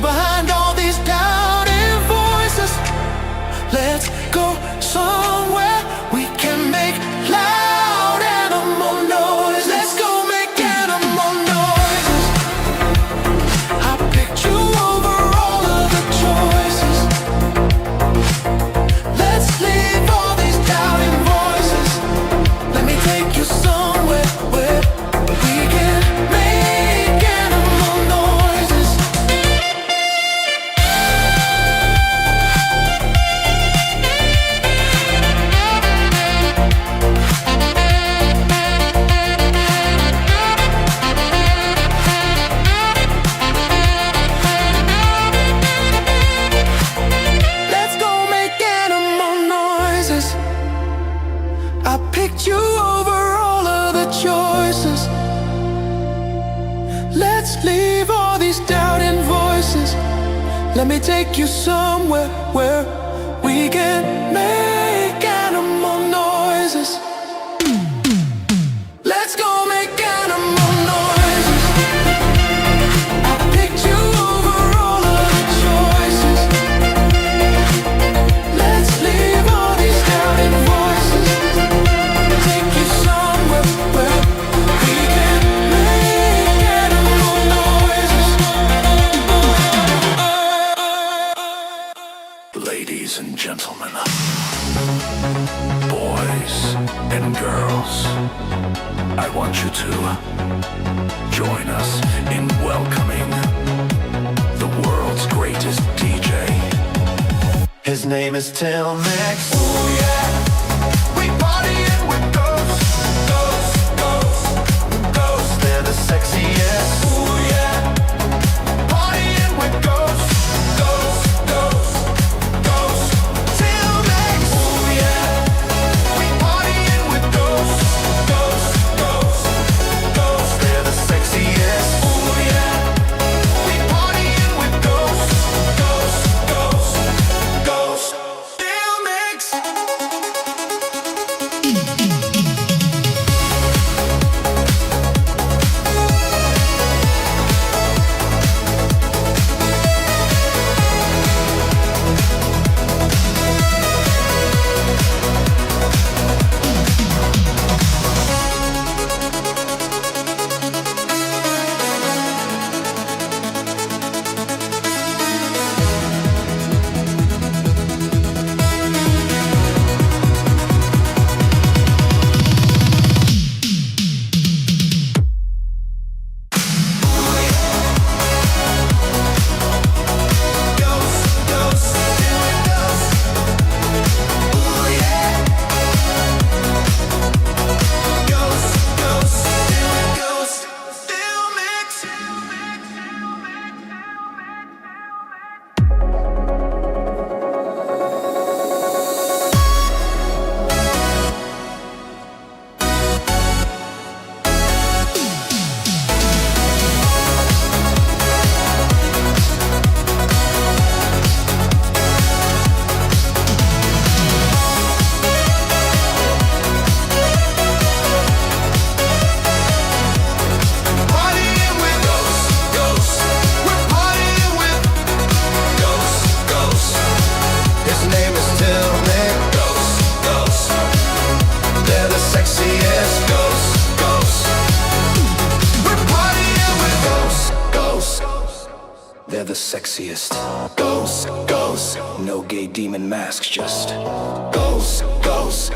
behind all these doubting voices. Let's go somewhere we can make loud animal noise. Let's go make animal noises. I picked you over all of the choices. Let's leave all these doubting voices. Let me take you somewhere where we can make animal noises. Let's go make animal noises. I picked you over all of the choices. Let's leave all these doubting voices. Let me take you somewhere where we can make animal noises. Let's go make animal noises. I picked you over all of the choices. Let's leave all these doubting voices. Take you somewhere where we can make animal noises. Ladies and gentlemen, boys and girls, I want you to join us in welcoming the world's greatest DJ. His name is Till Mix. Ooh yeah, we partying with ghosts, ghosts, ghosts, ghosts. They're the sexiest. Ooh yeah, partying with ghosts, ghosts, ghosts, ghosts. Till Mix. Ooh yeah, we partying with ghosts, ghosts, ghosts, ghosts. They're the sexiest. Ooh yeah, we partying with ghosts, ghosts, ghosts, ghosts. Till Mix. They're the sexiest. Ghosts, ghosts. No gay demon masks, just ghosts, ghosts.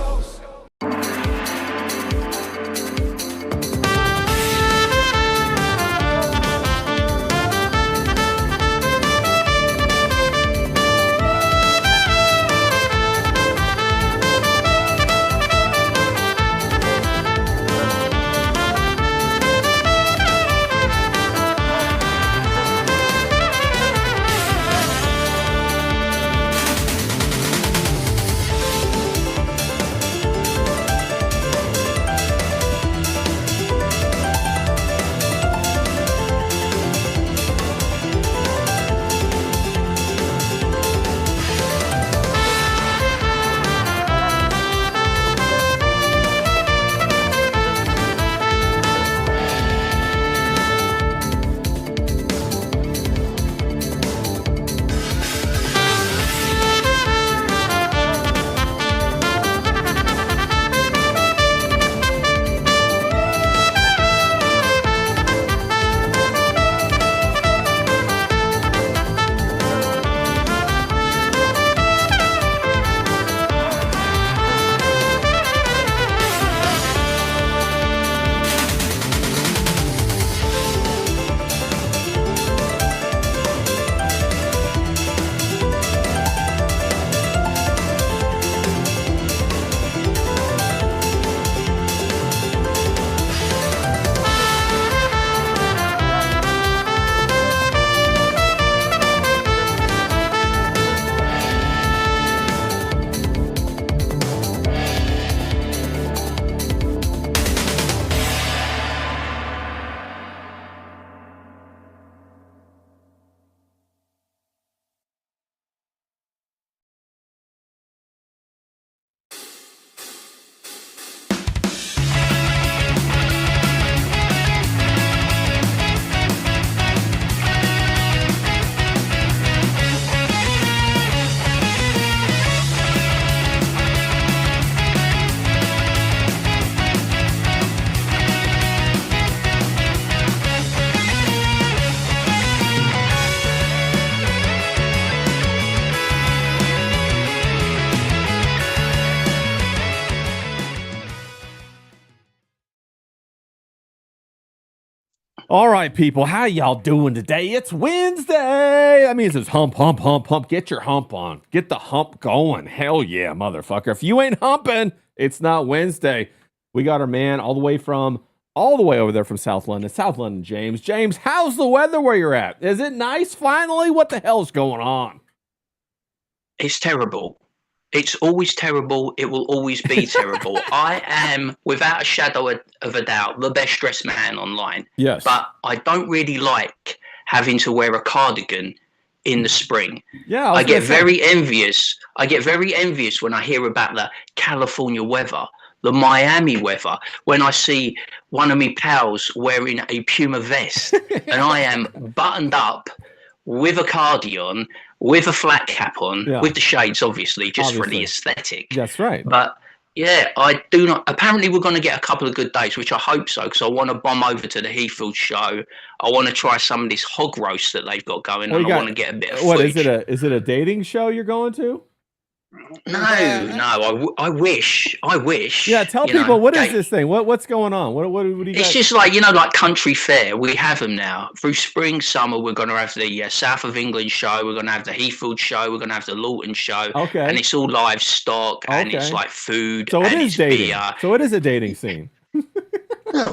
All right, people, how y'all doing today? It's Wednesday. That means it's hump, hump, hump, hump. Get your hump on. Get the hump going. Hell yeah, motherfucker. If you ain't humping, it's not Wednesday. We got our man all the way over there from South London. South London, James. James, how's the weather where you're at? Is it nice finally? What the hell's going on? It's terrible. It's always terrible. It will always be terrible. I am, without a shadow of a doubt, the best dressed man online. Yes. But I don't really like having to wear a cardigan in the spring. Yeah, I get very envious. I get very envious when I hear about the California weather, the Miami weather, when I see one of me pals wearing a Puma vest and I am buttoned up with a cardigan, with a flat cap on, with the shades, obviously, for the aesthetic. That's right. But yeah, I do not. Apparently, we're going to get a couple of good days, which I hope so, because I want to bomb over to the Heathfield show. I want to try some of this hog roast that they've got going, and I want to get a bit of footage. Is it a dating show you're going to? No. I wish. Yeah, tell people what is this thing? What's going on? What do you got? It's just like country fair. We have them now through spring, summer. We're going to have the South of England show. We're going to have the Heathfield show. We're going to have the Lawton show. Okay, and it's all livestock and it's like food. So it is dating. Beer. So it is a dating scene.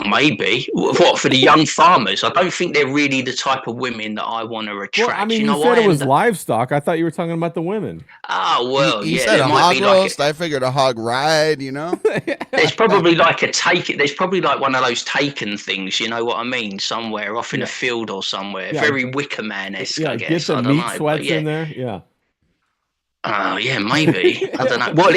Maybe. What, for the young farmers? I don't think they're really the type of women that I want to attract. Well, I mean, you said it was livestock. I thought you were talking about the women. Oh, well, you said a hog roast. I figured a hog ride, There's probably like there's probably like one of those taken things, you know what I mean? Somewhere off in a field or somewhere. Yeah. Very Wicker Man-esque, I guess. Get some meat sweats in there. Yeah. Oh, yeah, maybe. I don't know. Well,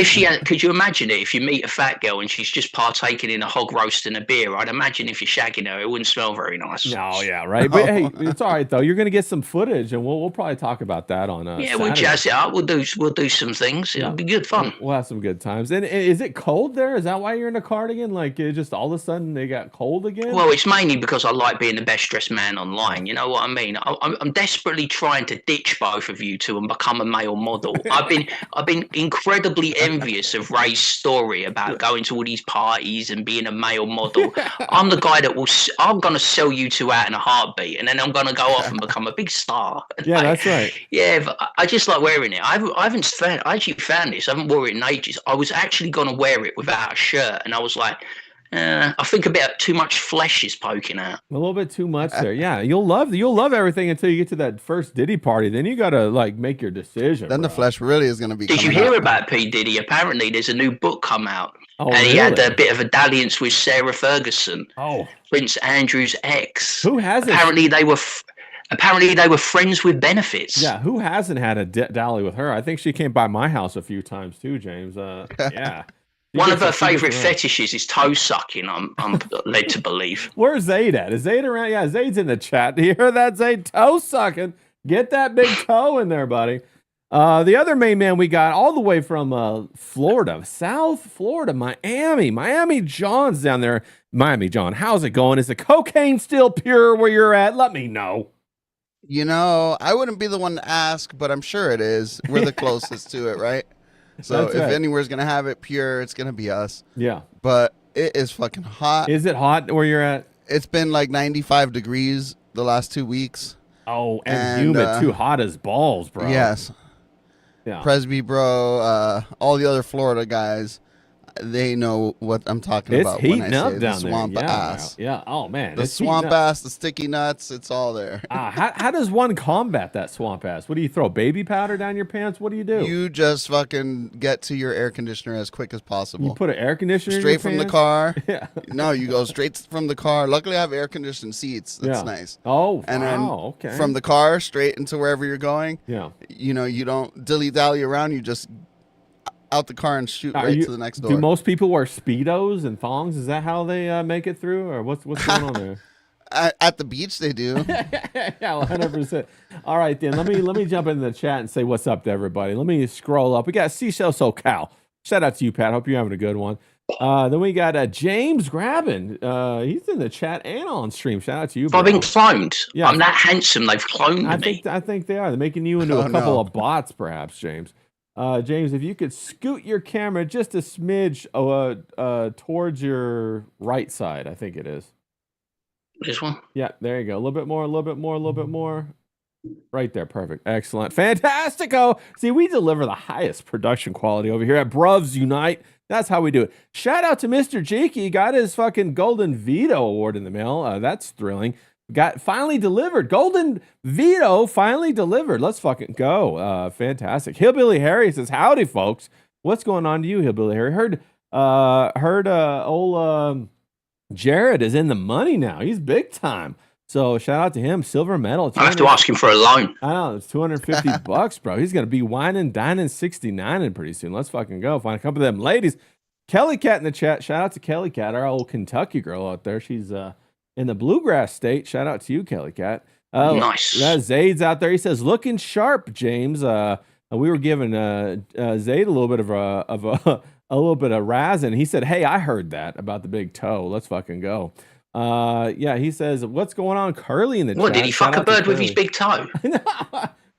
could you imagine it? If you meet a fat girl and she's just partaking in a hog roast and a beer, I'd imagine if you're shagging her, it wouldn't smell very nice. No, yeah, right. But hey, it's all right though. You're going to get some footage, and we'll probably talk about that on. Yeah, we'll jazz it up. We'll do some things. It'll be good fun. We'll have some good times. And is it cold there? Is that why you're in a cardigan? Like it just all of a sudden they got cold again? Well, it's mainly because I like being the best dressed man online. You know what I mean? I'm desperately trying to ditch both of you two and become a male model. I've been incredibly envious of Ray's story about going to all these parties and being a male model. I'm the guy I'm going to sell you two out in a heartbeat, and then I'm going to go off and become a big star. Yeah, that's right. Yeah, but I just like wearing it. I actually found this. I haven't worn it in ages. I was actually going to wear it without a shirt, and I was like, I think a bit too much flesh is poking out. A little bit too much there. Yeah, you'll love everything until you get to that first Diddy party. Then you gotta make your decision. Then the flesh really is gonna be. Did you hear about P. Diddy? Apparently, there's a new book come out, and he had a bit of a dalliance with Sarah Ferguson. Oh, Prince Andrew's ex. Who hasn't? Apparently, they were friends with benefits. Yeah, who hasn't had a dally with her? I think she came by my house a few times too, James. Yeah. One of her favorite fetishes is toe sucking. I'm led to believe. Where's Zayd at? Is Zayd around? Yeah, Zayd's in the chat. Do you hear that, Zayd? Toe sucking. Get that big toe in there, buddy. The other main man we got all the way from Florida, South Florida, Miami John's down there. Miami John, how's it going? Is the cocaine still pure where you're at? Let me know. I wouldn't be the one to ask, but I'm sure it is. We're the closest to it, right? So if anywhere's going to have it pure, it's going to be us. Yeah. But it is fucking hot. Is it hot where you're at? It's been like 95 degrees the last 2 weeks. Oh, and humid too. Hot as balls, bro. Yes. Yeah. Presby, bro, all the other Florida guys, they know what I'm talking about when I say the swamp ass. Yeah. Oh, man. The swamp ass, the sticky nuts, it's all there. How does one combat that swamp ass? What do you throw? Baby powder down your pants? What do you do? You just fucking get to your air conditioner as quick as possible. You put an air conditioner straight from the car. Yeah. No, you go straight from the car. Luckily, I have air conditioned seats. That's nice. Oh, and wow. Then from the car straight into wherever you're going. Yeah. You don't dilly-dally around. You just out the car and shoot to the next door. Do most people wear Speedos and thongs? Is that how they make it through, or what's going on there? At the beach, they do. Yeah, 100%. All right, then let me jump into the chat and say what's up to everybody. Let me scroll up. We got Seashell SoCal. Shout out to you, Pat. Hope you're having a good one. Then we got James Grabbin. He's in the chat and on stream. Shout out to you, bro. I've been cloned. Yeah. I'm that handsome. They've cloned me. I think they are. They're making you into a couple of bots, perhaps, James. James, if you could scoot your camera just a smidge towards your right side, I think it is. This one? Yeah, there you go. A little bit more, a little bit more, a little bit more. Right there. Perfect. Excellent. Fantastico. See, we deliver the highest production quality over here at Bruvs Unite. That's how we do it. Shout out to Mr. Jeeky. Got his fucking Golden Veto Award in the mail. That's thrilling. Got finally delivered. Golden Veto finally delivered. Let's fucking go. Fantastic. Hillbilly Harry says, howdy, folks. What's going on to you, Hillbilly Harry? Heard old Jared is in the money now. He's big time. So shout out to him. Silver medal. I have to ask him for a loan. I know. It's $250, bro. He's going to be whining, dining, 69 pretty soon. Let's fucking go. Find a couple of them ladies. Kelly Cat in the chat. Shout out to Kelly Cat, our old Kentucky girl out there. She's in the bluegrass state. Shout out to you, Kelly Cat. Nice. Zaid's out there. He says, looking sharp, James. We were giving Zaid a little bit of a little bit of razz, and he said, hey, I heard that about the big toe. Let's fucking go. Yeah, he says, what's going on, Curly in the chat? What, did he fuck a bird with his big toe?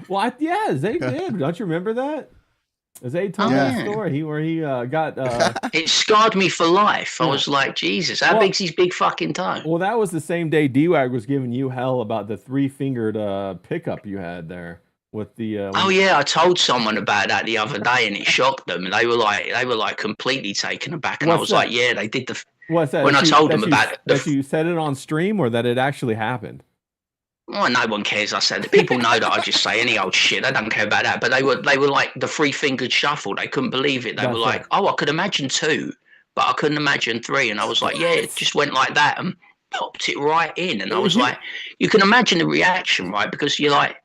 What? Yeah, Zaid did. Don't you remember that? Zaid told me that story where he got... It scarred me for life. I was like, Jesus, how big's his big fucking toe? Well, that was the same day D-Wag was giving you hell about the three-fingered pickup you had there. With the oh yeah, I told someone about that the other day, and it shocked them, and they were like completely taken aback, and I was like, yeah, they did the. What's that? When I told them about it, that you said it on stream, or that it actually happened. Well, no one cares. I said people know that I just say any old shit. I don't care about that. But they were like the three-fingered shuffle. They couldn't believe it. They were like, oh, I could imagine two, but I couldn't imagine three. And I was like, yeah, it just went like that and popped it right in. And I was like, you can imagine the reaction, right? Because you're like.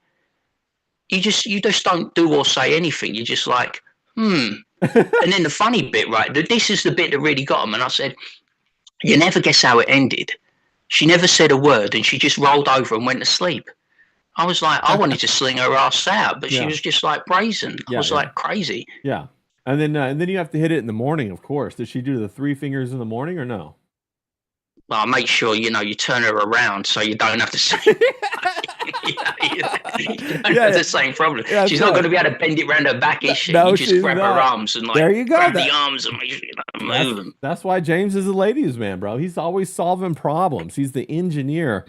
You just don't do or say anything. You're just like, And then the funny bit, right? This is the bit that really got him. And I said, you never guess how it ended. She never said a word, and she just rolled over and went to sleep. I was like, I wanted to sling her ass out, but she was just like brazen. I was like crazy. Yeah, and then you have to hit it in the morning, of course. Did she do the three fingers in the morning or no? Well, make sure you turn her around so you don't have to say. That's the same problem. Yeah, she's not going to be able to bend it around her back, is she? No, you just grab her arms and there you go. Grab the arms and make sure you move them. That's why James is a ladies' man, bro. He's always solving problems. He's the engineer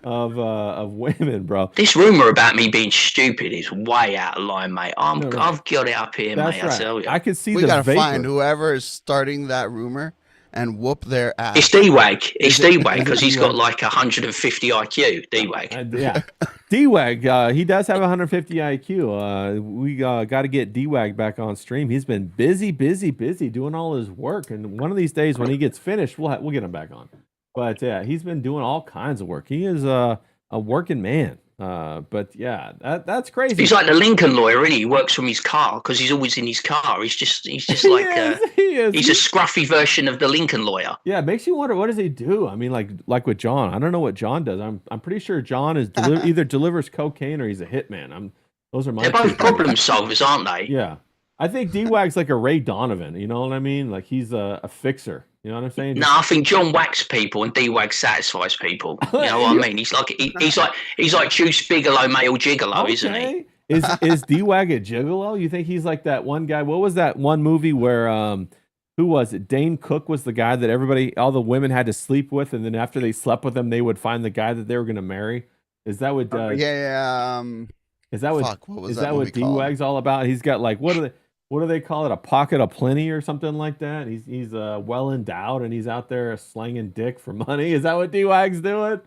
of women, bro. This rumor about me being stupid is way out of line, mate. I've got it up here, mate. Right. I tell you. I can see we gotta find whoever is starting that rumor and whoop their ass. It's D-Wag. It's D-Wag because he's got like 150 IQ. D-Wag. Yeah. D-Wag, he does have 150 IQ. We got to get D-Wag back on stream. He's been busy doing all his work. And one of these days when he gets finished, we'll get him back on. But yeah, he's been doing all kinds of work. He is a working man. But yeah, that's crazy. He's like the Lincoln lawyer, isn't he? He works from his car because he's always in his car. He's just like he's a scruffy version of the Lincoln lawyer. Yeah, it makes you wonder, what does he do? I mean, like with John, I don't know what John does. I'm pretty sure John is either delivers cocaine or he's a hitman. Those are my. They're both problem solvers, aren't they? Yeah, I think D-Wag's like a Ray Donovan. You know what I mean? Like he's a fixer. You know what I'm saying? No, I think John whacks people and D-Wag satisfies people. You know what I mean? He's like Juice Bigelow, male gigolo, isn't he? Is D-Wag a gigolo? You think he's like that one guy? What was that one movie where who was it? Dane Cook was the guy that all the women had to sleep with, and then after they slept with him, they would find the guy that they were going to marry. Is that what? Is that what D-Wag's all about? He's got like what do they call it? A pocket of plenty or something like that. He's well endowed and he's out there slanging dick for money. Is that what D-Wag's doing?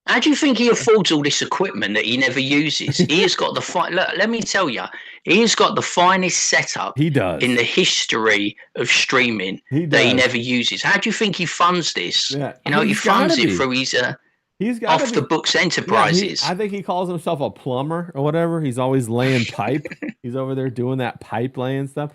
How do you think he affords all this equipment that he never uses? He has got let me tell you, he has got the finest setup he does in the history of streaming that he never uses. How do you think he funds this? Yeah. He funds it through his off the books enterprises. I think he calls himself a plumber or whatever. He's always laying pipe. He's over there doing that pipe laying stuff.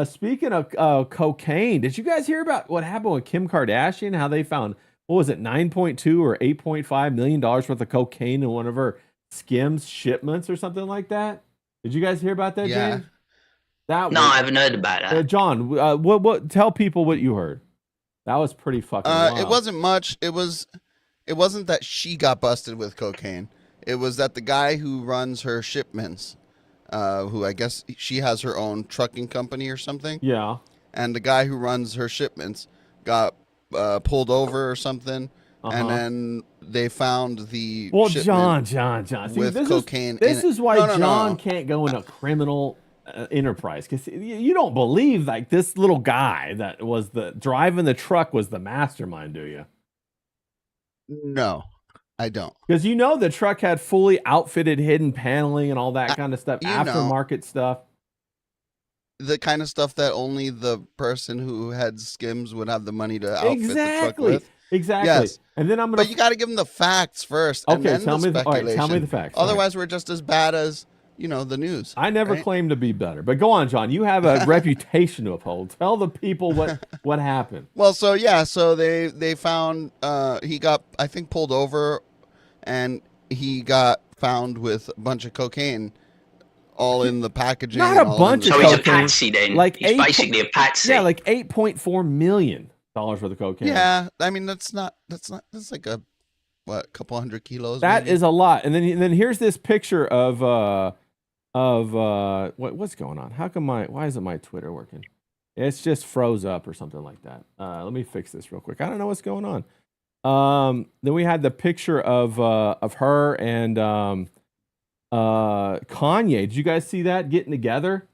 Speaking of cocaine, did you guys hear about what happened with Kim Kardashian? How they found, what was it, $9.2 or $8.5 million worth of cocaine in one of her Skims shipments or something like that? Did you guys hear about that, James? I haven't heard about that. John, what? Tell people what you heard. That was pretty fucking wild. It wasn't much. It wasn't that she got busted with cocaine. It was that the guy who runs her shipments, who I guess she has her own trucking company or something. Yeah. And the guy who runs her shipments got pulled over or something and then they found the Well, shipment John. See, with cocaine. This in is it. why No. John can't go in a criminal enterprise, because you don't believe like this little guy that was driving the truck was the mastermind, do you? No, I don't. Because you know the truck had fully outfitted hidden paneling and all that kind of stuff, you know. aftermarket stuff. The kind of stuff that only the person who had skims would have the money to outfit the truck with. Exactly. Yes. And then I'm gonna. But you got to give them the facts first. Okay, and then tell the me. All right, tell me the speculation. facts. All right. Otherwise, we're just as bad as the news. I never right? claimed to be better, but go on, John. You have a reputation to uphold. Tell the people what happened. Well, so they found he got, I think, pulled over, and he got found with a bunch of cocaine, all in the packaging. Not a bunch of So he's a cocaine. patsy then. Like He's basically a patsy. Yeah, like $8.4 million worth of cocaine. Yeah, I mean that's like a couple hundred kilos. That maybe? is a lot. And then here's this picture of what's going on? Why isn't my Twitter working? It's just froze up or something like that. Let me fix this real quick. I don't know what's going on. Then we had the picture of her and Kanye. Did you guys see that getting together?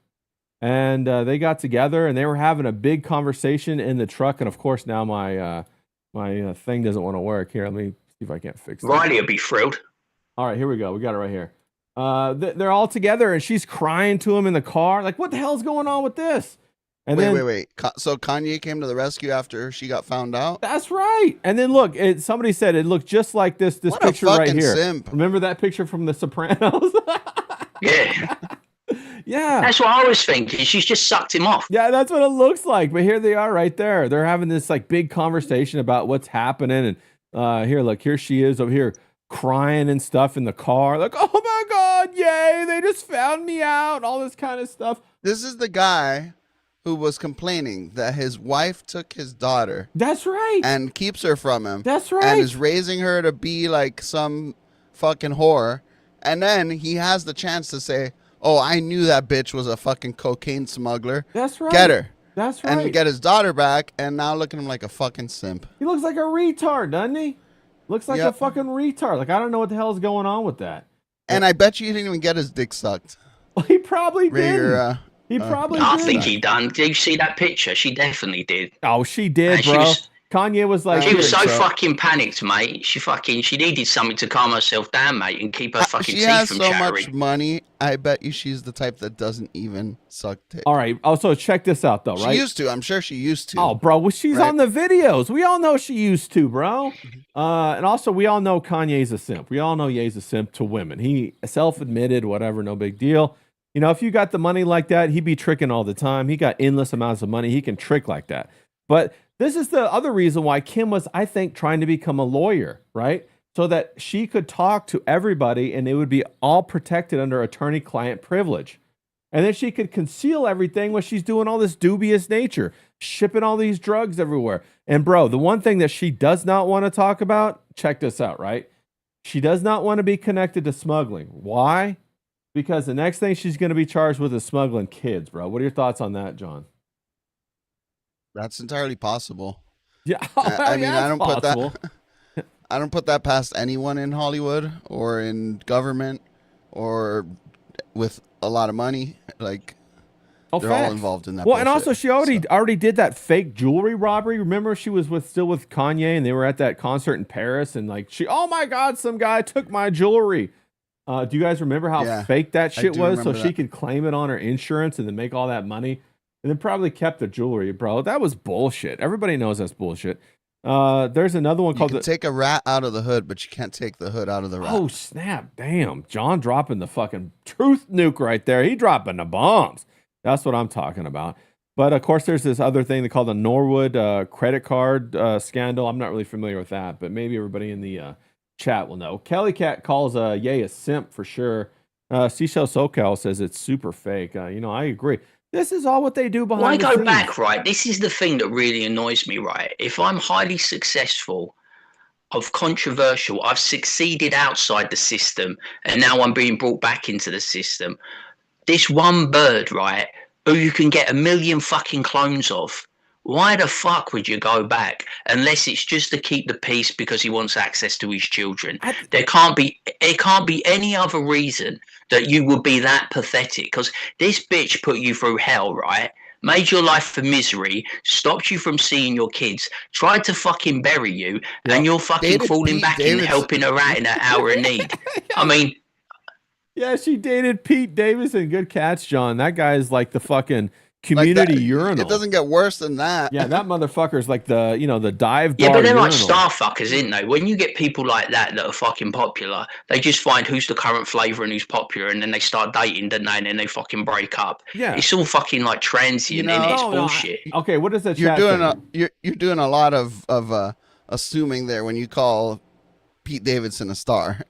And they got together and they were having a big conversation in the truck. And of course now my thing doesn't want to work. Here, let me see if I can't fix it. Riley would be thrilled. All right, here we go. We got it right here. They're all together and she's crying to him in the car. Like, what the hell's going on with this? And wait. So Kanye came to the rescue after she got found out? That's right. And then look, somebody said it looked just like this What picture a right fucking here. simp. Remember that picture from The Sopranos? Yeah. Yeah. That's what I was thinking. She's just sucked him off. Yeah, that's what it looks like. But here they are right there. They're having this like big conversation about what's happening. And here she is over here crying and stuff in the car. Like, oh my God, yay, they just found me out. All this kind of stuff. This is the guy who was complaining that his wife took his daughter That's right. and keeps her from him. That's right. And is raising her to be like some fucking whore. And then he has the chance to say, oh, I knew that bitch was a fucking cocaine smuggler. That's right. Get her. That's right. And get his daughter back, and now look at him like a fucking simp. He looks like a retard, doesn't he? Looks like a Yep. fucking retard. Like, I don't know what the hell is going on with that. And I bet you he didn't even get his dick sucked. He probably Rigor, did. He probably I did. think he done. Did you see that picture? She definitely did. Oh, she did, And she bro. was- Kanye was like, She was so think so. fucking panicked, mate. She needed something to calm herself down, mate, and keep her fucking She teeth has from so chattering. much money. I bet you she's the type that doesn't even suck dick. all right. Also, check this out, though, right? She used to. I'm sure she used to. Oh, bro, well, she's Right. on the videos. We all know she used to, bro. And also, we all know Kanye's a simp. We all know Ye's a simp to women. He self-admitted, whatever, no big deal. You know, if you got the money like that, he'd be tricking all the time. He got endless amounts of money. He can trick like that. But this is the other reason why Kim was, I think, trying to become a lawyer, right? So that she could talk to everybody and it would be all protected under attorney-client privilege. And then she could conceal everything when she's doing all this dubious nature, shipping all these drugs everywhere. And bro, the one thing that she does not want to talk about, check this out, right? She does not want to be connected to smuggling. Why? Because the next thing she's going to be charged with is smuggling kids, bro. What are your thoughts on that, John? That's entirely possible. Yeah, I mean, yeah, I don't it's put possible. that. I don't put that past anyone in Hollywood or in government or with a lot of money. Like Oh, they're all facts. involved in that. Well, and bullshit. also she already did that fake jewelry robbery. Remember, she was still with Kanye, and they were at that concert in Paris, and like oh my God, some guy took my jewelry. Do you guys remember how Yeah, fake that I shit do was? So remember she that. could claim it on her insurance and then make all that money, and then probably kept the jewelry, bro. That was bullshit. Everybody knows that's bullshit. There's another one You called can take a rat out of the hood, but you can't take the hood out of the rat. Oh snap! Damn, John dropping the fucking truth nuke right there. He dropping the bombs. That's what I'm talking about. But of course, there's this other thing they call the Norwood credit card scandal. I'm not really familiar with that, but maybe everybody in the chat will know. Kelly Cat calls Ye a simp for sure. Seashell SoCal says it's super fake. I agree. This is all what they do behind Well, I the go scenes. back, right? This is the thing that really annoys me, right? If I'm highly successful, of controversial, I've succeeded outside the system, and now I'm being brought back into the system. This one bird, right, who you can get a million fucking clones of, why the fuck would you go back unless it's just to keep the peace because he wants access to his children? There can't be any other reason that you would be that pathetic, because this bitch put you through hell, right? Made your life a misery, stopped you from seeing your kids, tried to fucking bury you, and you're fucking Dated falling Pete back in Davidson. helping her out in her hour of need. I mean, Yeah, she dated Pete Davidson. Good catch, John. That guy is like the fucking community urinal. It doesn't get worse than that. Yeah, that motherfucker's like the, the dive bar. yeah, but they're like urinal. star fuckers, isn't they? When you get people like that are fucking popular, they just find who's the current flavour and who's popular, and then they start dating, don't they? And then they fucking break up. Yeah. It's all fucking like transient, innit? It's bullshit. Okay, what is that? You're doing a lot of assuming there when you call Pete Davidson a star.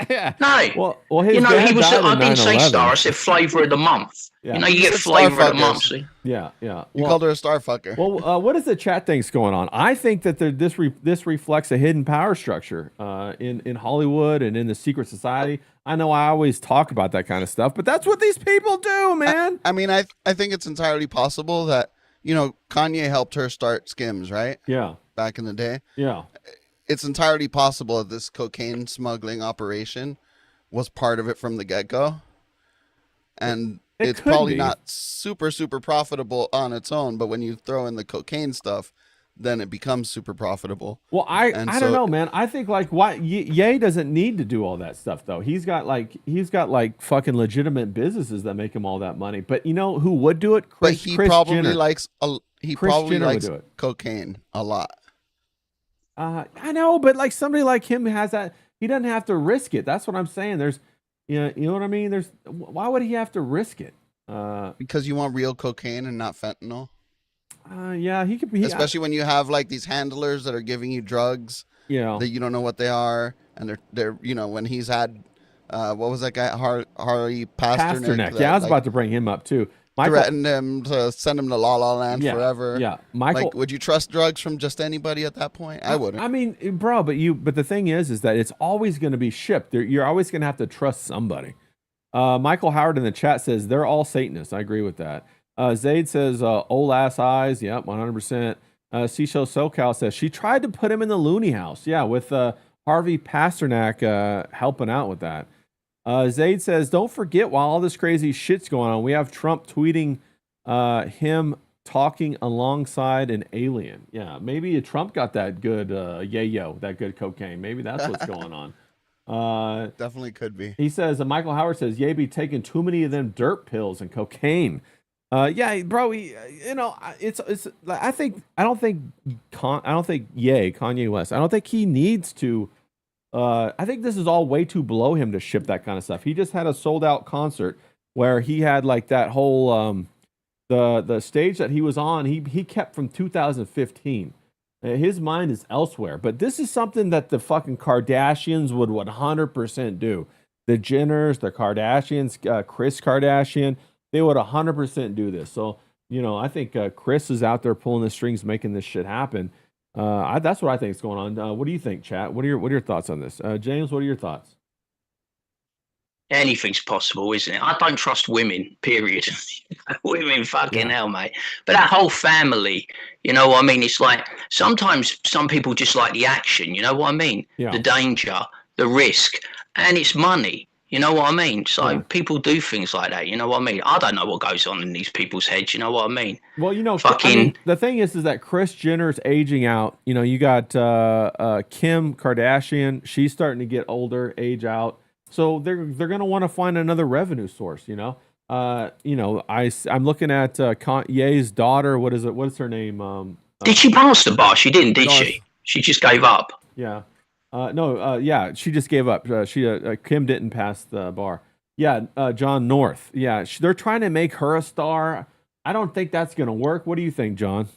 Yeah. No. Well, his he dad was. died in I didn't say 9/11. star. I said flavour of the month. Yeah. You get said star flavour of the fuckers. month. See? Yeah. You called her a star fucker. Well, what is the chat thing's going on? I think that this reflects a hidden power structure in Hollywood and in the secret society. I know I always talk about that kind of stuff, but that's what these people do, man. I mean, I think it's entirely possible that, Kanye helped her start Skims, right? Yeah. Back in the day. Yeah. It's entirely possible that this cocaine smuggling operation was part of it from the get-go. And it's probably not super, super profitable on its own, but when you throw in the cocaine stuff, then it becomes super profitable. Well, I don't know, man. I think like Ye doesn't need to do all that stuff though. He's got like fucking legitimate businesses that make him all that money. But you know who would do it? Chris probably Jenner. likes Jenner would do it. cocaine a lot. I know, but like somebody like him has that. He doesn't have to risk it. That's what I'm saying. There's, you know what I mean. Why would he have to risk it? Because you want real cocaine and not fentanyl. Yeah, he could be. Especially when you have like these handlers that are giving you drugs, that you don't know what they are, and they're when he's had, what was that guy Harley Pasternak? Yeah, I was about to bring him up too. Michael threatened him to send him to La La Land forever. Yeah, Michael. Like, would you trust drugs from just anybody at that point? I wouldn't. I mean, bro, but the thing is that it's always going to be shipped. You're always going to have to trust somebody. Michael Howard in the chat says they're all Satanists. I agree with that. Zaid says old ass eyes. Yep, 100%. Seashell SoCal says she tried to put him in the loony house. Yeah, with Harvey Pasternak helping out with that. Zaid says, don't forget, while all this crazy shit's going on, we have Trump tweeting him talking alongside an alien. Yeah, maybe Trump got that good yayo, that good cocaine. Maybe that's what's going on. Definitely could be. He says, Michael Howard says, Ye be taking too many of them dirt pills and cocaine. Yeah, bro. It's. I don't think Kanye West. I don't think he needs to. I think this is all way too below him to ship that kind of stuff. He just had a sold out concert where he had like that whole the stage that he was on. He kept from 2015. His mind is elsewhere. But this is something that the fucking Kardashians would 100% do. The Jenners, the Kardashians, Kris Kardashian. They would 100% do this. So, I think Chris is out there pulling the strings, making this shit happen. That's what I think is going on. What do you think, chat? What are your thoughts on this? James, what are your thoughts? Anything's possible, isn't it? I don't trust women, period. Women, fucking hell, mate. But that whole family, you know what I mean? It's like sometimes some people just like the action, you know what I mean? Yeah. The danger, the risk, and it's money. You know what I mean? So people do things like that. You know what I mean? I don't know what goes on in these people's heads. You know what I mean? Well, the thing is that Kris Jenner's aging out. You got Kim Kardashian. She's starting to get older, age out. So they're gonna want to find another revenue source. I'm looking at Ye's daughter. What is it? What's her name? Did she pass the bar? She didn't, did she? She just gave up. Yeah. No, she just gave up. Kim didn't pass the bar. Yeah, John North. Yeah, they're trying to make her a star. I don't think that's going to work. What do you think, John?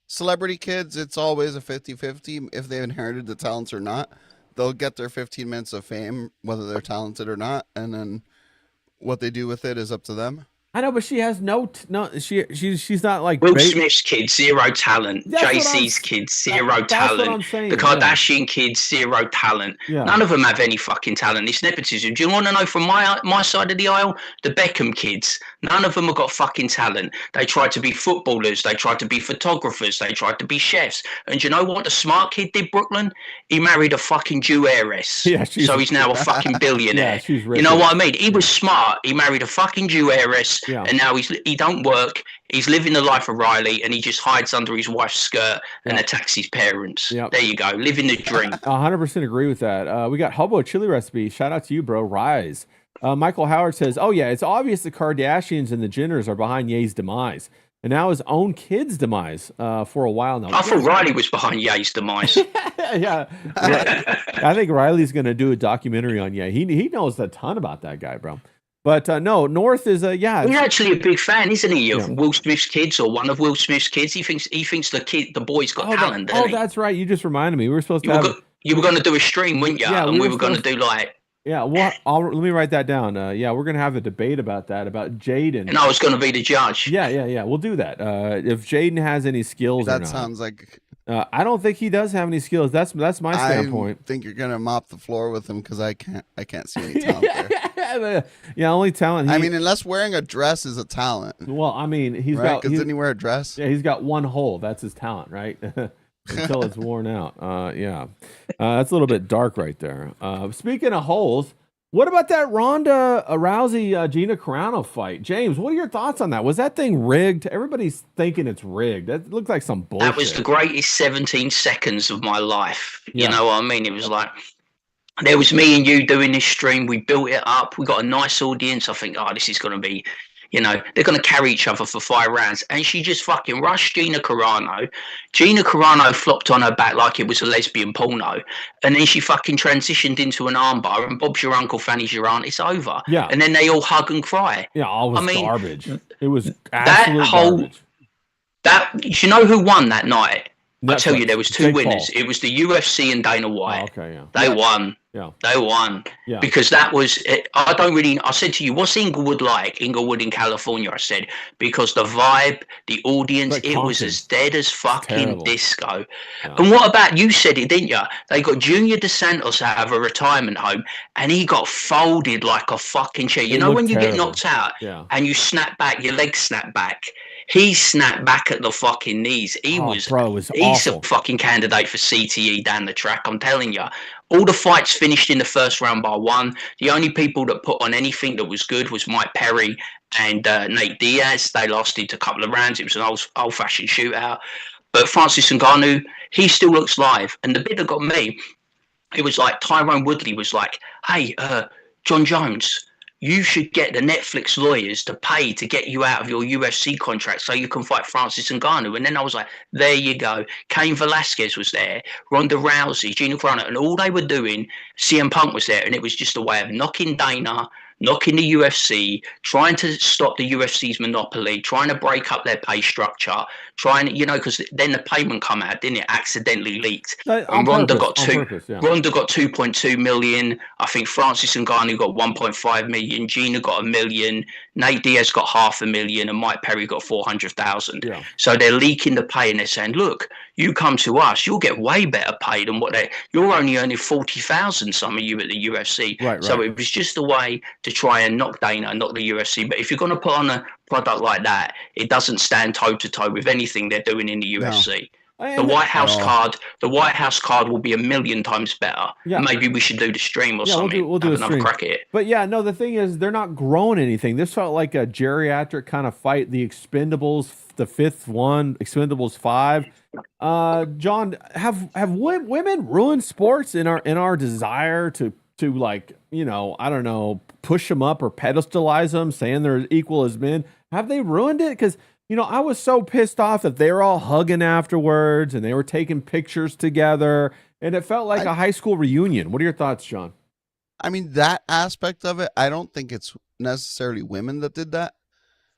Celebrity kids, it's always a 50-50 if they've inherited the talents or not. They'll get their 15 minutes of fame, whether they're talented or not, and then what they do with it is up to them. I know, but she has she's not like Will Smith's kids, zero talent. That's JC's kids, zero talent. That's what I'm saying. The Kardashian kids, zero talent. Yeah. None of them have any fucking talent. It's nepotism. Do you want to know from my side of the aisle? The Beckham kids, None of them have got fucking talent. They tried to be footballers. They tried to be photographers. They tried to be chefs. And you know what the smart kid did, Brooklyn? He married a fucking Jew heiress. Yeah, so he's now a fucking billionaire. Yeah, she's rich. You know what I mean? He was smart. He married a fucking Jew heiress, Yeah. and now he don't work. He's living the life of Riley, and he just hides under his wife's skirt and attacks his parents. Yep. There you go, living the dream. 100% agree with that. We got Hobo Chili Recipe. Shout out to you, bro. Rise. Michael Howard says, oh, yeah, it's obvious the Kardashians and the Jenners are behind Ye's demise. And now his own kid's demise for a while now. I thought Riley was behind Ye's demise. Yeah. I think Riley's going to do a documentary on Ye. He knows a ton about that guy, bro. But no, North is He's actually a big fan, isn't he, of Will Smith's kids or one of Will Smith's kids? He thinks the boy's got talent. That's right. You just reminded me. We were supposed to you were going to do a stream, weren't you? Yeah, and we were going to do like. Yeah, well, let me write that down. Yeah, we're gonna have a debate about that, about Jaden. And I was going to be the judge. Yeah. We'll do that. If Jaden has any skills, that sounds like. I don't think he does have any skills. That's my standpoint. I think you're gonna mop the floor with him because I can't see any talent there. Yeah, only talent. I mean, unless wearing a dress is a talent. Well, I mean, he's right? got. Because didn't he wear a dress? Yeah, he's got one hole. That's his talent, right? Until it's worn out. That's a little bit dark right there. Speaking of holes, what about that Ronda Rousey Gina Carano fight? James, what are your thoughts on that? Was that thing rigged? Everybody's thinking it's rigged. That looked like some bullshit. That was the greatest 17 seconds of my life. You know what I mean? It was like, there was me and you doing this stream. We built it up. We got a nice audience. I think, this is going to be, they're going to carry each other for 5 rounds. And she just fucking rushed Gina Carano. Gina Carano flopped on her back like it was a lesbian porno. And then she fucking transitioned into an armbar. And Bob's your uncle, Fanny's your aunt. It's over. Yeah. And then they all hug and cry. Yeah, all was garbage. It was absolute garbage. You know who won that night? I tell you, there was 2 Jake winners. Paul. It was the UFC and Dana White. Oh, okay, yeah. They won. Yeah. They won. Yeah. Because that was it. I said to you, what's Inglewood like? Inglewood in California, I said, because the vibe, the audience, it was as dead as fucking disco. Yeah. And what about, you said it, didn't you? They got Junior DeSantos out of a retirement home and he got folded like a fucking chair. You know when you get knocked out and you snap back, your legs snap back? He snapped back at the fucking knees. He's awful. A fucking candidate for CTE down the track, I'm telling you. All the fights finished in the first round by 1. The only people that put on anything that was good was Mike Perry and Nate Diaz. They lasted a couple of rounds. It was an old-fashioned shootout. But Francis Ngannou, he still looks live. And the bit that got me, it was like Tyrone Woodley was like, hey, John Jones, you should get the Netflix lawyers to pay to get you out of your UFC contract so you can fight Francis Ngannou. And then I was like, there you go. Cain Velasquez was there, Ronda Rousey, Gina Carano, and all they were doing, CM Punk was there, and it was just a way of knocking Dana, knocking the UFC, trying to stop the UFC's monopoly, trying to break up their pay structure, because then the payment come out, didn't it? Accidentally leaked. And Ronda got 2.2 million. I think Francis Ngannou got 1.5 million. Gina got $1 million. Nate Diaz got $500,000, and Mike Perry got 400,000. Yeah. So they're leaking the pay, and they're saying, look, you come to us, you'll get way better pay than you're only earning 40,000, some of you at the UFC. Right. So it was just a way to try and knock Dana, knock the UFC. But if you're going to put on a product like that, it doesn't stand toe to toe with anything they're doing in the UFC. No. The White House card will be 1,000,000 times better. Yeah. Maybe we should do the stream or something. We'll do another crack at it. But the thing is, they're not growing anything. This felt like a geriatric kind of fight. The Expendables, the 5th one, Expendables 5. John, have women ruined sports in our desire to like, I don't know, push them up or pedestalize them, saying they're equal as men? Have they ruined it? Because I was so pissed off that they were all hugging afterwards and they were taking pictures together, and it felt like a high school reunion. What are your thoughts, John? I mean, that aspect of it, I don't think it's necessarily women that did that.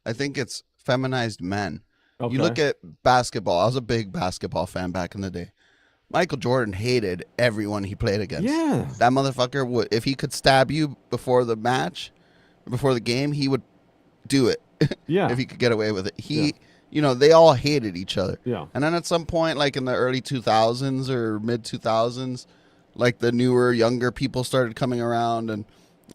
I think it's feminized men. Okay. You look at basketball. I was a big basketball fan back in the day. Michael Jordan hated everyone he played against. Yeah. That motherfucker would, if he could stab you before the match, before the game, he would do it. Yeah. If he could get away with it. They all hated each other. Yeah. And then at some point, like in the early 2000s or mid 2000s, like the newer, younger people started coming around and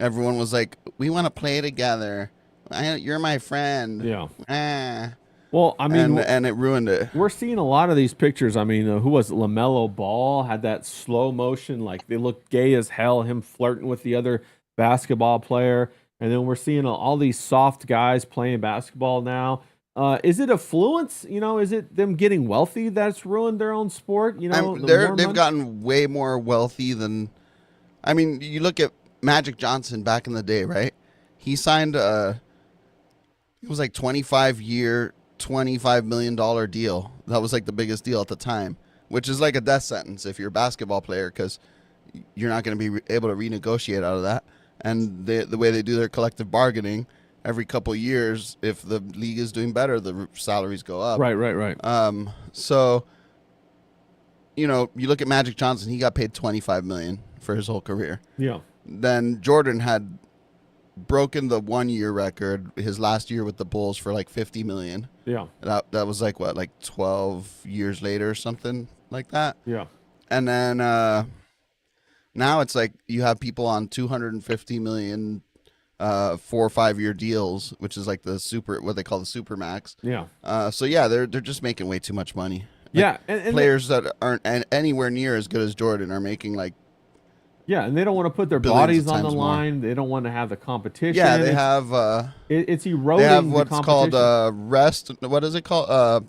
everyone was like, we want to play together. You're my friend. Yeah. Well, I mean, and it ruined it. We're seeing a lot of these pictures. I mean, who was it? LaMelo Ball had that slow motion, like they looked gay as hell, him flirting with the other basketball player. And then we're seeing all these soft guys playing basketball now. Is it affluence? Is it them getting wealthy that's ruined their own sport? They've gotten way more wealthy than. I mean, you look at Magic Johnson back in the day, right? He signed it was like 25-year, $25 million deal. That was like the biggest deal at the time, which is like a death sentence if you're a basketball player because you're not going to be able to renegotiate out of that. And the way they do their collective bargaining, every couple of years, if the league is doing better, the salaries go up. Right. So, you look at Magic Johnson, he got paid $25 million for his whole career. Yeah. Then Jordan had broken the 1-year record his last year with the Bulls for like $50 million. Yeah. That was like 12 years later or something like that. Yeah. And then now it's like you have people on $250 million 4 or 5 year deals, which is like what they call the super max. Yeah. So yeah, they're just making way too much money. Yeah, and players that aren't anywhere near as good as Jordan are making like. Yeah, and they don't want to put their bodies on the line. They don't want to have the competition. Yeah, they have. It's eroding. They have what's the called rest. What is it called?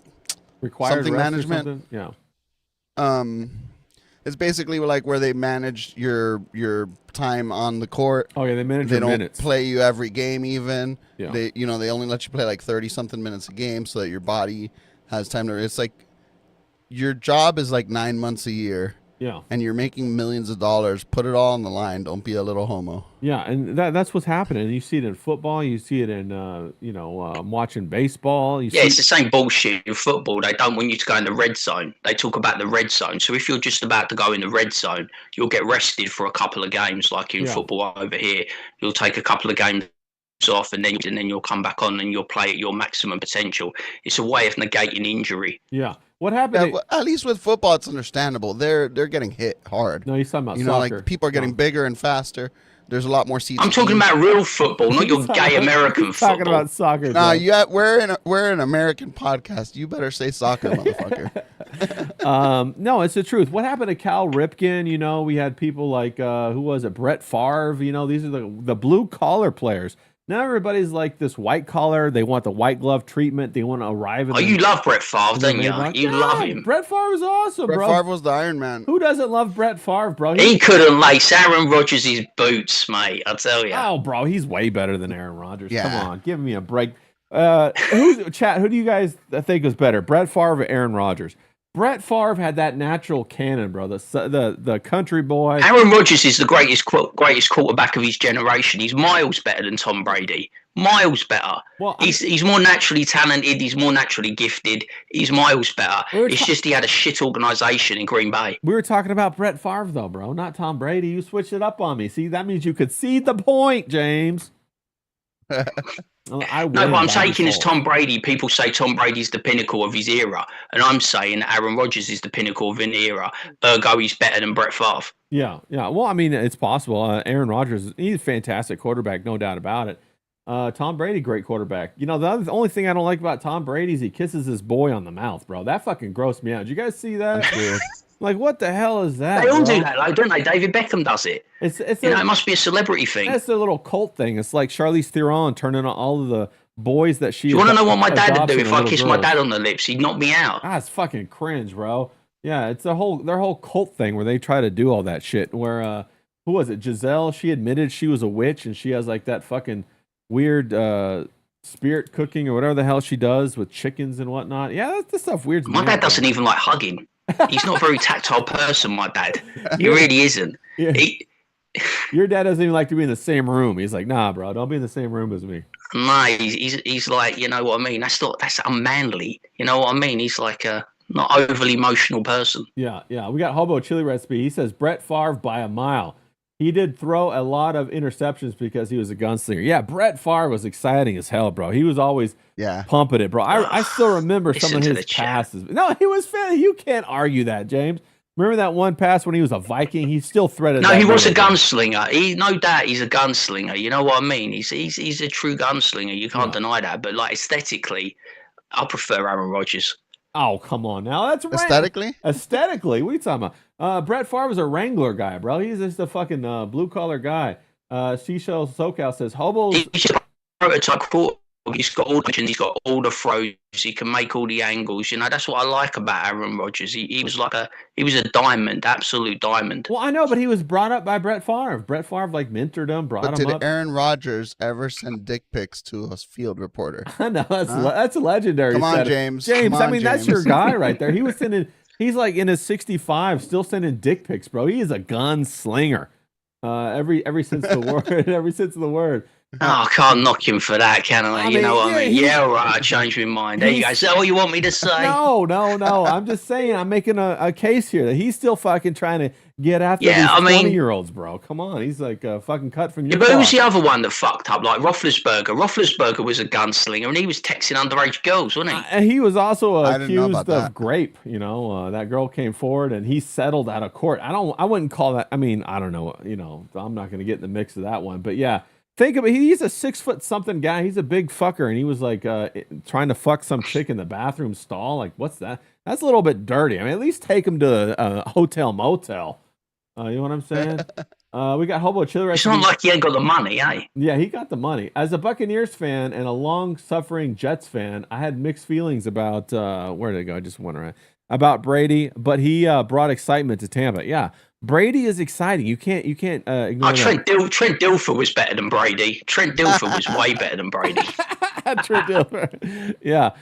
Required something rest management. Or something? Yeah. It's basically like where they manage your time on the court. Oh yeah, they manage your minutes. They don't play you every game even. Yeah. They only let you play like 30-something minutes a game so that your body has time to. It's like your job is like 9 months a year. Yeah. And you're making millions of dollars. Put it all on the line. Don't be a little homo. Yeah, and that's what's happening. You see it in football. You see it in watching baseball. It's the same bullshit in football. They don't want you to go in the red zone. They talk about the red zone. So if you're just about to go in the red zone, you'll get rested for a couple of games, like in football over here. You'll take a couple of games off, and then you'll come back on and you'll play at your maximum potential. It's a way of negating injury. Yeah. What happened? Yeah, at least with football, it's understandable. They're getting hit hard. No, he's talking about soccer. Like people are getting bigger and faster. There's a lot more seats. I'm talking about real football, not your gay American football. Talking about soccer. Nah, we're an American podcast. You better say soccer, motherfucker. No, it's the truth. What happened to Cal Ripken? We had people like who was it? Brett Favre. These are the blue collar players. Now everybody's like this white collar. They want the white glove treatment. They want to arrive. You love Brett Favre, don't you? You love him. Brett Favre was awesome, bro. Brett Favre was the Iron Man. Who doesn't love Brett Favre, bro? He couldn't lace Aaron Rodgers' boots, mate. I'll tell you. Oh, bro, he's way better than Aaron Rodgers. Yeah. Come on, give me a break. Who do you guys think was better, Brett Favre or Aaron Rodgers? Brett Favre had that natural cannon, bro. The country boy. Aaron Rodgers is the greatest quarterback of his generation. He's miles better than Tom Brady. Miles better. Well, he's more naturally talented. He's more naturally gifted. He's miles better. It's just he had a shit organization in Green Bay. We were talking about Brett Favre, though, bro, not Tom Brady. You switched it up on me. See, that means you could see the point, James. What I'm taking is Tom Brady. People say Tom Brady's the pinnacle of his era, and I'm saying Aaron Rodgers is the pinnacle of an era. Ergo, he's better than Brett Favre. Yeah. Well, I mean, it's possible. Aaron Rodgers, he's a fantastic quarterback, no doubt about it. Tom Brady, great quarterback. The only thing I don't like about Tom Brady is he kisses his boy on the mouth, bro. That fucking grossed me out. Did you guys see that? Like, what the hell is that? They all do that, like, don't they? David Beckham does it. It must be a celebrity thing. That's their little cult thing. It's like Charlize Theron turning on all of the boys that she. Do you want to know what my dad would do if I kissed my dad on the lips? He'd knock me out. It's fucking cringe, bro. Yeah, it's their whole cult thing where they try to do all that shit. Where who was it? Giselle. She admitted she was a witch, and she has like that fucking weird spirit cooking or whatever the hell she does with chickens and whatnot. Yeah, that's the stuff weird. My dad doesn't even like hugging. He's not a very tactile person, my dad. He really isn't. Yeah. Your dad doesn't even like to be in the same room. He's like, nah, bro, don't be in the same room as me. No, he's like, you know what I mean? That's unmanly. You know what I mean? He's like a not overly emotional person. Yeah. We got Hobo Chili Recipe. He says Brett Favre by a mile. He did throw a lot of interceptions because he was a gunslinger. Yeah, Brett Favre was exciting as hell, bro. He was always pumping it, bro. I still remember some of his passes. No, he was fan. You can't argue that, James. Remember that one pass when he was a Viking? He still threaded. No, that he was a middle. gunslinger. No doubt he's a gunslinger. You know what I mean? He's a true gunslinger. You can't deny that. But like aesthetically, I prefer Aaron Rodgers. Oh, come on now. That's right. Aesthetically, what are you talking about? Brett Favre was a Wrangler guy, bro. He's just a fucking blue collar guy. Seashell SoCal says hobos. He's just a prototype quarterback. He's got all the vision, he's got all the throws, he can make all the angles. You know, that's what I like about Aaron Rodgers. He was a diamond, absolute diamond. Well, I know, but he was brought up by Brett Favre. Brett Favre like mentored him, brought him up. But did Aaron Rodgers ever send dick pics to a field reporter? I know that's a legendary. Come on, James. James, Come on, I mean that's your guy right there. He was sending. He's like in his 65, still sending dick pics, bro. He is a gunslinger. Every sense of the word. Every sense of the word. Oh, I can't knock him for that, can I? You know what I mean? Yeah, right. I changed my mind. There you go. Is that what you want me to say? No. I'm just saying. I'm making a case here that he's still fucking trying to get after these 20-year-olds, bro. Come on. He's like fucking cut from your. But who's the other one that fucked up? Like Roethlisberger. Roethlisberger was a gunslinger, and he was texting underage girls, wasn't he? And he was also accused of grape. You know, that girl came forward, and he settled out of court. I wouldn't call that. I mean, I don't know. You know, I'm not going to get in the mix of that one. But yeah. Think of it. He's a 6-foot-something guy. He's a big fucker, and he was like trying to fuck some chick in the bathroom stall. Like, what's that? That's a little bit dirty. I mean, at least take him to a hotel motel. You know what I'm saying? We got Hobo Chili Recipe. It's not like he ain't got the money, eh? Yeah, he got the money. As a Buccaneers fan and a long-suffering Jets fan, I had mixed feelings about where did it go? I just went around about Brady, but he brought excitement to Tampa. Yeah. Brady is exciting. You can't ignore Trent Dilfer was better than Brady. Trent Dilfer was way better than Brady. Trent Dilfer. Yeah.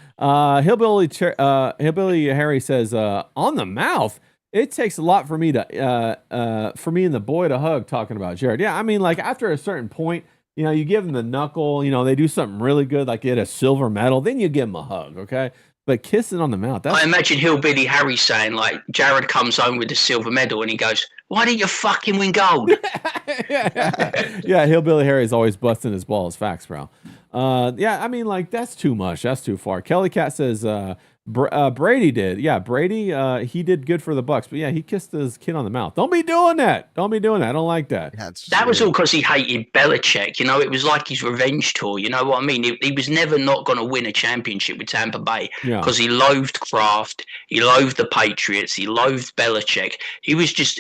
Hillbilly Harry says, on the mouth, it takes a lot for me and the boy to hug talking about Jared. Yeah, I mean, like after a certain point, you know, you give them the knuckle, you know, they do something really good, like get a silver medal, then you give them a hug, okay? But kissing on the mouth. I imagine Hillbilly Harry saying, like, Jared comes home with the silver medal and he goes, why didn't you fucking win gold? Yeah, Hillbilly Harry is always busting his balls. Facts, bro. Yeah, I mean, like, that's too much. That's too far. Kelly Cat says, Brady did. Yeah, Brady, he did good for the Bucks. But yeah, he kissed his kid on the mouth. Don't be doing that. I don't like that. That was all because he hated Belichick. You know, it was like his revenge tour. You know what I mean? He was never not going to win a championship with Tampa Bay because he loathed Kraft. He loathed the Patriots. He loathed Belichick. He was just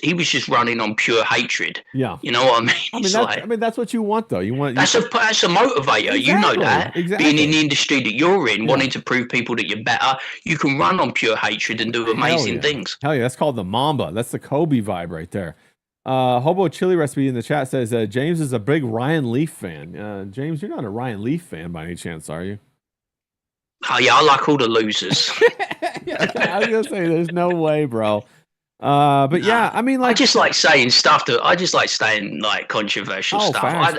running on pure hatred. Yeah. You know what I mean? That's what you want, though. That's a motivator. Exactly. You know that. Exactly. Being in the industry that you're in, wanting to prove people that you're better. You can run on pure hatred and do amazing things. Hell yeah, that's called the Mamba. That's the Kobe vibe right there. Hobo Chili Recipe in the chat says James is a big Ryan Leaf fan. James, you're not a Ryan Leaf fan by any chance, are you? Oh yeah, I like all the losers. I was gonna say, there's no way, bro. But yeah, I mean, like, I just like saying stuff that I just like saying like controversial stuff. Facts,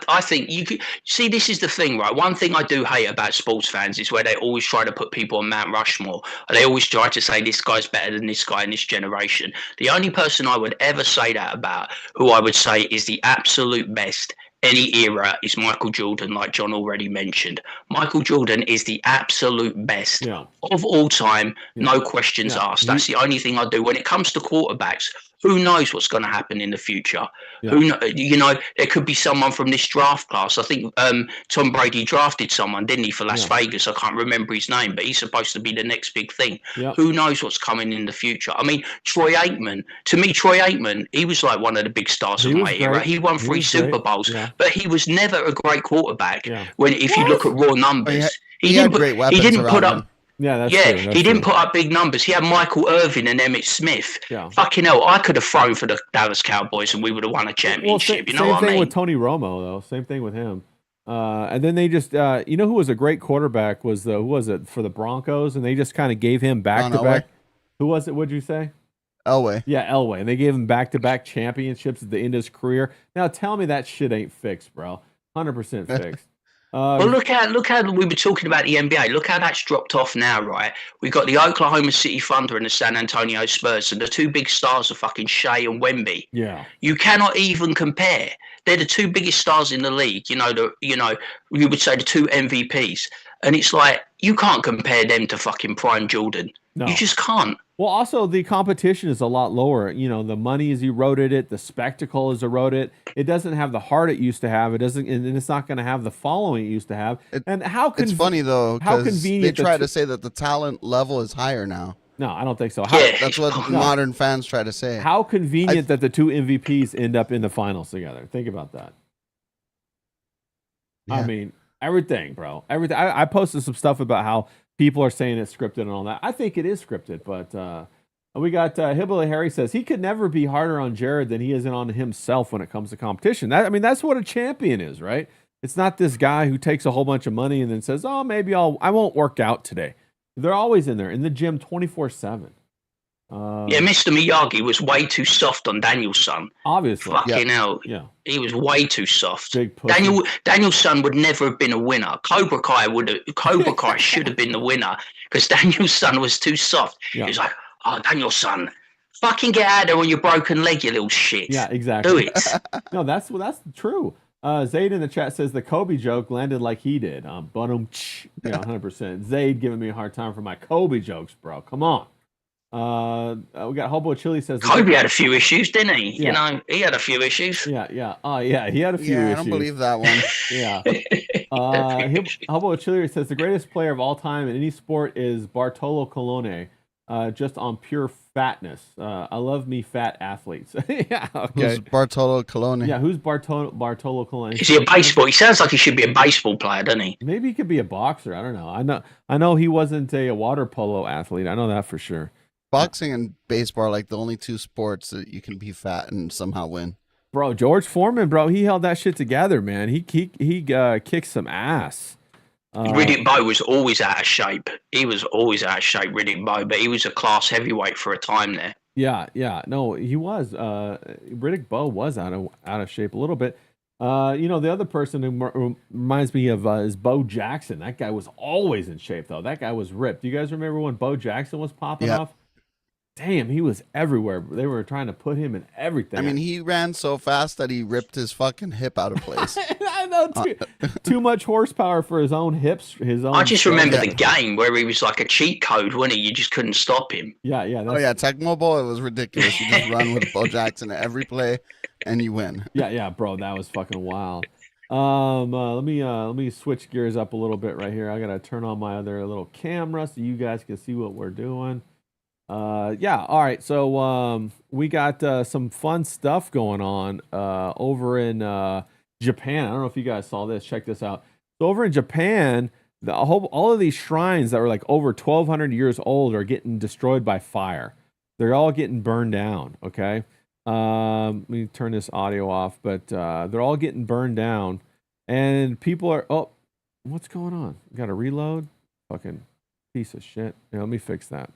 I think you could see, this is the thing, right? One thing I do hate about sports fans is where they always try to put people on Mount Rushmore. They always try to say this guy's better than this guy in this generation. The only person I would ever say that about, who I would say is the absolute best any era, is Michael Jordan, like John already mentioned. Michael Jordan is the absolute best of all time, no questions asked. That's the only thing I do. When it comes to quarterbacks, who knows what's going to happen in the future? You know, there could be someone from this draft class. I think Tom Brady drafted someone, didn't he, for Las Vegas? I can't remember his name, but he's supposed to be the next big thing. Who knows what's coming in the future? I mean, Troy Aikman, he was like one of the big stars of my era. He won 3 Super Bowls, but he was never a great quarterback. If you look at raw numbers, he had great weapons. He didn't put up. Him. Yeah, he didn't put up big numbers. He had Michael Irvin and Emmett Smith. Fucking hell, I could have thrown for the Dallas Cowboys and we would have won a championship. You know what I mean? Same thing with Tony Romo, though. Same thing with him. And then they just, you know, who was a great quarterback was who was it for the Broncos, and they just kind of gave him back to back. Who was it? What'd you say? Elway. Yeah, Elway, and they gave him back to back championships at the end of his career. Now tell me that shit ain't fixed, bro. 100% fixed. Well, look how we were talking about the NBA. Look how that's dropped off now, right? We've got the Oklahoma City Thunder and the San Antonio Spurs, and the 2 big stars are fucking Shea and Wemby. Yeah, you cannot even compare. They're the 2 biggest stars in the league. You would say the 2 MVPs, and it's like you can't compare them to fucking Prime Jordan. No. You just can't. Well, also the competition is a lot lower. You know, the money has eroded it. The spectacle has eroded. It doesn't have the heart it used to have. It doesn't, and it's not going to have the following it used to have. And how It's funny though, how because convenient they try to say that the talent level is higher now. No, I don't think so. That's what modern fans try to say. How convenient that the two MVPs end up in the finals together. Think about that. Yeah. I mean, everything, bro. Everything. I posted some stuff about how people are saying it's scripted and all that. I think it is scripted, but we got Hillbilly Harry says he could never be harder on Jared than he is on himself when it comes to competition. That's what a champion is, right? It's not this guy who takes a whole bunch of money and then says, "Oh, maybe I won't work out today." They're always in there in the gym 24/7. Yeah, Mr. Miyagi was way too soft on Danielson. Obviously. Fucking hell. Yeah. He was way too soft. Big pussy. Danielson would never have been a winner. Cobra Kai should have been the winner because Danielson was too soft. Yeah. He was like, "Oh, Danielson, fucking get out there on your broken leg, you little shit." Yeah, exactly. Do it. No, that's true. Zayd in the chat says the Kobe joke landed like he did. Yeah, 100%. Zayd giving me a hard time for my Kobe jokes, bro. Come on. We got Hobo Chili says Kobe had a few issues, didn't he? Yeah. You know, he had a few issues. Yeah. Oh, yeah. He had a few issues. I don't believe that one. Yeah. Hobo Chili says the greatest player of all time in any sport is Bartolo Colon. Just on pure fatness. I love me fat athletes. Yeah, okay. Who's Bartolo Colon? Yeah, who's Bartolo Colon? Is he a baseball? He sounds like he should be a baseball player, doesn't he? Maybe he could be a boxer. I don't know. I know he wasn't a water polo athlete. I know that for sure. Boxing and baseball are like the only two sports that you can be fat and somehow win. Bro, George Foreman, bro, he held that shit together, man. He kicked some ass. Riddick Bowe was always out of shape. He was always out of shape, Riddick Bowe, but he was a class heavyweight for a time there. Yeah. No, he was. Riddick Bowe was out of shape a little bit. The other person who reminds me of is Bo Jackson. That guy was always in shape, though. That guy was ripped. Do you guys remember when Bo Jackson was popping off? Damn, he was everywhere. They were trying to put him in everything. I mean, he ran so fast that he ripped his fucking hip out of place. I know, too much horsepower for his own hips. I just remember the game where he was like a cheat code, wasn't he? You just couldn't stop him. Yeah. Tecmo Bowl, it was ridiculous. You just run with Bo Jackson at every play, and you win. Yeah, bro, that was fucking wild. Let me switch gears up a little bit right here. I gotta turn on my other little camera so you guys can see what we're doing. All right. So we got some fun stuff going on over in Japan. I don't know if you guys saw this. Check this out. So over in Japan, all of these shrines that were like over 1,200 years old are getting destroyed by fire. They're all getting burned down. Okay. Let me turn this audio off, but they're all getting burned down, and people are. Oh, what's going on? Got to reload. Fucking piece of shit. Yeah, let me fix that.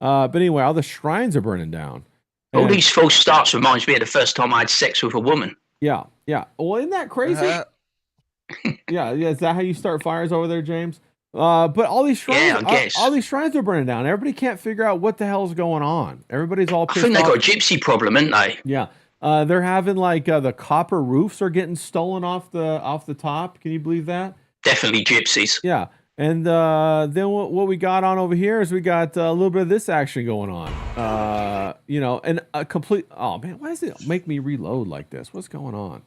But anyway, all the shrines are burning down. All these false starts reminds me of the first time I had sex with a woman. Yeah. Well, isn't that crazy? Yeah. Is that how you start fires over there, James? But all these shrines, all these shrines are burning down. Everybody can't figure out what the hell's going on. Everybody's all pissed off. I think they got a gypsy problem, ain't they? Yeah. They're having like the copper roofs are getting stolen off the top. Can you believe that? Definitely gypsies. Yeah. And then what we got on over here is we got a little bit of this action going on. And a complete. Oh man, why does it make me reload like this? What's going on?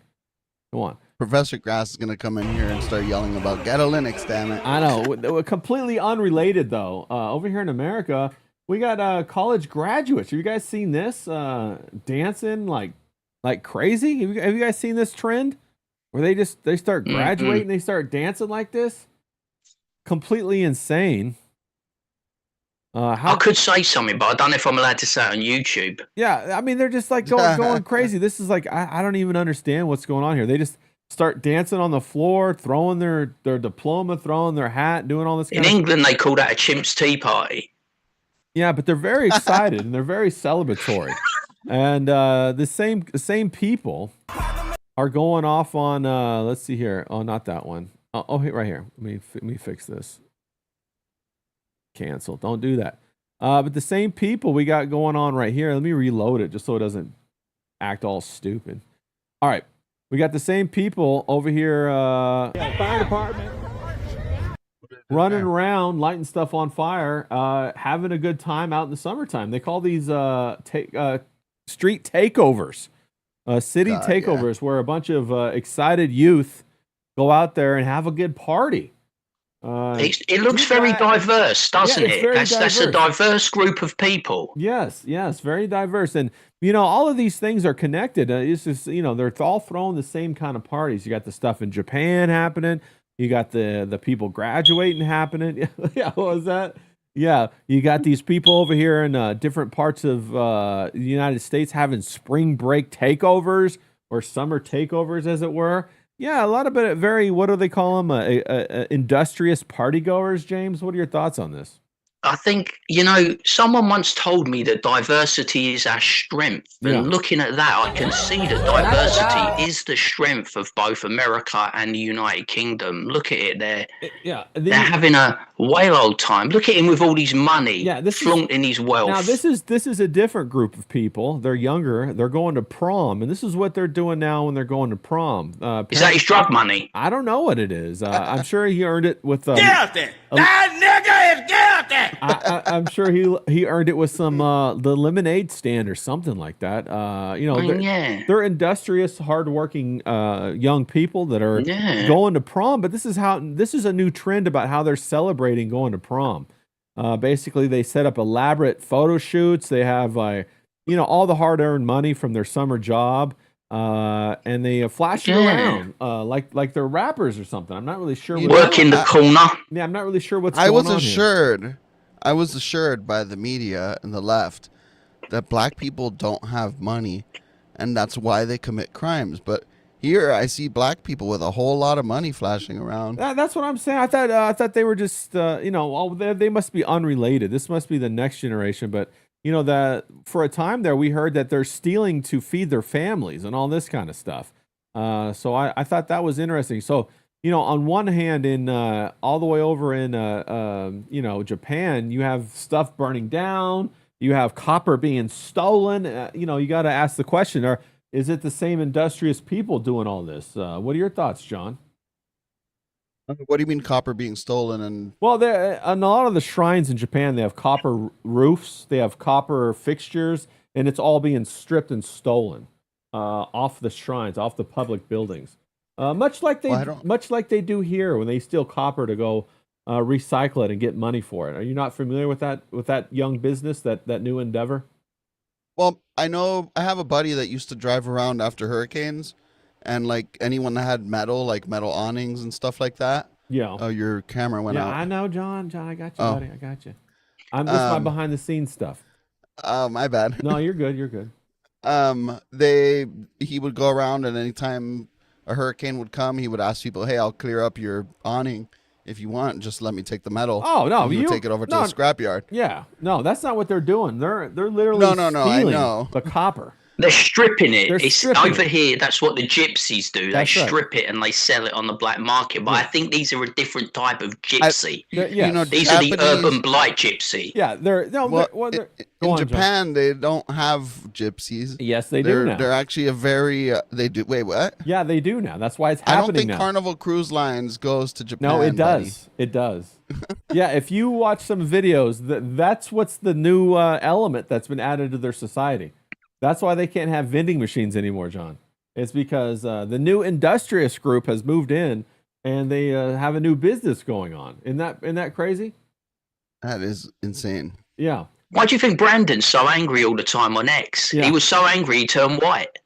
Go on. Professor Grass is gonna come in here and start yelling about ghetto Linux. Damn it! I know. Completely unrelated though. Over here in America, we got college graduates. Have you guys seen this? Dancing like crazy. Have you guys seen this trend where they start graduating, they start dancing like this? Completely insane. I could say something, but I don't know if I'm allowed to say it on YouTube. Yeah, I mean, they're just like going crazy. This is like, I don't even understand what's going on here. They just start dancing on the floor, throwing their diploma, throwing their hat, doing all this In England, they call that a chimp's tea party. Yeah, but they're very excited and they're very celebratory. And the same people are going off on, let's see here. Oh, not that one. Oh, right here. Let me fix this. Cancel. Don't do that. But the same people we got going on right here. Let me reload it just so it doesn't act all stupid. All right. We got the same people over here. Fire department. running around, lighting stuff on fire, having a good time out in the summertime. They call these street takeovers, city God, takeovers, where a bunch of excited youth go out there and have a good party. It looks very diverse, doesn't it's it? very That's a diverse group of people. Yes, very diverse. And, all of these things are connected. It's just, they're all throwing the same kind of parties. You got the stuff in Japan happening. You got the people graduating happening. Yeah, what was that? Yeah, you got these people over here in different parts of the United States having spring break takeovers or summer takeovers, as it were. Yeah, a lot of it very, what do they call them? Industrious partygoers, James. What are your thoughts on this? I think, someone once told me that diversity is our strength. Yeah. And looking at that, I can see that diversity is the strength of both America and the United Kingdom. Look at it there. They're having a whale old time. Look at him with all his money, flaunting his wealth. Now, this is a different group of people. They're younger. They're going to prom. And this is what they're doing now when they're going to prom. Is that his drug money? I don't know what it is. I'm sure he earned it with... guilty! That nigga is guilty! I'm sure he earned it with some the lemonade stand or something like that. They're industrious, hardworking young people that are going to prom. But this is a new trend about how they're celebrating going to prom. Basically, they set up elaborate photo shoots. They have all the hard-earned money from their summer job. And they flash it around like they're rappers or something. I'm not really sure. Work in the corner. Yeah, I'm not really sure what's going on here. I was assured by the media and the left that black people don't have money, and that's why they commit crimes. But here, I see black people with a whole lot of money flashing around. That's what I'm saying. I thought they were just they must be unrelated. This must be the next generation. But that for a time there, we heard that they're stealing to feed their families and all this kind of stuff. So I thought that was interesting. So. On one hand, in all the way over in Japan, you have stuff burning down. You have copper being stolen. You got to ask the question: is it the same industrious people doing all this? What are your thoughts, John? What do you mean copper being stolen? Well, on a lot of the shrines in Japan, they have copper roofs. They have copper fixtures, and it's all being stripped and stolen off the shrines, off the public buildings. Much like they do here when they steal copper to go recycle it and get money for it. Are you not familiar with that young business, that new endeavor? Well, I know I have a buddy that used to drive around after hurricanes, and like anyone that had metal awnings and stuff like that. Yeah. Oh, your camera went out. Yeah, I know, John. I got you, buddy. I got you. I'm just my behind the scenes stuff. Oh, my bad. No, you're good. You're good. He would go around, and anytime a hurricane would come, he would ask people, "Hey, I'll clear up your awning if you want. Just let me take the metal." Oh no, you would take it over to the scrapyard. Yeah, no, that's not what they're doing. They're literally no. I know the copper. They're stripping it. Over it. Here, that's what the gypsies do. They strip it and they sell it on the black market. But I think these are a different type of gypsy. These are the urban blight gypsy. Yeah, in Japan, they don't have gypsies. Yes, they do now. They're actually they do. Wait, what? Yeah, they do now. That's why it's happening now. I don't think Carnival Cruise Lines goes to Japan. No, it does. Buddy. It does. Yeah, if you watch some videos, that's what's the new element that's been added to their society. That's why they can't have vending machines anymore, John. It's because the new industrious group has moved in, and they have a new business going on. Isn't that crazy? That is insane. Yeah. Why do you think Brandon's so angry all the time on X? Yeah. He was so angry he turned white.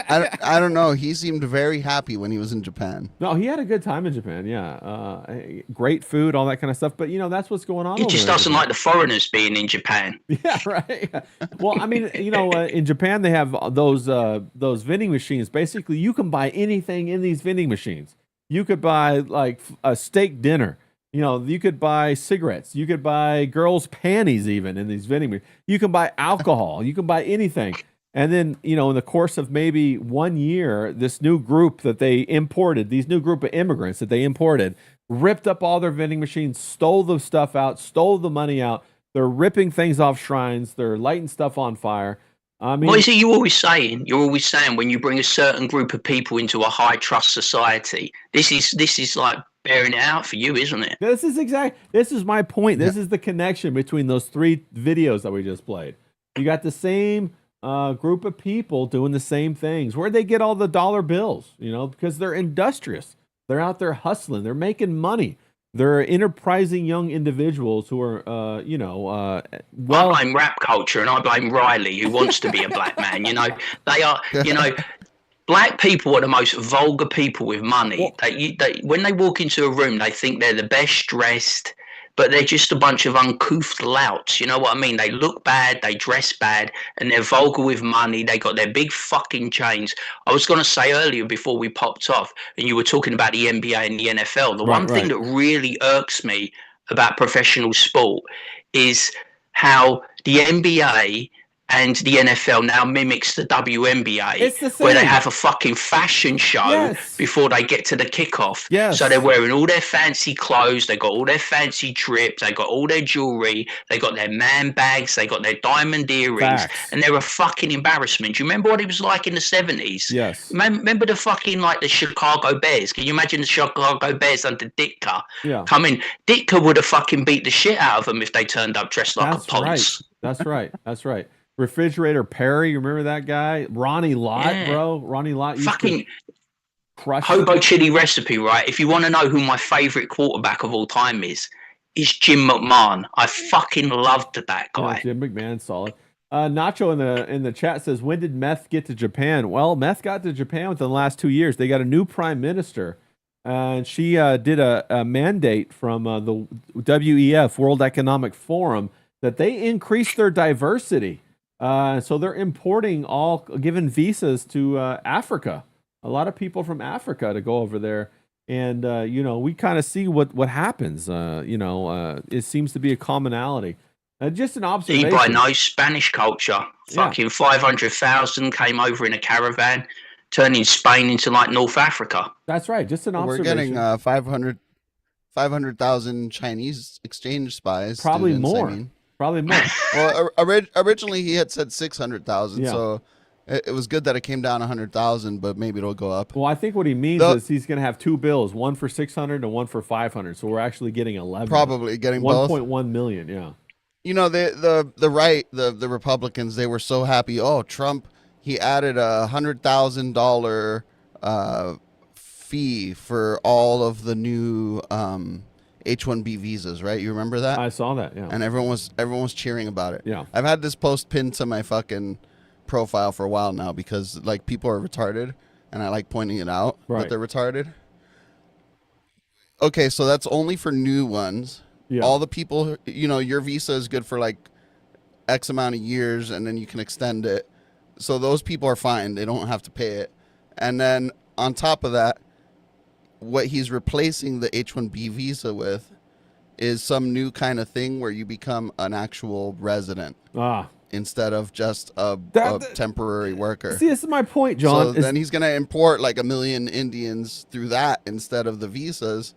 I don't know. He seemed very happy when he was in Japan. No, he had a good time in Japan. Yeah, great food, all that kind of stuff. But that's what's going on. He just doesn't like the foreigners being in Japan. Yeah, right. Well, I mean, in Japan they have those vending machines. Basically, you can buy anything in these vending machines. You could buy like a steak dinner. You could buy cigarettes. You could buy girls' panties even in these vending machines. You can buy alcohol. You can buy anything. And then, in the course of maybe 1 year, this new group that they imported, these new group of immigrants that they imported, ripped up all their vending machines, stole the stuff out, stole the money out. They're ripping things off shrines. They're lighting stuff on fire. I mean, what is it you're always saying? You're always saying when you bring a certain group of people into a high trust society, this is like bearing it out for you, isn't it? This is my point. This is the connection between those 3 videos that we just played. You got the same group of people doing the same things. Where'd they get all the dollar bills? Because they're industrious. They're out there hustling. They're making money. They're enterprising young individuals who are, I blame rap culture, and I blame Riley, who wants to be a black man. They are, black people are the most vulgar people with money. When they walk into a room, they think they're the best dressed, but they're just a bunch of uncouth louts. You know what I mean? They look bad, they dress bad, and they're vulgar with money. They got their big fucking chains. I was going to say earlier before we popped off, and you were talking about the NBA and the NFL, the one thing that really irks me about professional sport is how the NBA and the NFL now mimics the WNBA, where they have a fucking fashion show before they get to the kickoff. So they're wearing all their fancy clothes, they got all their fancy trips, they got all their jewelry, they got their man bags, they got their diamond earrings, and they're a fucking embarrassment. Do you remember what it was like in the 70s? Yes. Remember the fucking, like, the Chicago Bears? Can you imagine the Chicago Bears under Ditka? Coming, Ditka would have fucking beat the shit out of them if they turned up dressed like a police. That's right. Refrigerator Perry, you remember that guy? Ronnie Lott, bro. Ronnie Lott used fucking crush Hobo Chili Recipe, right? If you want to know who my favorite quarterback of all time is Jim McMahon. I fucking loved that guy. Yeah, Jim McMahon, solid. Nacho in the chat says, when did meth get to Japan? Well, meth got to Japan within the last 2 years. They got a new prime minister, and she did a mandate from the WEF, World Economic Forum, that they increase their diversity. So they're giving visas to Africa. A lot of people from Africa to go over there. And, we kind of see what happens. It seems to be a commonality. Just an observation. Ebro knows Spanish culture. Fucking 500,000 came over in a caravan, turning Spain into like North Africa. That's right. Just an observation. We're getting 500,000 Chinese exchange spies. Probably students, more. I mean. Probably more. Well, originally he had said 600,000, so it was good that it came down 100,000, but maybe it'll go up. Well, I think what he means is he's going to have 2 bills, one for 600 and one for 500. So we're actually getting 11. Probably getting both. 1.1 million. Yeah. The right, the Republicans, they were so happy. Oh, Trump, he added $100,000 fee for all of the new H-1B visas, right? You remember that? I saw that, yeah. And everyone was cheering about it. Yeah. I've had this post pinned to my fucking profile for a while now because like people are retarded and I like pointing it out that they're retarded. Okay, so that's only for new ones. Yeah. All the people, your visa is good for like X amount of years and then you can extend it. So those people are fine. They don't have to pay it. And then on top of that, what he's replacing the H-1B visa with is some new kind of thing where you become an actual resident instead of just a temporary worker. See, this is my point, John. So then he's going to import like 1 million Indians through that instead of the visas.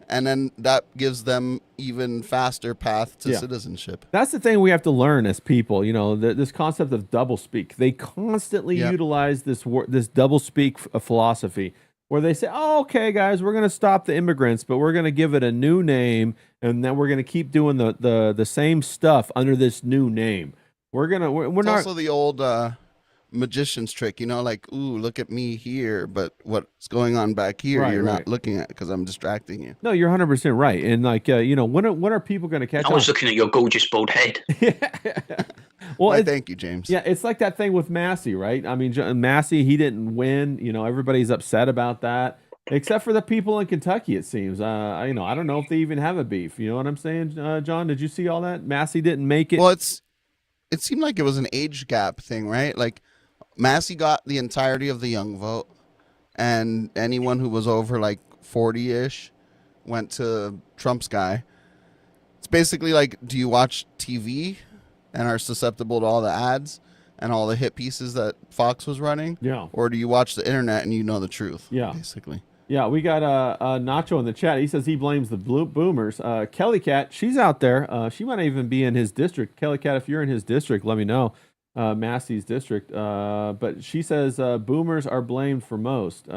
And then that gives them even faster path to citizenship. That's the thing we have to learn as people. This concept of doublespeak. They constantly utilize this doublespeak philosophy, where they say, "Oh, okay, guys, we're going to stop the immigrants, but we're going to give it a new name, and then we're going to keep doing the same stuff under this new name." We're not also the old magician's trick, like, ooh, look at me here, but what's going on back here you're not looking at because I'm distracting you. No, you're 100% right. And like, when are people going to catch on? I was looking at your gorgeous bald head. Well, thank you, James. Yeah, it's like that thing with Massey, right? I mean, Massey, he didn't win. Everybody's upset about that, except for the people in Kentucky, it seems. I don't know if they even have a beef. You know what I'm saying, John? Did you see all that? Massey didn't make it. Well, it seemed like it was an age gap thing, right? Like, Massey got the entirety of the young vote, and anyone who was over like 40-ish went to Trump's guy. It's basically like, do you watch TV and are susceptible to all the ads and all the hit pieces that Fox was running? Yeah. Or do you watch the internet and you know the truth? Yeah. Basically. Yeah, we got Nacho in the chat. He says he blames the boomers. Kelly Cat, she's out there. She might even be in his district. Kelly Cat, if you're in his district, let me know. Massey's district. But she says boomers are blamed for most.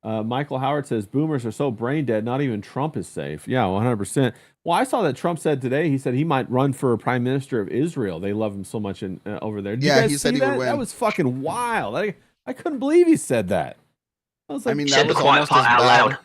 Michael Howard says boomers are so brain dead, not even Trump is safe. Yeah, 100%. Well, I saw that Trump said today, he said he might run for prime minister of Israel. They love him so much over there. Did you guys he said see he would that? win. That was fucking wild. I couldn't believe he said that. I was like, I mean, He that said the was quiet almost part as out bad. loud.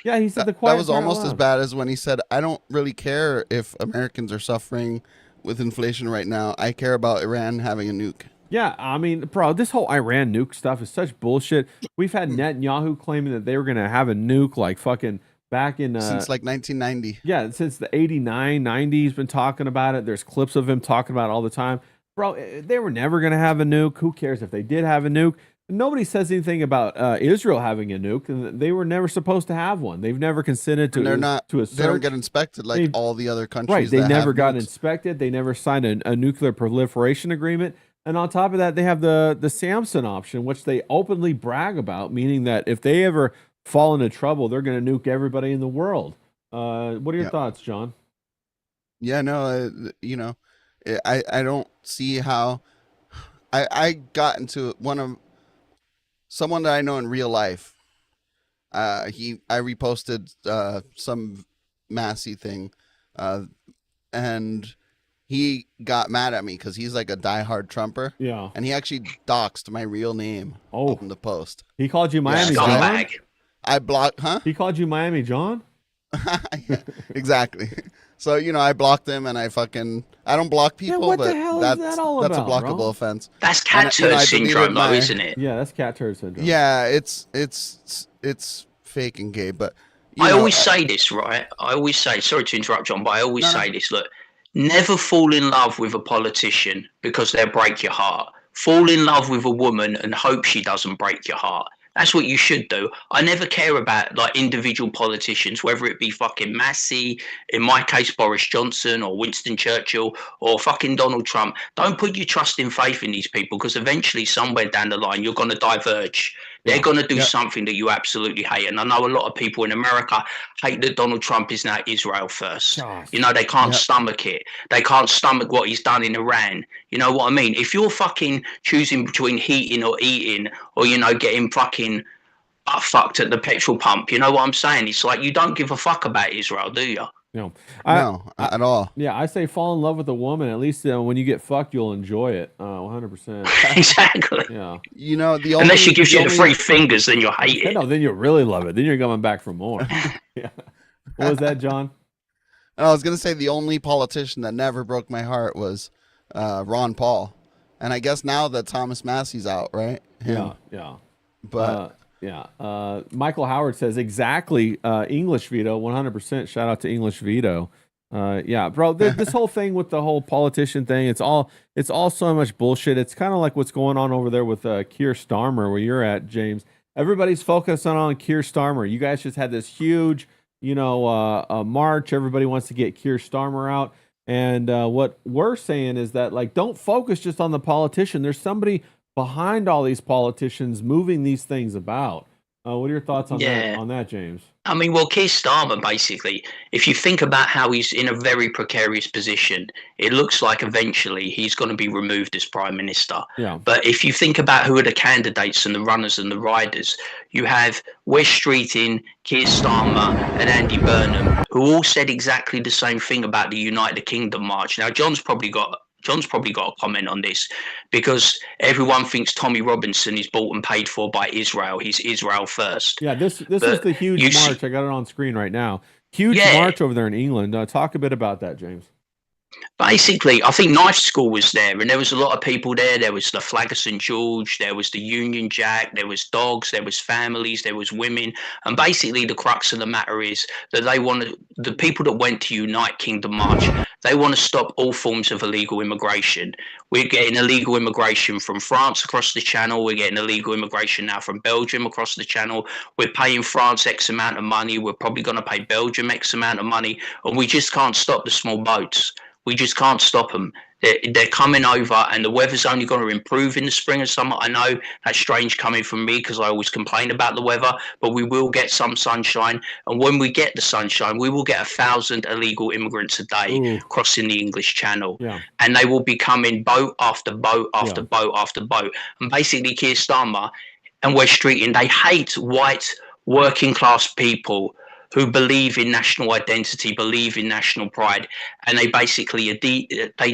yeah, he said the quiet That was part out almost as loud. bad as when he said, "I don't really care if Americans are suffering with inflation right now. I care about Iran having a nuke." Yeah, I mean, bro, this whole Iran nuke stuff is such bullshit. We've had Netanyahu claiming that they were going to have a nuke like fucking back in Since like 1990. yeah, since the 89, 90, he's been talking about it. There's clips of him talking about it all the time. Bro, they were never going to have a nuke. Who cares if they did have a nuke? Nobody says anything about Israel having a nuke, and they were never supposed to have one. They've never consented to And they're not. to a They don't search. get inspected like all the other countries. Right, they that never have got nukes. inspected. They never signed a nuclear proliferation agreement. And on top of that, they have the Samson option, which they openly brag about, meaning that if they ever fall into trouble, they're going to nuke everybody in the world. What are your Yep. thoughts, John? Yeah, no, I don't see how. I got into someone that I know in real life. I reposted some Massey thing, and he got mad at me because he's like a diehard Trumper, Yeah. and he actually doxed my real name on the post. He called you Miami so John? Scumbag. I blocked, huh? He called you Miami John? Yeah, exactly. So I blocked him, and I don't block people, what the but hell is that's that all that's about, a blockable bro? offense. That's cat And, turd I deleted syndrome, though, my- isn't it? Yeah, that's cat turd syndrome. Yeah, it's fake and gay, but I always say this, right? I always say, sorry to interrupt, John, but I always say this. Look, never fall in love with a politician because they'll break your heart. Fall in love with a woman and hope she doesn't break your heart. That's what you should do. I never care about like individual politicians, whether it be fucking Massey, in my case Boris Johnson or Winston Churchill or fucking Donald Trump. Don't put your trust and faith in these people because eventually somewhere down the line you're going to diverge. They're going to do something that you absolutely hate. And I know a lot of people in America hate that Donald Trump is now Israel first. Gosh. They can't stomach it. They can't stomach what he's done in Iran. You know what I mean? If you're fucking choosing between heating or eating or, getting fucking fucked at the petrol pump, you know what I'm saying? It's like you don't give a fuck about Israel, do you? No. no, at all. Yeah, I say fall in love with a woman. At least when you get fucked, you'll enjoy it. 100%. Exactly. Yeah. The only, Unless she gives you the only- three fingers, then you'll hate it. No, then you'll really love it. Then you're coming back for more. Yeah. What was that, John? I was gonna say the only politician that never broke my heart was Ron Paul, and I guess now that Thomas Massey's out, right? Him. Yeah. But Michael Howard says exactly. English veto, 100%. Shout out to English veto. Yeah, bro. This whole thing with the whole politician thing, it's all so much bullshit. It's kind of like what's going on over there with Keir Starmer, where you're at, James. Everybody's focusing on Keir Starmer. You guys just had this huge, march. Everybody wants to get Keir Starmer out. And what we're saying is that, like, don't focus just on the politician. There's somebody behind all these politicians moving these things about. What are your thoughts on that, James? I mean, well, Keir Starmer, basically, if you think about how he's in a very precarious position, it looks like eventually he's going to be removed as Prime Minister. Yeah. But if you think about who are the candidates and the runners and the riders, you have Wes Streeting, Keir Starmer, and Andy Burnham, who all said exactly the same thing about the United Kingdom march. Now, John's probably got a comment on this because everyone thinks Tommy Robinson is bought and paid for by Israel. He's Israel first. Yeah, this is the huge march. I got it on screen right now. Huge march over there in England. Talk a bit about that, James. Basically, I think Knife School was there, and there was a lot of people there. There was the Flag of St. George, there was the Union Jack, there was dogs, there was families, there was women. And basically, the crux of the matter is that the people that went to Unite Kingdom March, they want to stop all forms of illegal immigration. We're getting illegal immigration from France across the channel. We're getting illegal immigration now from Belgium across the channel. We're paying France X amount of money. We're probably going to pay Belgium X amount of money. And we just can't stop the small boats. We just can't stop them. They're coming over, and the weather's only going to improve in the spring and summer. I know that's strange coming from me because I always complain about the weather, but we will get some sunshine. And when we get the sunshine, we will get 1,000 illegal immigrants a day crossing the English Channel. Yeah. And they will be coming boat after boat after boat after boat. And basically, Keir Starmer and Wes Streeting, they hate white working class people who believe in national identity, believe in national pride, and they basically they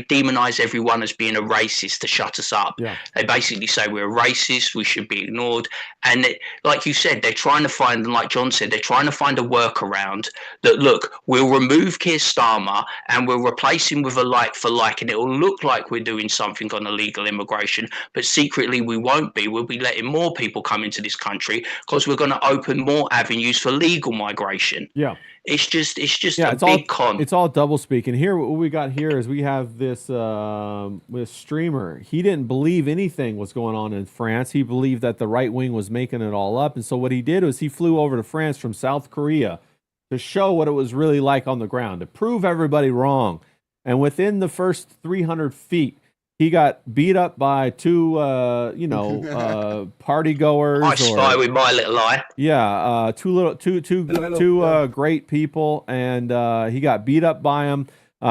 demonize everyone as being a racist to shut us up. Yeah. They basically say we're racist, we should be ignored, and like you said, they're trying to find, like John said, they're trying to find a workaround that, look, we'll remove Keir Starmer and we'll replace him with a like for like, and it'll look like we're doing something on illegal immigration, but secretly we won't be. We'll be letting more people come into this country because we're going to open more avenues for legal migration. Yeah. It's just Yeah, a big con. It's all double speak. And here, what we got here is we have this streamer. He didn't believe anything was going on in France. He believed that the right wing was making it all up. And so what he did was he flew over to France from South Korea to show what it was really like on the ground, to prove everybody wrong. And within the first 300 feet, he got beat up by two, party goers. I spy with my little eye. Yeah, two great people, and he got beat up by them.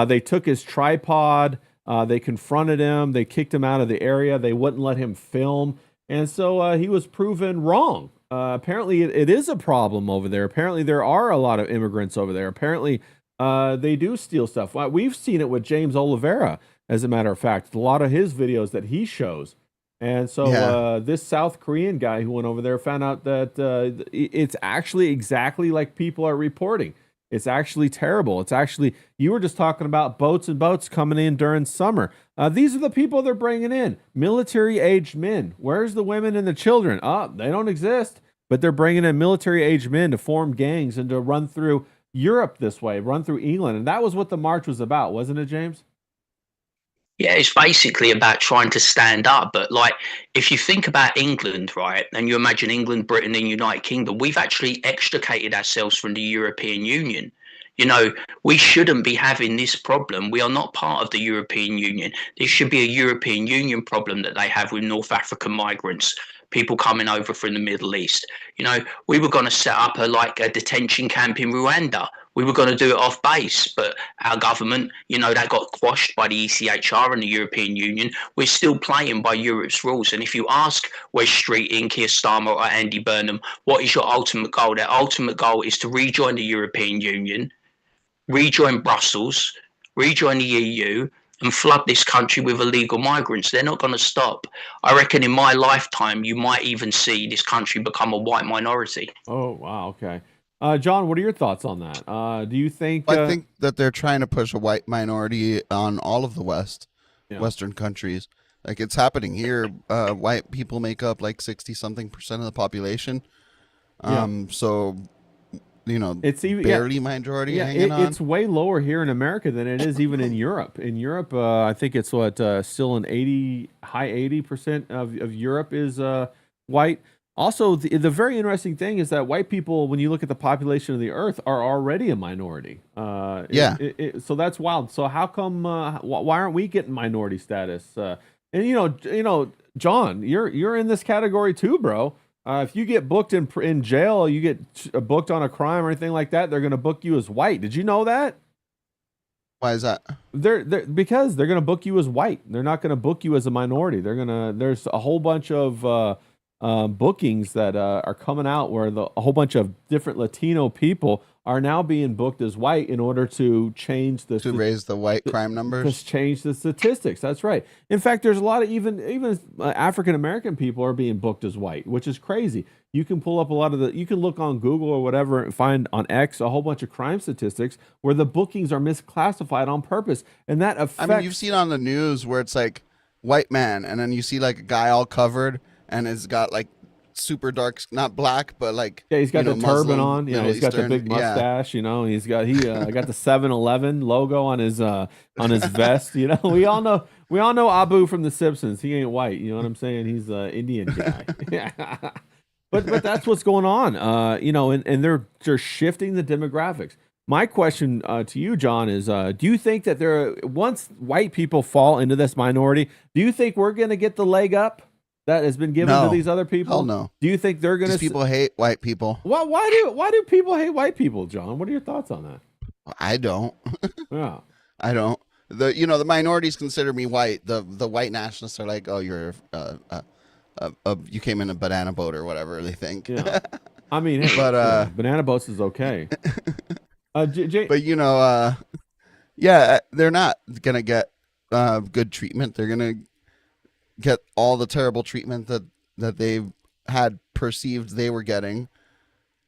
They took his tripod. They confronted him. They kicked him out of the area. They wouldn't let him film, and so he was proven wrong. Apparently, it is a problem over there. Apparently, there are a lot of immigrants over there. Apparently, they do steal stuff. We've seen it with James Oliveira. As a matter of fact, a lot of his videos that he shows. And so this South Korean guy who went over there found out that it's actually exactly like people are reporting. It's actually terrible. It's actually, you were just talking about boats and boats coming in during summer. These are the people they're bringing in. Military-aged men. Where's the women and the children? They don't exist. But they're bringing in military-aged men to form gangs and to run through Europe this way, run through England. And that was what the march was about, wasn't it, James? Yeah, it's basically about trying to stand up. But like, if you think about England, right, and you imagine England, Britain, and United Kingdom, we've actually extricated ourselves from the European Union. You know, we shouldn't be having this problem. We are not part of the European Union. This should be a European Union problem that they have with North African migrants, people coming over from the Middle East. You know, we were going to set up a detention camp in Rwanda. We were going to do it off base, but our government, you know, that got quashed by the ECHR and the European Union. We're still playing by Europe's rules. And if you ask Wes Street, Keir Starmer or Andy Burnham, what is your ultimate goal? Their ultimate goal is to rejoin the European Union, rejoin Brussels, rejoin the EU, and flood this country with illegal migrants. They're not going to stop. I reckon in my lifetime, you might even see this country become a white minority. Oh, wow. Okay. John, what are your thoughts on that? Do you think... I think that they're trying to push a white minority on all of the Western countries. Like, it's happening here. White people make up like 60-something% of the population. So, you know, it's even barely majority hanging on. It's way lower here in America than it is even in Europe. In Europe, I think it's still high 80% of Europe is white. Also, the very interesting thing is that white people, when you look at the population of the earth, are already a minority. So that's wild. So how come? Why aren't we getting minority status? And you know, John, you're in this category too, bro. If you get booked in jail, you get booked on a crime or anything like that, they're going to book you as white. Did you know that? Why is that? Because they're going to book you as white. They're not going to book you as a minority. There's a whole bunch of bookings that are coming out where a whole bunch of different Latino people are now being booked as white in order to raise the white crime numbers, to change the statistics. That's right. In fact, there's a lot of even African American people are being booked as white, which is crazy. You can pull up you can look on Google or whatever and find on X a whole bunch of crime statistics where the bookings are misclassified on purpose, and that affects. I mean, you've seen on the news where it's like white man, and then you see like a guy all covered. And it's got like super dark, not black, but like he's got the Muslim, turban on. You know, he's got the big mustache. You know, he's got got the 7-Eleven logo on his vest. You know, we all know Abu from The Simpsons. He ain't white. You know what I'm saying? He's an Indian guy. Yeah. But that's what's going on. You know, and they're shifting the demographics. My question to you, John, is: do you think that once white people fall into this minority, do you think we're going to get the leg up that has been given to these other people? Hell no. Do you think they're going to? People hate white people. Why do people hate white people, John? What are your thoughts on that? I don't. Yeah. I don't. The minorities consider me white. The white nationalists are like, oh, you're you came in a banana boat or whatever they think. Yeah. I mean, hey, But banana boats is okay. but yeah, they're not gonna get good treatment. They're gonna get all the terrible treatment that they've had perceived they were getting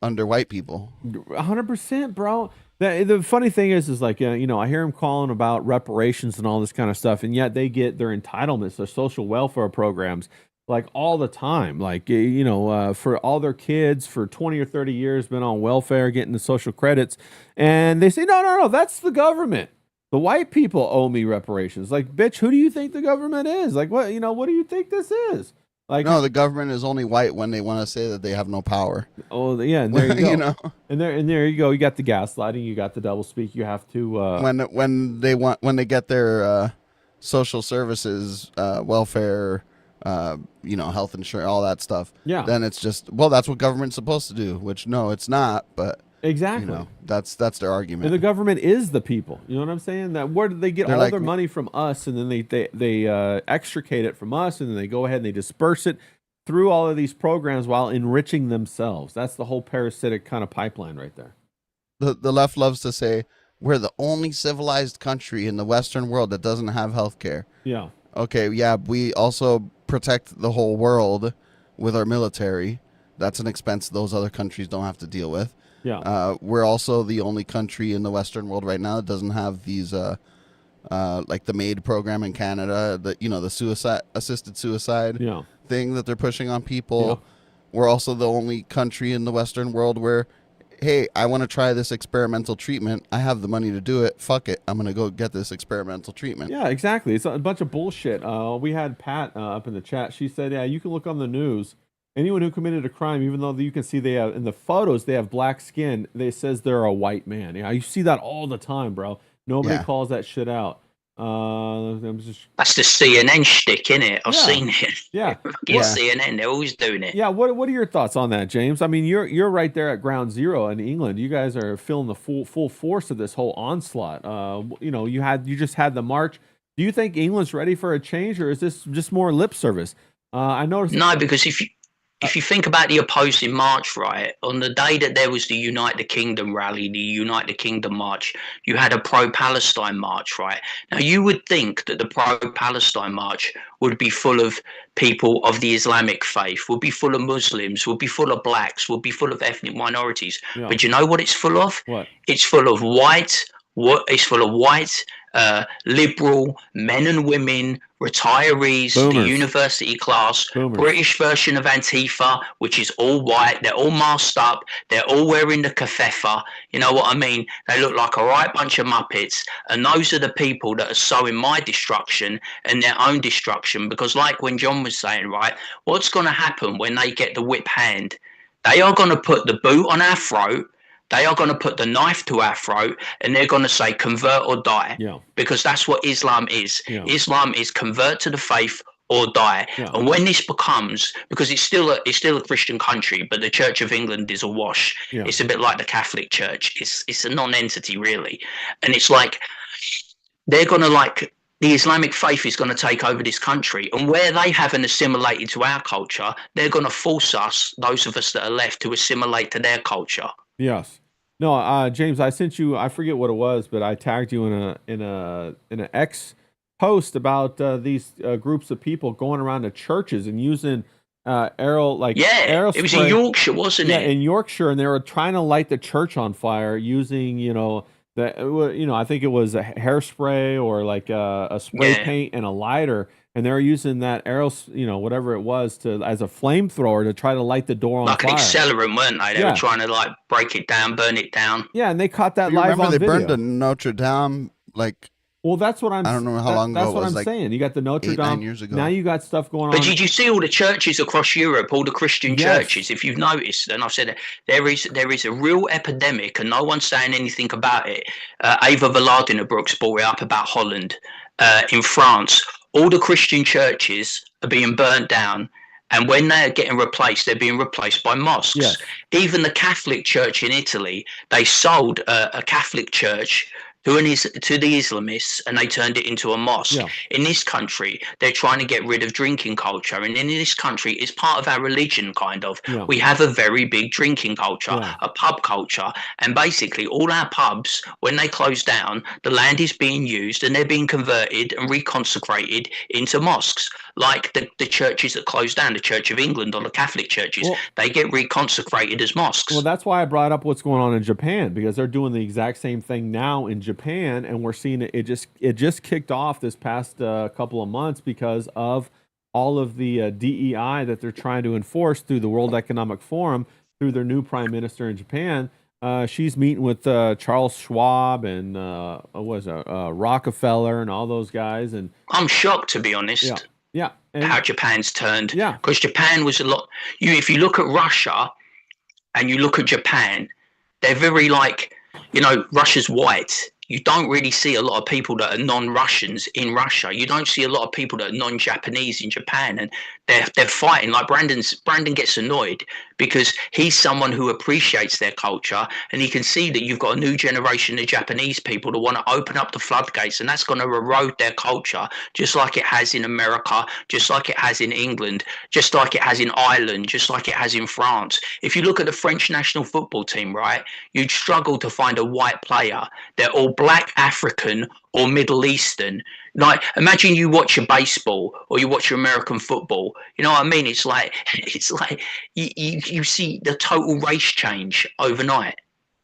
under white people. 100%, bro. The funny thing is like, I hear him calling about reparations and all this kind of stuff, and yet they get their entitlements, their social welfare programs, like all the time. Like, for all their kids for 20 or 30 years been on welfare, getting the social credits, and they say, no, that's the government. The white people owe me reparations. Like, bitch, who do you think the government is? Like, what do you think this is? Like, no, the government is only white when they want to say that they have no power. Oh, yeah, and there you go. And there you go. You got the gaslighting. You got the double speak. You have to when they get their social services, welfare, health insurance, all that stuff. Yeah. Then it's just, well, that's what government's supposed to do. Which no, it's not. But exactly, that's their argument. And the government is the people. You know what I'm saying? That where do they get all their money from us, and then they extricate it from us, and then they go ahead and they disperse it through all of these programs while enriching themselves. That's the whole parasitic kind of pipeline right there. The left loves to say we're the only civilized country in the Western world that doesn't have health care. Yeah. Okay, yeah, we also protect the whole world with our military. That's an expense those other countries don't have to deal with. Yeah. We're also the only country in the Western world right now that doesn't have these, like the MAID program in Canada, the assisted suicide thing that they're pushing on people. Yeah. We're also the only country in the Western world where, hey, I want to try this experimental treatment. I have the money to do it. Fuck it. I'm going to go get this experimental treatment. Yeah, exactly. It's a bunch of bullshit. We had Pat up in the chat. She said, yeah, you can look on the news. Anyone who committed a crime, even though you can see they have in the photos they have black skin, they says they're a white man. Yeah, you see that all the time, bro. Nobody calls that shit out. That's the CNN shtick, innit? I've seen it. Yeah. CNN, they're always doing it. Yeah. What are your thoughts on that, James? I mean, you're right there at ground zero in England. You guys are feeling the full force of this whole onslaught. You just had the march. Do you think England's ready for a change, or is this just more lip service? I noticed. No, because if you think about the opposing march, right, on the day that there was the Unite the Kingdom rally, the Unite the Kingdom march, you had a pro-Palestine march, right? Now, you would think that the pro-Palestine march would be full of people of the Islamic faith, would be full of Muslims, would be full of blacks, would be full of ethnic minorities. Yeah. But you know what it's full of? What? It's full of white, liberal men and women, retirees, Boomers. the university class, Boomers. British version of Antifa, which is all white. They're all masked up. They're all wearing the kafefa. You know what I mean? They look like a right bunch of Muppets. And those are the people that are sowing my destruction and their own destruction. Because like when John was saying, right, what's going to happen when they get the whip hand? They are going to put the boot on our throat. They are going to put the knife to our throat, and they're going to say, convert or die. Yeah. Because that's what Islam is. Yeah. Islam is convert to the faith or die. Yeah. And when this becomes, because it's still a Christian country, but the Church of England is a wash. Yeah. It's a bit like the Catholic Church. It's a non-entity, really. And it's like, they're going to the Islamic faith is going to take over this country, and where they haven't assimilated to our culture, they're going to force us, those of us that are left, to assimilate to their culture. Yes. No, James, I sent you, I forget what it was, but I tagged you in an X post about these groups of people going around to churches and using arrow it was in Yorkshire, wasn't it? Yeah, in Yorkshire, and they were trying to light the church on fire using, I think it was a hairspray or like a spray paint and a lighter, and they were using that arrow, whatever it was, as a flamethrower to try to light the door on fire. Like an accelerant, weren't they? They were trying to break it down, burn it down. Yeah, and they caught that live on video. Remember they burned Notre Dame Well, that's what I'm. I don't know how long ago. That's what I'm saying. You got the Notre Dame. 9 years ago. Now you got stuff going on. But did you see all the churches across Europe, all the Christian churches? If you've noticed, and I've said it, there is a real epidemic, and no one's saying anything about it. Ava Valadina-Brooks brought it up about Holland. In France, all the Christian churches are being burnt down, and when they're getting replaced, they're being replaced by mosques. Yes. Even the Catholic Church in Italy, they sold a Catholic church to the Islamists, and they turned it into a mosque. Yeah. In this country, they're trying to get rid of drinking culture, and in this country, it's part of our religion. Kind of, Yeah. we have a very big drinking culture, Yeah. a pub culture, and basically all our pubs, when they close down, the land is being used and they're being converted and reconsecrated into mosques. Like the churches that close down, the Church of England or the Catholic churches, they get reconsecrated as mosques. Well, that's why I brought up what's going on in Japan, because they're doing the exact same thing now in Japan, and we're seeing it. It just kicked off this past couple of months because of all of the DEI that they're trying to enforce through the World Economic Forum, through their new prime minister in Japan. She's meeting with Charles Schwab and Rockefeller and all those guys. And I'm shocked, to be honest. Yeah. How Japan's turned. Yeah. Because Japan was a lot. If you look at Russia and you look at Japan, they're very Russia's white. You don't really see a lot of people that are non-Russians in Russia. You don't see a lot of people that are non-Japanese in Japan, and they're fighting. Like Brandon gets annoyed because he's someone who appreciates their culture, and he can see that you've got a new generation of Japanese people that want to open up the floodgates, and that's going to erode their culture, just like it has in America, just like it has in England, just like it has in Ireland, just like it has in France. If you look at the French national football team, right, you'd struggle to find a white player. They're all Black, African, or Middle Eastern. Like, imagine you watch your baseball or you watch your American football. You know what I mean? It's like you see the total race change overnight.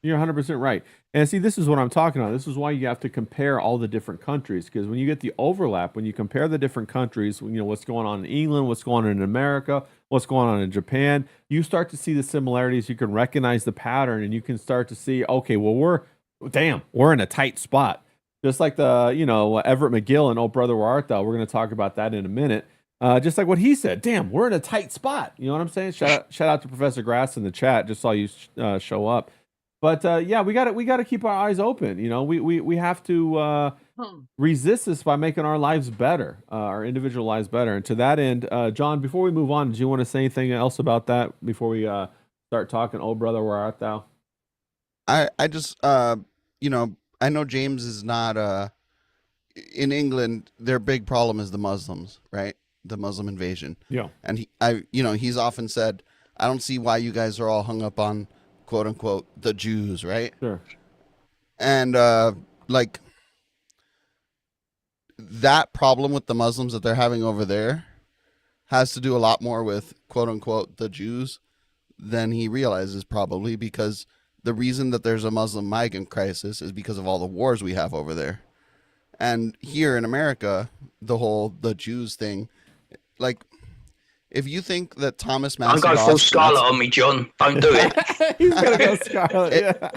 You're 100% right. And see, this is what I'm talking about. This is why you have to compare all the different countries, because when you get the overlap, when you compare the different countries, what's going on in England, what's going on in America, what's going on in Japan, you start to see the similarities. You can recognize the pattern, and you can start to see, okay, well, we're in a tight spot. Just like the, Everett McGill and Oh Brother Where Art Thou. We're going to talk about that in a minute. Just like what he said, damn, we're in a tight spot. You know what I'm saying? Shout out to Professor Grass in the chat. Just saw you show up. But we got to keep our eyes open. We have to resist this by making our lives better, our individual lives better. And to that end, John, before we move on, do you want to say anything else about that before we start talking? Oh Brother Where Art Thou? I just I know James is not in England. Their big problem is the Muslims, right? The Muslim invasion. Yeah. And he's often said, I don't see why you guys are all hung up on quote unquote the Jews, right? Sure. And that problem with the Muslims that they're having over there has to do a lot more with quote unquote the Jews than he realizes, probably, because the reason that there's a Muslim migrant crisis is because of all the wars we have over there. And here in America, the Jews thing, like, if you think that Thomas Massey Don't go full Scarlet on me, John. Don't do it. He's going to go Scarlet, yeah.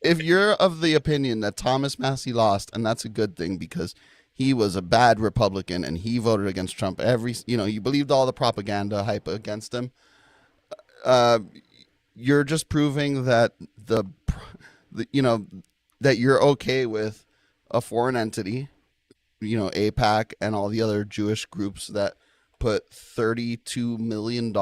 If you're of the opinion that Thomas Massey lost, and that's a good thing because he was a bad Republican and he voted against Trump, you believed all the propaganda hype against him, you're just proving that that you're okay with a foreign entity, AIPAC and all the other Jewish groups that put $32 million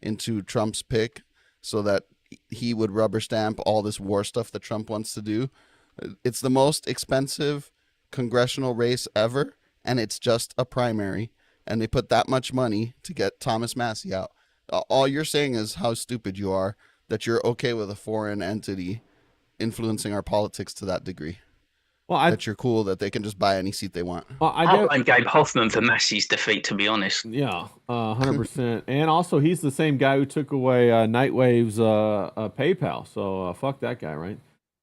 into Trump's pick so that he would rubber stamp all this war stuff that Trump wants to do. It's the most expensive congressional race ever, and it's just a primary, and they put that much money to get Thomas Massey out. All you're saying is how stupid you are, that you're okay with a foreign entity influencing our politics to that degree. Well, that you're cool that they can just buy any seat they want. Well, I blame Gabe Hoffman for Massey's defeat, to be honest. Yeah, 100%. And also, he's the same guy who took away Nightwave's PayPal. So fuck that guy, right?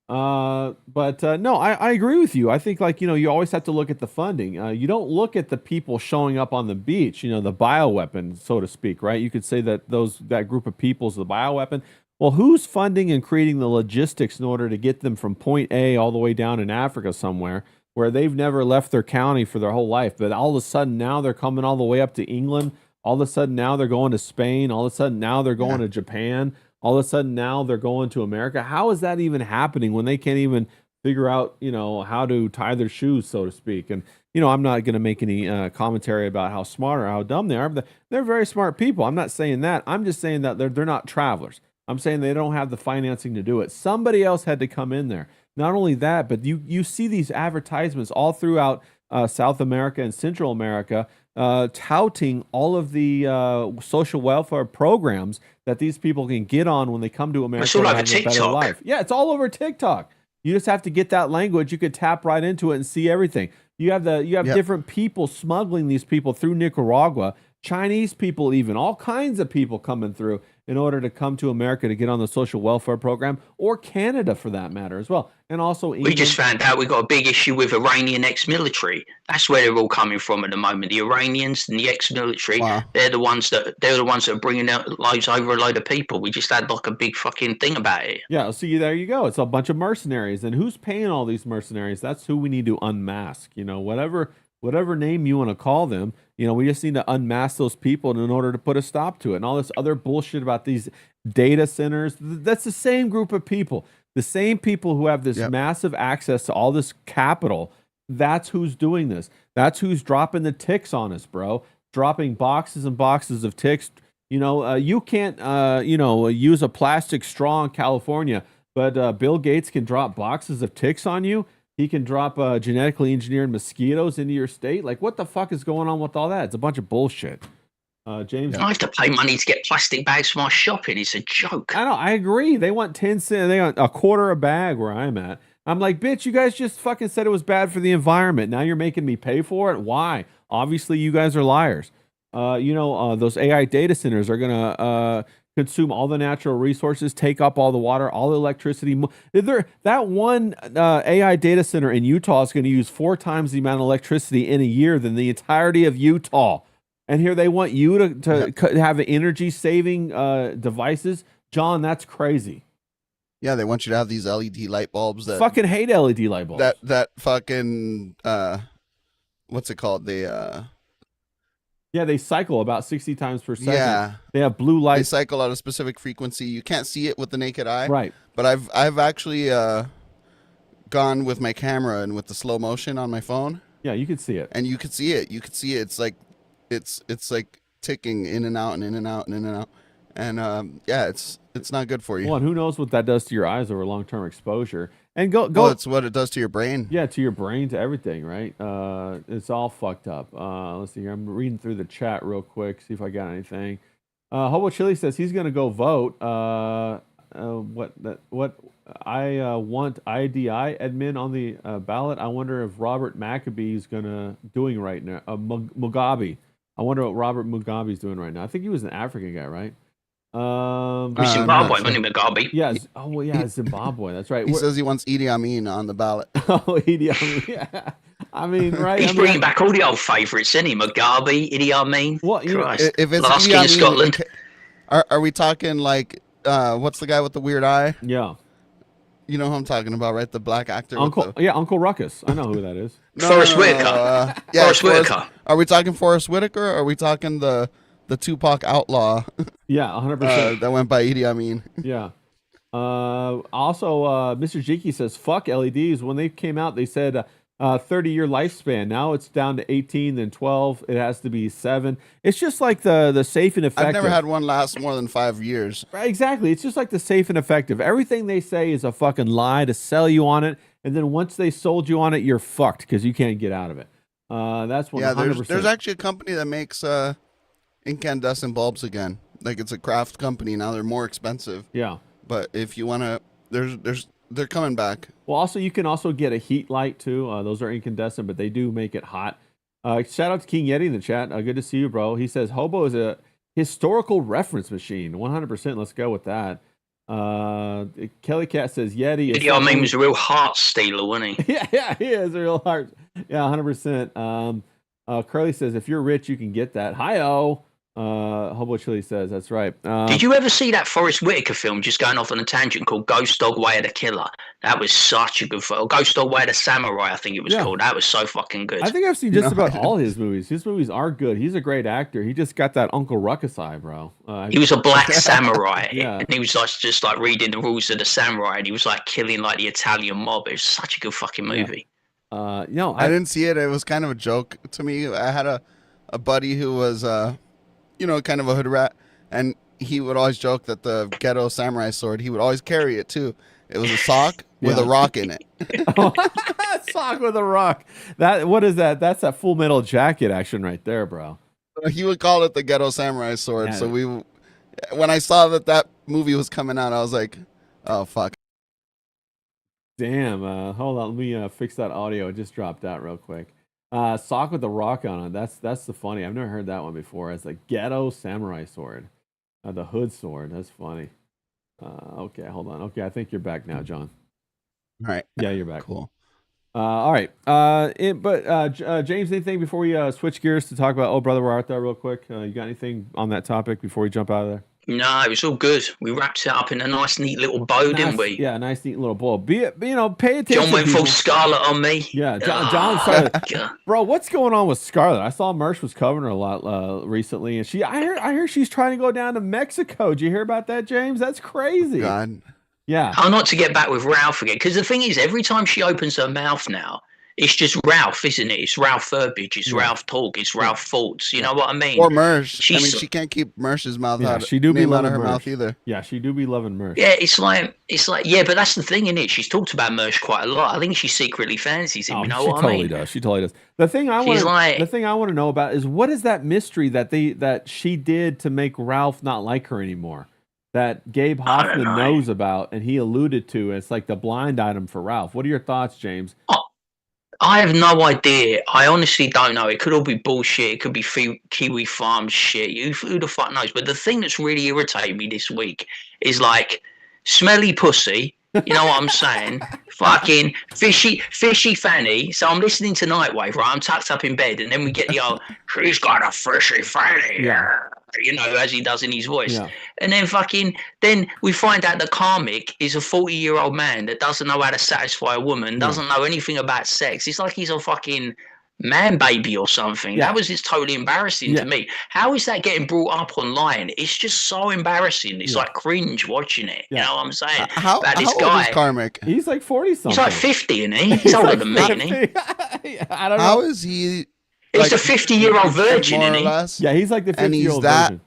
But no, I agree with you. I think you always have to look at the funding. You don't look at the people showing up on the beach, the bioweapon, so to speak, right? You could say that that group of people is the bioweapon. Well, who's funding and creating the logistics in order to get them from point A all the way down in Africa somewhere where they've never left their county for their whole life, but all of a sudden now they're coming all the way up to England. All of a sudden now they're going to Spain. All of a sudden now they're going to Japan. All of a sudden now they're going to America. How is that even happening when they can't even figure out, how to tie their shoes, so to speak? And, I'm not going to make any commentary about how smart or how dumb they are, but they're very smart people. I'm not saying that. I'm just saying that they're not travelers. I'm saying they don't have the financing to do it. Somebody else had to come in there. Not only that, but you see these advertisements all throughout South America and Central America touting all of the social welfare programs that these people can get on when they come to America It's all and over have a better TikTok. life. Yeah, it's all over TikTok. You just have to get that language. You could tap right into it and see everything. You have different people smuggling these people through Nicaragua, Chinese people, even all kinds of people coming through in order to come to America to get on the social welfare program, or Canada for that matter as well. And also England. We just found out we got a big issue with Iranian ex-military. That's where they're all coming from at the moment. The Iranians and the ex-military. Wow. They're the ones that are bringing out loads over a load of people. We just had like a big fucking thing about it. Yeah, see, there you go. It's a bunch of mercenaries, and who's paying all these mercenaries? That's who we need to unmask. You know, whatever name you want to call them. You know, we just need to unmask those people in order to put a stop to it. And all this other bullshit about these data centers, that's the same group of people. The same people who have this massive access to all this capital. That's who's doing this. That's who's dropping the ticks on us, bro. Dropping boxes and boxes of ticks. You know, you can't, use a plastic straw in California, but Bill Gates can drop boxes of ticks on you. He can drop genetically engineered mosquitoes into your state. Like, what the fuck is going on with all that? It's a bunch of bullshit. James, I have to pay money to get plastic bags for my shopping. It's a joke. I know. I agree. They want 10 cents. They want a quarter a bag where I'm at. I'm like, bitch, you guys just fucking said it was bad for the environment. Now you're making me pay for it. Why? Obviously, you guys are liars. Those AI data centers are gonna consume all the natural resources, take up all the water, all the electricity. That one AI data center in Utah is going to use 4 times the amount of electricity in a year than the entirety of Utah. And here they want you to have energy saving devices. John, that's crazy. Yeah, they want you to have these LED light bulbs that fucking hate LED light bulbs. That fucking what's it called? They cycle about 60 times per second. Yeah. They have blue light. They cycle at a specific frequency. You can't see it with the naked eye. Right. But I've actually gone with my camera and with the slow motion on my phone. Yeah, you can see it. And you could see it. You could see it. It's like it's like ticking in and out and in and out and in and out. And it's not good for you. Well, and who knows what that does to your eyes over long-term exposure. And go. Well, it's what it does to your brain. Yeah, to your brain, to everything, right? It's all fucked up. Let's see here. I'm reading through the chat real quick, see if I got anything. Hobo Chili says he's gonna go vote. What I want IDI admin on the ballot. I wonder if Robert Maccabee is doing right now. Mugabe. I wonder what Robert Mugabe's doing right now. I think he was an African guy, right? Zimbabwe, money Mugabe. Yeah. Zimbabwe. That's right. He says he wants Idi Amin on the ballot. Idi Amin. Yeah. I mean, right. He's bringing back all the old favourites, isn't he? Mugabe, Idi Amin. Well, if it's last Idi king Amin, of Scotland. Are we talking like what's the guy with the weird eye? Yeah. You know who I'm talking about, right? The black actor. Uncle Ruckus. I know who that is. Forrest Whitaker. Forrest Whitaker. Are we talking Forrest Whitaker? Or are we talking the Tupac outlaw? Yeah, 100%. That went by Idi Amin. Yeah. Also, Mr. Jiki says, fuck LEDs. When they came out, they said 30-year lifespan. Now it's down to 18, then 12. It has to be 7. It's just like the safe and effective. I've never had one last more than 5 years. Right, exactly. It's just like the safe and effective. Everything they say is a fucking lie to sell you on it. And then once they sold you on it, you're fucked because you can't get out of it. That's 100%. Yeah, there's actually a company that makes incandescent bulbs again. Like, it's a craft company now. They're more expensive. Yeah. But if you want to, they're coming back. Well, also you can also get a heat light too. Those are incandescent, but they do make it hot. Shout out to King Yeti in the chat. Good to see you, bro. He says Hobo is a historical reference machine. 100%. Let's go with that. Kelly Cat says Yeti. Idi Amin was a real heart stealer, wasn't he? Yeah, he is a real heart. Yeah, 100%. Curly says if you're rich, you can get that. Hi-oh. Hobo Chili says that's right. Did you ever see that Forrest Whitaker film, just going off on a tangent, called Ghost Dog Way of the Killer? That was such a good film. Ghost Dog Way of the Samurai, I think it was called. That was so fucking good. I think I've seen just about all his movies. His movies are good. He's a great actor. He just got that Uncle Ruckus eye, bro. He was a black samurai. And he was just like reading the rules of the samurai, and he was like killing like the Italian mob. It was such a good fucking movie. I didn't see it. It was kind of a joke to me. I had a buddy who was kind of a hood rat, and he would always joke that the ghetto samurai sword, he would always carry it too. It was a sock with a rock in it. Sock with a rock. What is that? That's that Full Metal Jacket action right there, bro. He would call it the ghetto samurai sword. Yeah. So when I saw that movie was coming out, I was like, oh fuck. Damn. Hold on. Let me fix that audio. It just dropped out real quick. Sock with the rock on it. That's the funny. I've never heard that one before. It's a ghetto samurai sword. The hood sword. That's funny. Okay, hold on. Okay, I think you're back now, John. All right. Yeah, you're back. Cool. All right. James, anything before we switch gears to talk about Oh Brother Where Art Thou real quick? You got anything on that topic before we jump out of there? No, it was all good. We wrapped it up in a nice, neat little bow, didn't we? Yeah, nice, neat little bowl. Pay attention. John went people. full Scarlet on me. Yeah, John started. Bro, what's going on with Scarlett? I saw Mersh was covering her a lot recently, and I hear she's trying to go down to Mexico. Did you hear about that, James? That's crazy. God. Yeah. Oh, not to get back with Ralph again, because the thing is, every time she opens her mouth now, it's just Ralph, isn't it? It's Ralph Burbage, it's Ralph Talk, it's Ralph Thoughts. You know what I mean? Or Mersh. She can't keep Mersh's mouth out. She do be out loving of her Mersh. mouth either. Yeah, she do be loving Mersh. Yeah, it's like, yeah, but that's the thing, isn't it? She's talked about Mersh quite a lot. I think she secretly fancies him. You know what I mean? She totally does. The thing I want to know about is what is that mystery that she did to make Ralph not like her anymore? That Gabe Hoffman knows about and he alluded to. It's like the blind item for Ralph. What are your thoughts, James? I have no idea. I honestly don't know. It could all be bullshit. It could be Kiwi Farm shit. Who the fuck knows? But the thing that's really irritated me this week is like smelly pussy. You know what I'm saying? Fucking fishy fanny. So I'm listening to Nightwave, right? I'm tucked up in bed, and then we get the old, she's got a fishy fanny. Yeah. You know, as he does in his voice. Yeah. And then we find out that Karmic is a 40-year-old man that doesn't know how to satisfy a woman, doesn't know anything about sex. It's like he's a fucking man baby or something. Yeah. That was just totally embarrassing to me. How is that getting brought up online? It's just so embarrassing. It's like cringe watching it. You know what I'm saying? How old is Karmic? He's like 40-something. He's like 50, isn't he? He's older than me, isn't he? I don't know. How is he? He's a 50-year-old virgin, more or isn't he? less? Yeah, he's like the 50-year-old And he's that version.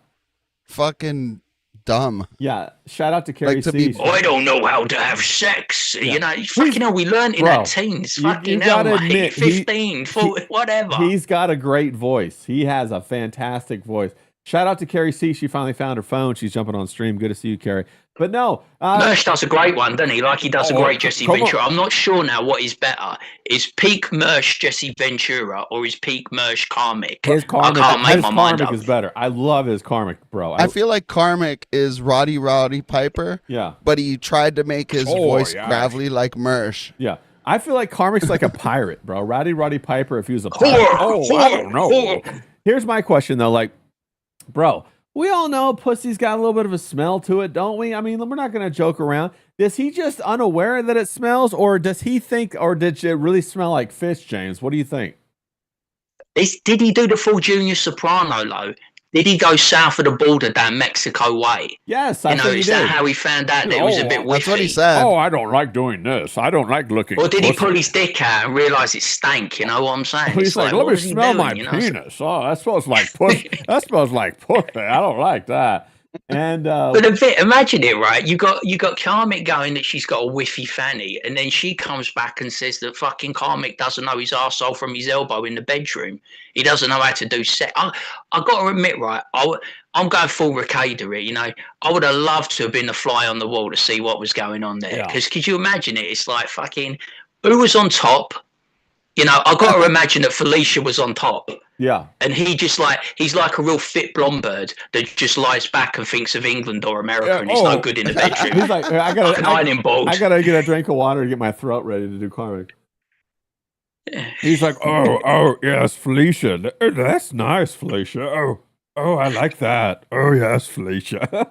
fucking dumb. Yeah, shout out to Carrie Like to be- C. I don't know how to have sex. You know, fucking hell, we learned in our teens. Fucking hell, gotta mate. admit, 15, 14, whatever. He's got a great voice. He has a fantastic voice. Shout out to Carrie C. She finally found her phone. She's jumping on stream. Good to see you, Carrie. But no. Mersh does a great one, doesn't he? Like he does a great Jesse Ventura. I'm not sure now what is better. Is peak Mersh Jesse Ventura or is peak Mersh Karmic? His Karmic, I can't make my mind up. is better. I love his Karmic, bro. I feel like Karmic is Roddy Piper. Yeah. But he tried to make his voice gravelly like Mersh. Yeah. I feel like Karmic's like a pirate, bro. Roddy Piper, if he was a pirate. I don't know. Here's my question, though. Like, bro, we all know pussy's got a little bit of a smell to it, don't we? I mean, we're not going to joke around. Is he just unaware that it smells, or does he think, or did it really smell like fish, James? What do you think? Did he do the full Junior Soprano, though? Did he go south of the border down Mexico way? Yes, I think he is did. that how he found out that it was a bit whiffy? That's what he said. Oh, I don't like doing this. I don't like looking. Or did he pull his dick out and realise it stank? You know what I'm saying? He's like, let me smell my penis. Oh, that smells like pussy. That smells like pussy. I don't like that. And but imagine it, right? You got Karmic going that she's got a whiffy fanny, and then she comes back and says that fucking Karmic doesn't know his arsehole from his elbow in the bedroom. He doesn't know how to do sex. I got to admit, right? I'm going full Ricada here, you know. I would have loved to have been the fly on the wall to see what was going on there. Because could you imagine it? It's like fucking who was on top? You know, I got to imagine that Felicia was on top. Yeah. And he's like a real fit blonde bird that just lies back and thinks of England or America, and he's no good in the bedroom. He's like, I gotta get a drink of water to get my throat ready to do Karmic. He's like, oh yes, Felicia, that's nice, Felicia. Oh, I like that. Oh yes, Felicia.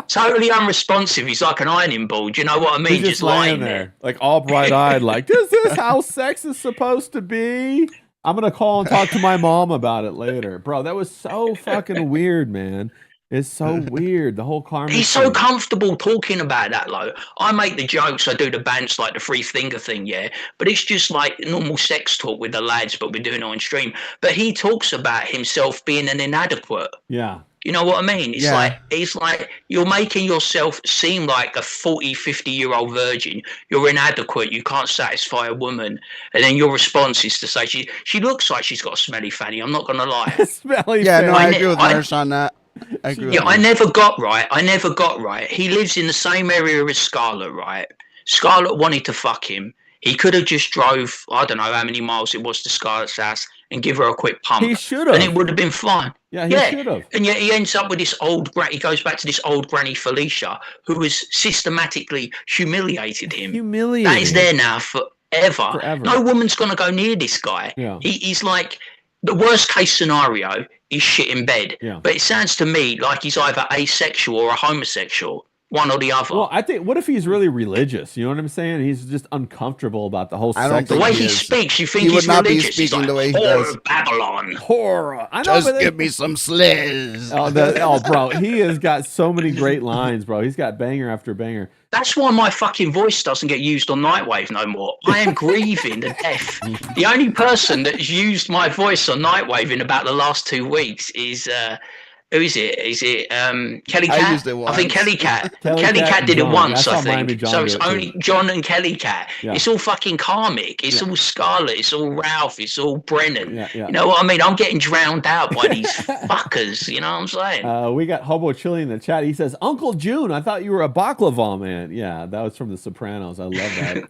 Totally unresponsive. He's like an ironing board. You know what I mean? He's just lying there, like all bright-eyed, like, is this how sex is supposed to be? I'm gonna call and talk to my mom about it later, bro. That was so fucking weird, man. It's so weird. The whole Karmic. He's so comfortable talking about that, though. I make the jokes, I do the bants like the free finger thing, yeah. But it's just like normal sex talk with the lads, but we're doing it on stream. But he talks about himself being an inadequate. Yeah. You know what I mean? Yeah. It's like you're making yourself seem like a 40, 50-year-old virgin. You're inadequate. You can't satisfy a woman. And then your response is to say she looks like she's got a smelly fanny. I'm not gonna lie. Smelly Yeah, no, fanny. I agree with Marsh on that. I agree with Yeah, I Marsh. never got right. I never got right. He lives in the same area as Scarlett, right? Scarlett wanted to fuck him. He could have just drove, I don't know how many miles it was to Scarlett's house and give her a quick pump. He should And have. it would have been fine. Yeah, he should have. And yet he ends up with this old he goes back to this old granny Felicia, who has systematically humiliated him. Humiliated. That is there now forever. Forever. No woman's going to go near this guy. Yeah. He's like, the worst case scenario is shit in bed. Yeah. But it sounds to me like he's either asexual or a homosexual. One or the other. Well, I think, what if he's really religious? You know what I'm saying? He's just uncomfortable about the whole I don't sex. the think way he he is. speaks, you think He he's would not be religious. He's speaking like, the way he "Whore does." of Babylon. Horror. I know, Just but give me some sliz. oh, bro, he has got so many great lines, bro. He's got banger after banger. That's why my fucking voice doesn't get used on Nightwave no more. I am grieving to death. The only person that's used my voice on Nightwave in about the last 2 weeks is who is it? Is it Kelly Cat? I used it once. think Kelly Cat. Kelly Kelly Cat Cat and did it John. once, I I saw Miami think. John So do it's it too. only John and Kelly Cat. Yeah. It's all fucking karmic. It's all Scarlett. It's all Ralph. It's all Brennan. Yeah, yeah. You know what I mean? I'm getting drowned out by these fuckers. You know what I'm saying? We got Hobo Chili in the chat. He says, Uncle June, I thought you were a baklava man. Yeah, that was from The Sopranos. I love that.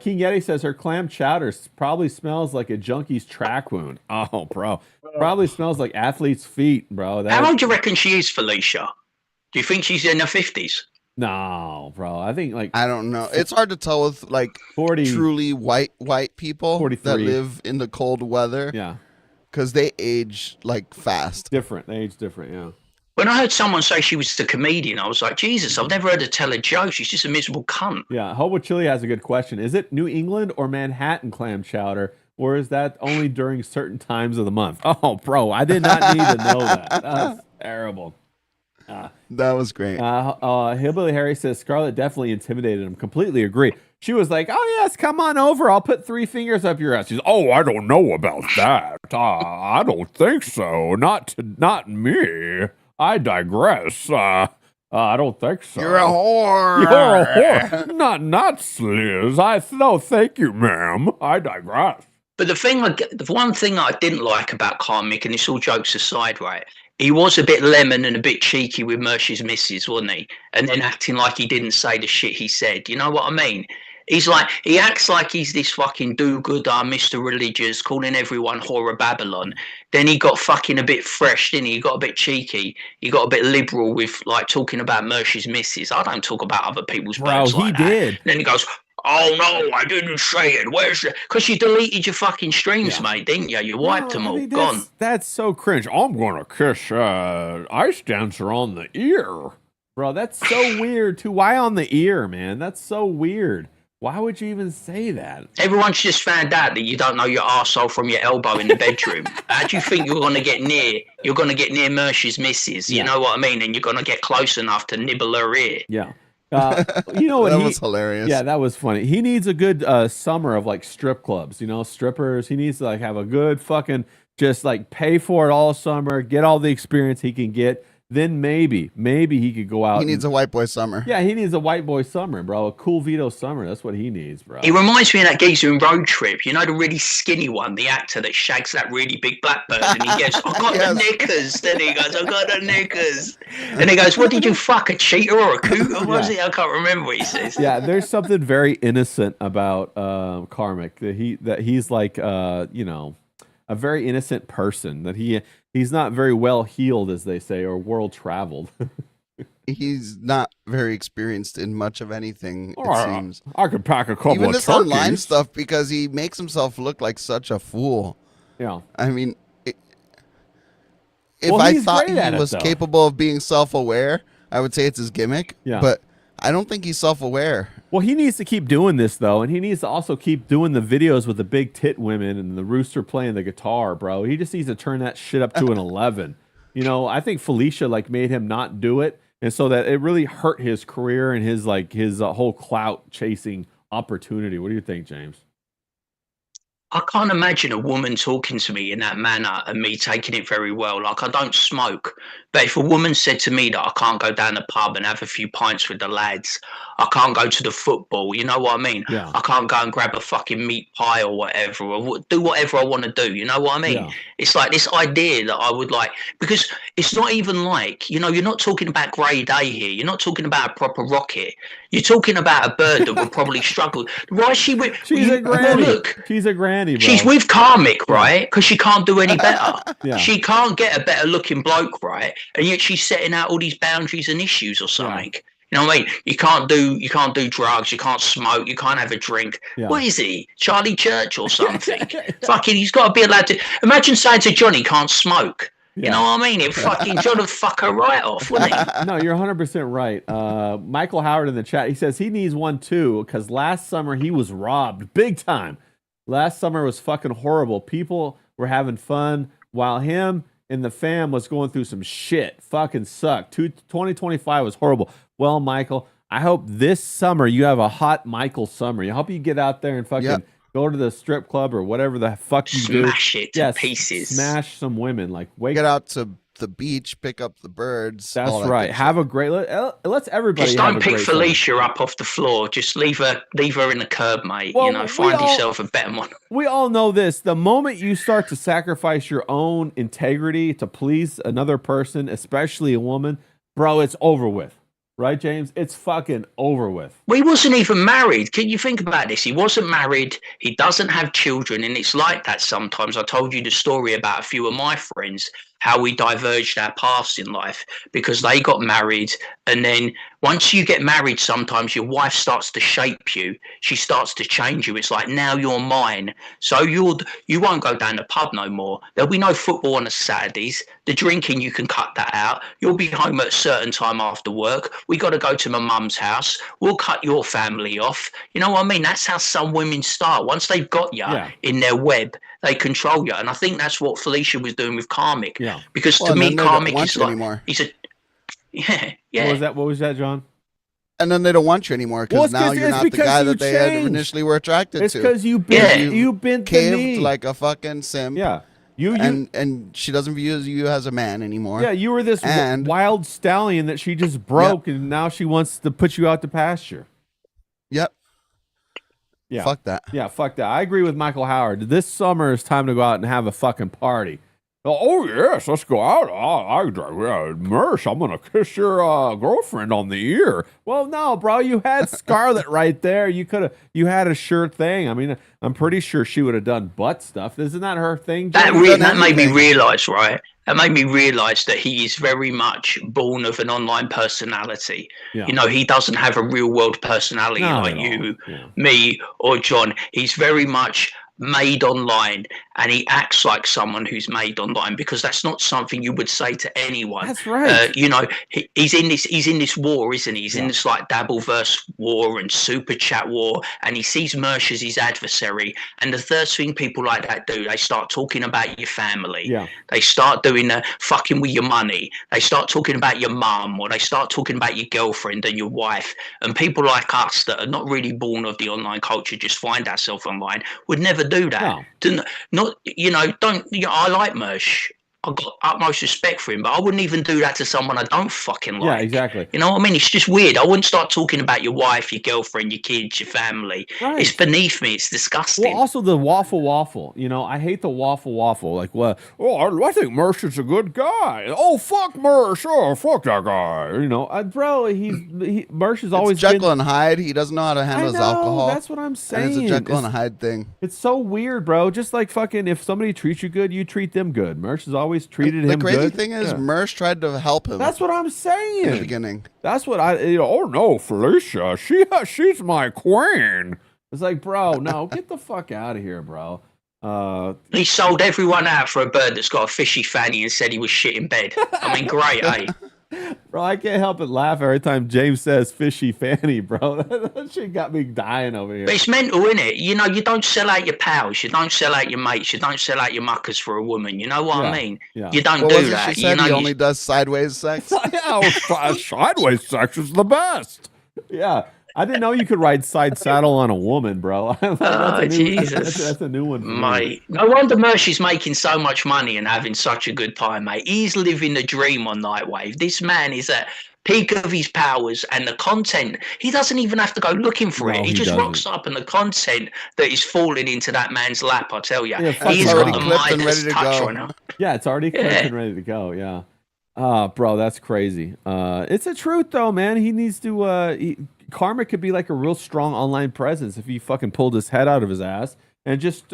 King Yeti says her clam chowder probably smells like a junkie's track wound. Oh, bro. Probably smells like athlete's feet, bro. How old do you reckon she is, Felicia? Do you think she's in her 50s? No, bro. I think like I don't know. It's hard to tell with like 40. truly white people 43. that live in the cold weather. Yeah. Because they age like fast. Different. They age different, yeah. When I heard someone say she was the comedian, I was like, Jesus, I've never heard her tell a joke. She's just a miserable cunt. Yeah. Hobo Chili has a good question. Is it New England or Manhattan clam chowder? Or is that only during certain times of the month? Oh, bro, I did not need to know that. That's terrible. That was great. Hillbilly Harry says Scarlett definitely intimidated him. Completely agree. She was like, "Oh yes, come on over. I'll put 3 fingers up your ass." She's, "Oh, I don't know about that. I don't think so. Not me. I digress. I don't think so. You're a whore. You're a whore. Not Sliz. No, thank you, ma'am. I digress." But the one thing I didn't like about Karmic, and it's all jokes aside, right? He was a bit lemon and a bit cheeky with Mersh's missus, wasn't he? And then acting like he didn't say the shit he said. You know what I mean? He acts like he's this fucking do-gooder, Mr. Religious, calling everyone horror Babylon. Then he got fucking a bit fresh, didn't he? He got a bit cheeky. He got a bit liberal with like talking about Mersh's missus. I don't talk about other people's birds like that. Did. Then he goes, "Oh no, I didn't say it. Where's the?" Because you deleted your fucking streams, mate, didn't you? You wiped them all. Gone. That's so cringe. I'm gonna kiss Ice Dancer on the ear, bro. That's so weird too. Why on the ear, man? That's so weird. Why would you even say that? Everyone's just found out that you don't know your arsehole from your elbow in the bedroom. How do you think you're going to get near? You're going to get near Mersh's missus. You know what I mean? And you're going to get close enough to nibble her ear. Yeah. You know what? That was hilarious. Yeah, that was funny. He needs a good summer of like strip clubs, you know, strippers. He needs to like have a good fucking just like pay for it all summer, get all the experience he can get. Then maybe he could go out. He needs a white boy summer. Yeah, he needs a white boy summer, bro. A cool Vito summer. That's what he needs, bro. He reminds me of that geezer in Road Trip. You know, the really skinny one, the actor that shags that really big blackbird. And he goes, "I got the knickers." Then he goes, "I got the knickers." And he goes, "What did you fuck, a cheetah or a coot? Or was it? I can't remember what he says. Yeah, there's something very innocent about Karmic. That he's like, you know, a very innocent person. That he's not very well heeled, as they say, or world traveled. He's not very experienced in much of anything, it seems. I could pack a couple Even of this turkeys. online stuff, because he makes himself look like such a fool. Yeah. I mean, if Well, I he's thought great at he it, was though. capable of being self-aware, I would say it's his gimmick. Yeah. But I don't think he's self-aware. Well, he needs to keep doing this, though, and he needs to also keep doing the videos with the big tit women and the rooster playing the guitar, bro. He just needs to turn that shit up to an 11. You know, I think Felicia like made him not do it, and so that it really hurt his career and his whole clout chasing opportunity. What do you think, James? I can't imagine a woman talking to me in that manner and me taking it very well. Like, I don't smoke, but if a woman said to me that I can't go down the pub and have a few pints with the lads, I can't go to the football, you know what I mean? Yeah. I can't go and grab a fucking meat pie or whatever, or do whatever I want to do, you know what I mean? Yeah. It's like this idea that I would like, because it's not even like, you know, you're not talking about grade A here. You're not talking about a proper rocket. You're talking about a bird that would probably struggle. Why is she with? She's a granny. Look, she's a granny, bro. she's with Karmic, right? Because she can't do any better. Yeah. She can't get a better looking bloke, right? And yet she's setting out all these boundaries and issues or something. Yeah. You know what I mean? You can't do drugs. You can't smoke. You can't have a drink. Yeah. What is he? Charlie Church or something? Fucking, he's got to be allowed to. Imagine saying to Johnny, can't smoke. Yeah. You know what I mean? It fucking John would fuck her right off, wouldn't he? No, you're 100% right. Michael Howard in the chat, he says he needs one too because last summer he was robbed big time. Last summer was fucking horrible. People were having fun while him and the fam was going through some shit. Fucking sucked. 2025 was horrible. Well, Michael, I hope this summer you have a hot Michael summer. I hope you get out there and fucking go to the strip club or whatever the fuck you do. Smash it to pieces. Smash some women. Like, get out to the beach, pick up the birds. That's right. Have a great. Let's everybody. Just don't pick Felicia up off the floor. Just leave her in the curb, mate. Well, you know, find yourself a better one. We all know this. The moment you start to sacrifice your own integrity to please another person, especially a woman, bro, it's over with. Right, James? It's fucking over with. Well, he wasn't even married. Can you think about this? He wasn't married. He doesn't have children. And it's like that sometimes. I told you the story about a few of my friends, how we diverged our paths in life because they got married. And then once you get married, sometimes your wife starts to shape you. She starts to change you. It's like, now you're mine. So you won't go down the pub no more. There'll be no football on the Saturdays. The drinking, you can cut that out. You'll be home at a certain time after work. We got to go to my mum's house. We'll cut your family off. You know what I mean? That's how some women start. Once they've got you in their web, they control you. And I think that's what Felicia was doing with Karmic. Yeah. Because to me, Karmic is like, anymore. he's a, yeah. What was that, John? And then they don't want you anymore because now you're not the guy that they had initially were attracted to. It's because you bent the knee. Like a fucking simp. Yeah. And she doesn't view you as a man anymore. Yeah, you were this wild stallion that she just broke, and now she wants to put you out to pasture. Yep. Yeah. Fuck that. Yeah, fuck that. I agree with Michael Howard. This summer is time to go out and have a fucking party. Oh, yes, let's go out. Mersh, I'm going to kiss your girlfriend on the ear. Well, no, bro, you had Scarlett right there. You had a sure thing. I mean, I'm pretty sure she would have done butt stuff. Isn't that her thing? That made me realize, right? That made me realize that he is very much born of an online personality. Yeah. You know, he doesn't have a real world personality like you, me, or John. He's very much made online, and he acts like someone who's made online because that's not something you would say to anyone. That's right. You know, he's in this war, isn't he? He's in this like Dabbleverse war and super chat war, and he sees Mersh as his adversary. And the first thing people like that do, they start talking about your family. Yeah. They start doing the fucking with your money. They start talking about your mum, or they start talking about your girlfriend and your wife. And people like us that are not really born of the online culture, just find ourselves online, would never do that. No. I like Mersh. I've got utmost respect for him, but I wouldn't even do that to someone I don't fucking like. Yeah, exactly. You know what I mean? It's just weird. I wouldn't start talking about your wife, your girlfriend, your kids, your family. Right. It's beneath me. It's disgusting. Well, also the waffle. You know, I hate the waffle. Like, well, I think Mersh is a good guy. Oh, fuck Mersh. Oh, fuck that guy. You know, bro, Mersh has always been Jekyll and Hyde. He doesn't know how to handle his alcohol. That's what I'm saying. And it's a Jekyll and Hyde thing. It's so weird, bro. Just like fucking, if somebody treats you good, you treat them good. Mersh has always treated him good. The crazy thing is, Mersh tried to help him. That's what I'm saying. In the beginning. That's what oh no, Felicia, she's my queen. It's like, bro, no, get the fuck out of here, bro. He sold everyone out for a bird that's got a fishy fanny and said he was shit in bed. I mean, great, eh? Bro, I can't help but laugh every time James says fishy fanny, bro. That shit got me dying over here. But it's mental, innit? You know, you don't sell out your pals, you don't sell out your mates, you don't sell out your muckers for a woman. You know what I mean? Yeah. You don't do that. She said he only does sideways sex. Sideways sex is the best. Yeah. I didn't know you could ride side saddle on a woman, bro. Jesus. That's a new one for me. Mate, no wonder Mercy's making so much money and having such a good time, mate. He's living the dream on Nightwave. This man is at peak of his powers, and the content, he doesn't even have to go looking for it. He just rocks up, and the content that is falling into that man's lap, I tell you, he's already got the clipped and Midas ready to touch go. on him. Yeah, it's already clipped and ready to go. Yeah. Bro, that's crazy. It's the truth though, man. He needs to Karma could be like a real strong online presence if he fucking pulled his head out of his ass and just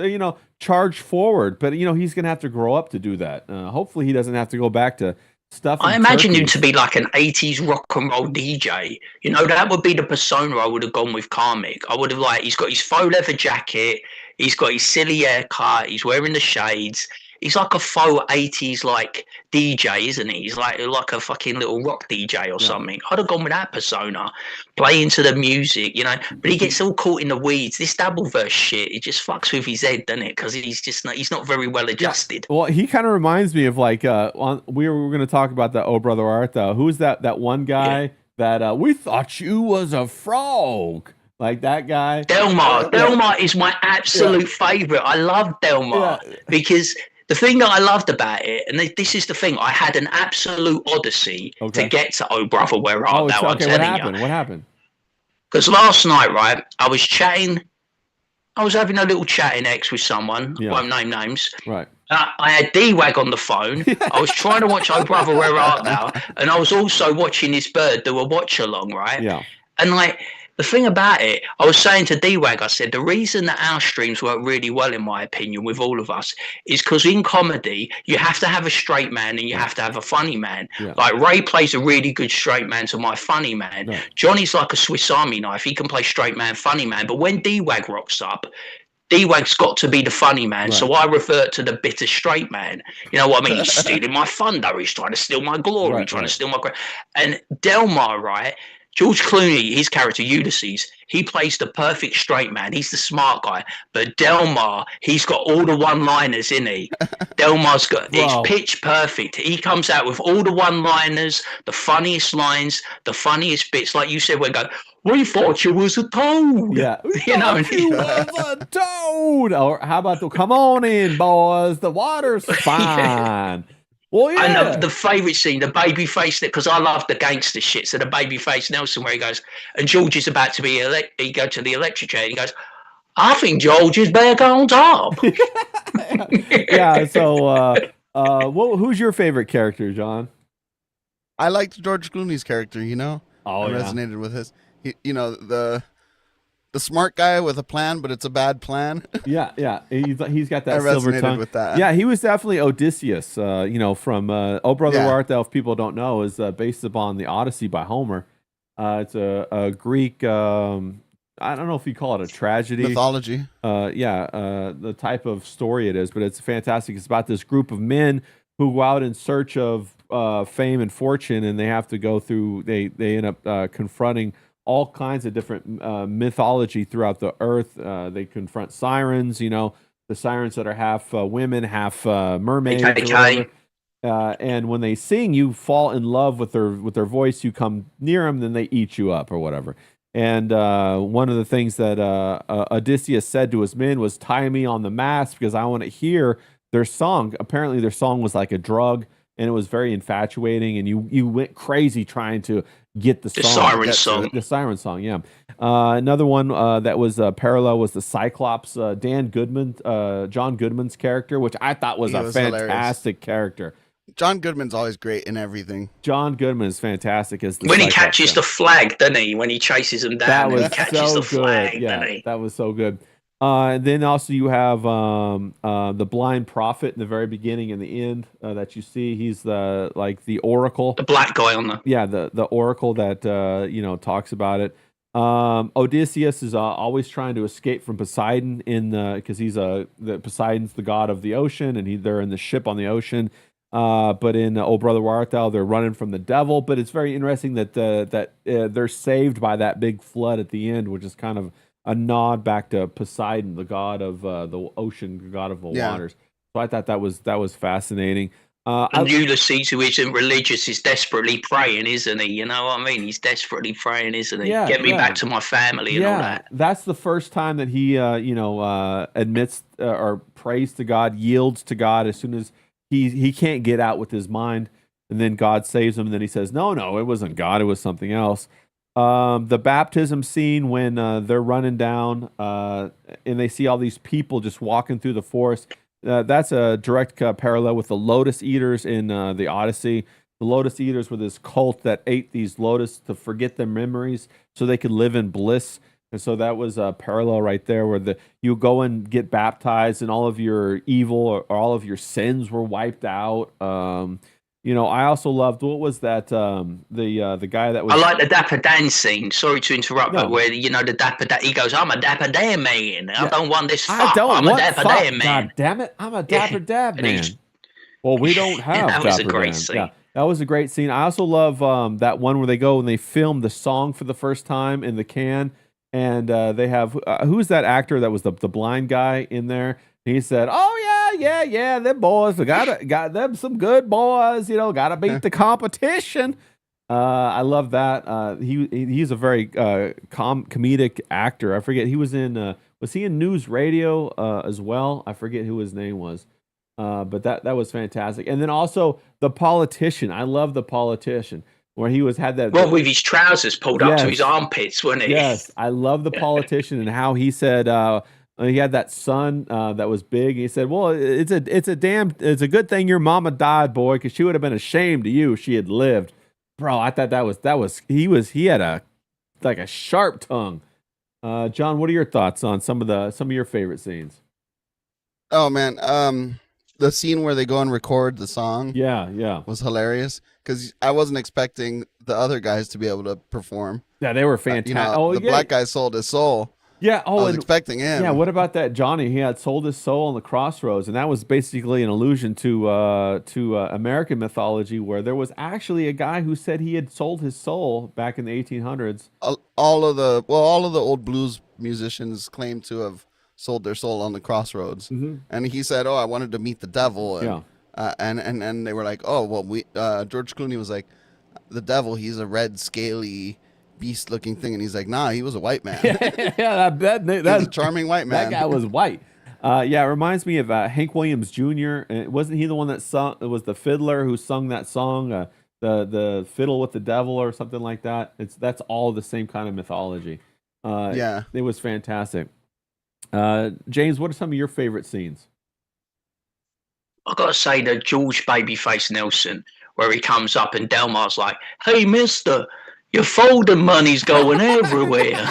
charge forward. But he's gonna have to grow up to do that. Hopefully he doesn't have to go back to stuff. I imagine him to be like an 80s rock and roll DJ. That would be the persona I would have gone with Karmic. I would have he's got his faux leather jacket, he's got his silly haircut, he's wearing the shades. He's like a faux 80s like DJ, isn't he? He's like a fucking little rock DJ or something. I'd have gone with that persona, play into the music, But he gets all caught in the weeds. This Doubleverse shit, it just fucks with his head, doesn't it? Because he's not very well adjusted. Yeah. Well, he kind of reminds me of we were going to talk about the Oh Brother Art though. Who's that one guy that we thought you was a frog? Like that guy. Delmar. Delmar is my absolute favorite. I love Delmar because the thing that I loved about it, and this is the thing, I had an absolute odyssey to get to Oh Brother Where Art Thou. I'm telling you. What happened? Because last night, right, I was having a little chatting X with someone, won't name names. Right. I had D-Wag on the phone. I was trying to watch Oh Brother Where Art Thou, and I was also watching this bird do a watch along, right? Yeah. And the thing about it, I was saying to D-Wag, I said, the reason that our streams work really well, in my opinion, with all of us, is because in comedy, you have to have a straight man and you have to have a funny man. Yeah. Like Ray plays a really good straight man to my funny man. Yeah. Johnny's like a Swiss Army knife. He can play straight man, funny man. But when D-Wag rocks up, D-Wag's got to be the funny man, right. So I revert to the bitter straight man. You know what I mean? He's stealing my thunder. He's trying to steal my glory. Trying to steal my... And Delmar, right... George Clooney, his character Ulysses, he plays the perfect straight man. He's the smart guy. But Delmar, he's got all the one-liners, isn't he? Delmar's got it's pitch perfect. He comes out with all the one-liners, the funniest lines, the funniest bits. Like you said, we we thought you was a toad. Yeah, you was a toad. Or how about come on in, boys? The water's fine. Well, yeah. And the favourite scene, the baby face, because I love the gangster shit. So the baby face Nelson, where he goes, and George is about to be he go to the electric chair. And he goes, I think George is back on top. Yeah. So, who's your favorite character, John? I liked George Clooney's character. I resonated with his. The smart guy with a plan, but it's a bad plan. Yeah. He's got that I silver resonated tongue. with that. Yeah, he was definitely Odysseus. From Oh Brother Where Art Thou, if people don't know, is based upon the Odyssey by Homer. It's a Greek. I don't know if you call it a tragedy, mythology. The type of story it is, but it's fantastic. It's about this group of men who go out in search of fame and fortune, and they have to go through. They end up confronting all kinds of different mythology throughout the earth. They confront sirens, the sirens that are half women, half mermaids. And when they sing, you fall in love with their voice. You come near them, then they eat you up or whatever. And one of the things that Odysseus said to his men was, tie me on the mast because I want to hear their song. Apparently their song was like a drug, and it was very infatuating, and you went crazy trying to get the siren song. The siren song, yeah. Another one that was parallel was the Cyclops, John Goodman's character, which I thought was a fantastic character. John Goodman's always great in everything. John Goodman is fantastic as the when Cyclops he catches the flag, doesn't he? When he chases him down, that was he catches the flag, good. Yeah, doesn't he? That was so good. And then also you have the blind prophet in the very beginning and the end that you see. He's the oracle, the black guy on the oracle that talks about it. Odysseus is always trying to escape from Poseidon because Poseidon's the god of the ocean, and they're in the ship on the ocean. But in Oh Brother Where Art Thou, they're running from the devil. But it's very interesting that they're saved by that big flood at the end, which is kind of a nod back to Poseidon, the god of the ocean, the god of the waters. So I thought that was fascinating. And Ulysses, who isn't religious, is desperately praying, isn't he? You know what I mean? He's desperately praying, isn't he? Yeah, Get me yeah. back to my family and all that. That's the first time that he, admits or prays to God, yields to God as soon as he can't get out with his mind, and then God saves him. And then he says, "No, it wasn't God; it was something else." The baptism scene when they're running down and they see all these people just walking through the forest. That's a direct parallel with the Lotus Eaters in the Odyssey. The Lotus Eaters were this cult that ate these lotus to forget their memories so they could live in bliss. And so that was a parallel right there where you go and get baptized and all of your evil or all of your sins were wiped out. I also loved, what was that? The guy that was. I like the Dapper Dan scene. Sorry to interrupt, but where the Dapper Dan, he goes, "I'm a Dapper Dan man. I don't want this fuck. I'm a Dapper Dan man. God damn it, I'm a Dapper Dad man." Well, we don't have that was a Dapper great Dan. scene. Yeah, that was a great scene. I also love that one where they go and they film the song for the first time in the can, and they have who's that actor that was the blind guy in there? He said, "Oh yeah, them boys got them some good boys. Got to beat the competition." I love that. He's a very comedic actor. I forget he was he in News Radio as well? I forget who his name was. But that was fantastic. And then also The Politician. I love The Politician, where he had that. Well, with his trousers pulled up to his armpits, wasn't he? Yes, I love The Politician and how he said he had that son that was big. He said, "Well, it's a good thing your mama died, boy, because she would have been ashamed of you if she had lived." Bro, I thought he had a sharp tongue. John, what are your thoughts on some of your favorite scenes? Oh man, the scene where they go and record the song, was hilarious because I wasn't expecting the other guys to be able to perform. Yeah, they were fantastic. The black guy sold his soul. Yeah, I was expecting him. Yeah, what about that Johnny? He had sold his soul on the crossroads, and that was basically an allusion to American mythology, where there was actually a guy who said he had sold his soul back in the 1800s. All of the old blues musicians claim to have sold their soul on the crossroads, and he said, "Oh, I wanted to meet the devil." And, and they were like, "Oh, well, George Clooney was like, the devil. He's a red, scaly, beast-looking thing," and he's like, "Nah, he was a white man." That's a charming white man. That guy was white. It reminds me of Hank Williams Jr. Wasn't he the one that sung? It was the fiddler who sung that song, the fiddle with the devil or something like that. That's all the same kind of mythology. It was fantastic. James, what are some of your favorite scenes? I gotta say the George Babyface Nelson, where he comes up and Delmar's like, "Hey, mister, your folding money's going everywhere."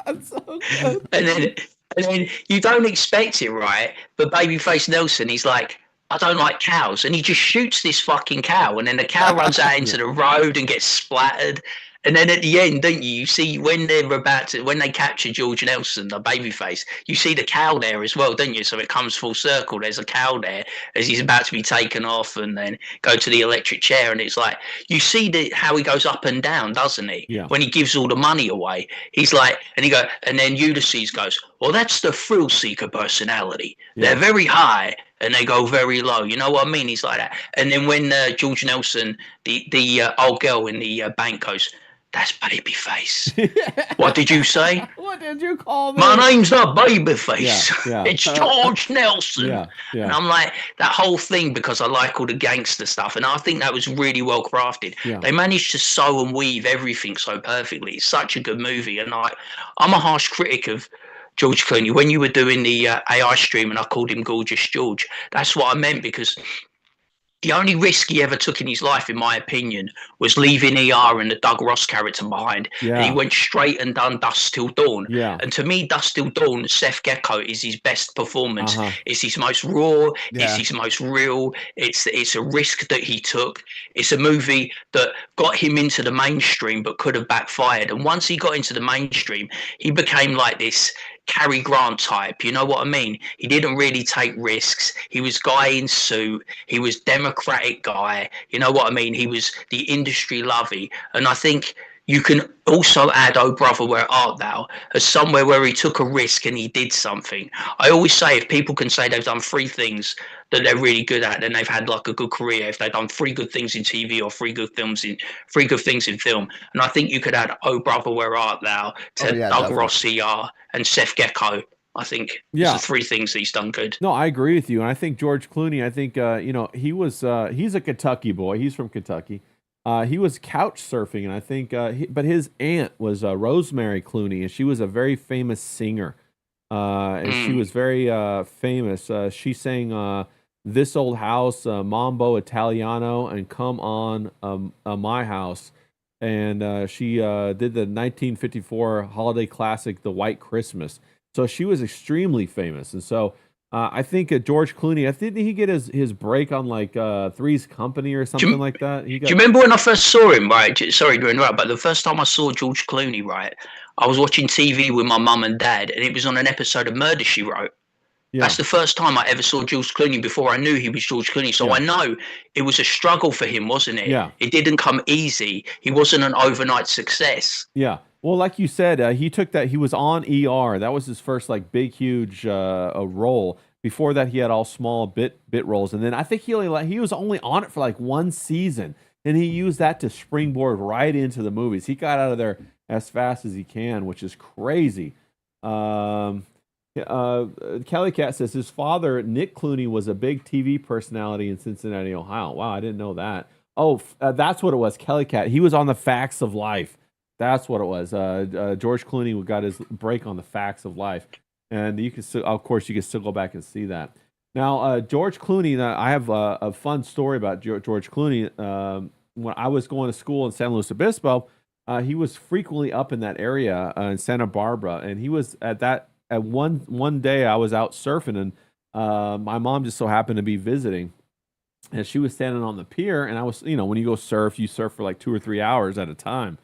That's so good. And then you don't expect it, right? But Babyface Nelson, he's like, "I don't like cows," and he just shoots this fucking cow, and then the cow runs out into the road and gets splattered. And then at the end, don't you see when they capture George Nelson, the babyface, you see the cow there as well, don't you? So it comes full circle. There's a cow there as he's about to be taken off and then go to the electric chair. And it's like, you see how he goes up and down, doesn't he? Yeah. When he gives all the money away, he's like, and then Ulysses goes, "Well, that's the thrill seeker personality. Yeah. They're very high and they go very low." You know what I mean? He's like that. And then when George Nelson, the old girl in the bank goes, "That's Babyface." "What did you say?" "What did you call me?" "My name's not Babyface. Yeah. It's George Nelson." Yeah. And I'm like, that whole thing, because I like all the gangster stuff, and I think that was really well crafted. Yeah. They managed to sew and weave everything so perfectly. It's such a good movie, and I'm a harsh critic of George Clooney. When you were doing the AI stream and I called him Gorgeous George, that's what I meant, because the only risk he ever took in his life, in my opinion, was leaving ER and the Doug Ross character behind. Yeah. And he went straight and done Dusk Till Dawn. Yeah. And to me, Dusk Till Dawn, Seth Gecko is his best performance. It's his most raw. It's his most real. It's a risk that he took. It's a movie that got him into the mainstream but could have backfired. And once he got into the mainstream, he became like this Cary Grant type, you know what I mean? He didn't really take risks. He was guy in suit. He was democratic guy, you know what I mean? He was the industry lovey. And I think you can also add Oh Brother Where Art Thou as somewhere where he took a risk and he did something. I always say if people can say they've done three things that they're really good at, then they've had like a good career. If they've done three good things in TV or three good things in film. And I think you could add Oh Brother Where Art Thou to Doug definitely. Rossi and Seth Gecko. I think those are three things that he's done good. No, I agree with you. And I think George Clooney, I think, he's a Kentucky boy. He's from Kentucky. He was couch surfing, and I think, but his aunt was Rosemary Clooney, and she was a very famous singer. And she was very famous. She sang This Old House, Mambo Italiano, and Come On My House. And she did the 1954 holiday classic, The White Christmas. So she was extremely famous. And so I think George Clooney, didn't he get his break on like Three's Company or something like that? Do you remember when I first saw him, right? Sorry to interrupt, but the first time I saw George Clooney, right, I was watching TV with my mum and dad, and it was on an episode of Murder, She Wrote. Yeah. That's the first time I ever saw George Clooney before I knew he was George Clooney. So I know it was a struggle for him, wasn't it? Yeah. It didn't come easy. He wasn't an overnight success. Yeah. Well, like you said, he took that. He was on ER. That was his first like big, huge role. Before that, he had all small bit roles, and then I think he was only on it for like one season, and he used that to springboard right into the movies. He got out of there as fast as he can, which is crazy. Kelly Cat says his father, Nick Clooney, was a big TV personality in Cincinnati, Ohio. Wow, I didn't know that. Oh, that's what it was. Kelly Cat. He was on The Facts of Life. That's what it was. George Clooney got his break on The Facts of Life, and you can still, of course, you can still go back and see that. Now, George Clooney. I have a fun story about George Clooney. When I was going to school in San Luis Obispo, he was frequently up in that area in Santa Barbara, and he was at one day I was out surfing, and my mom just so happened to be visiting, and she was standing on the pier, and I was, when you go surf, you surf for like 2 or 3 hours at a time.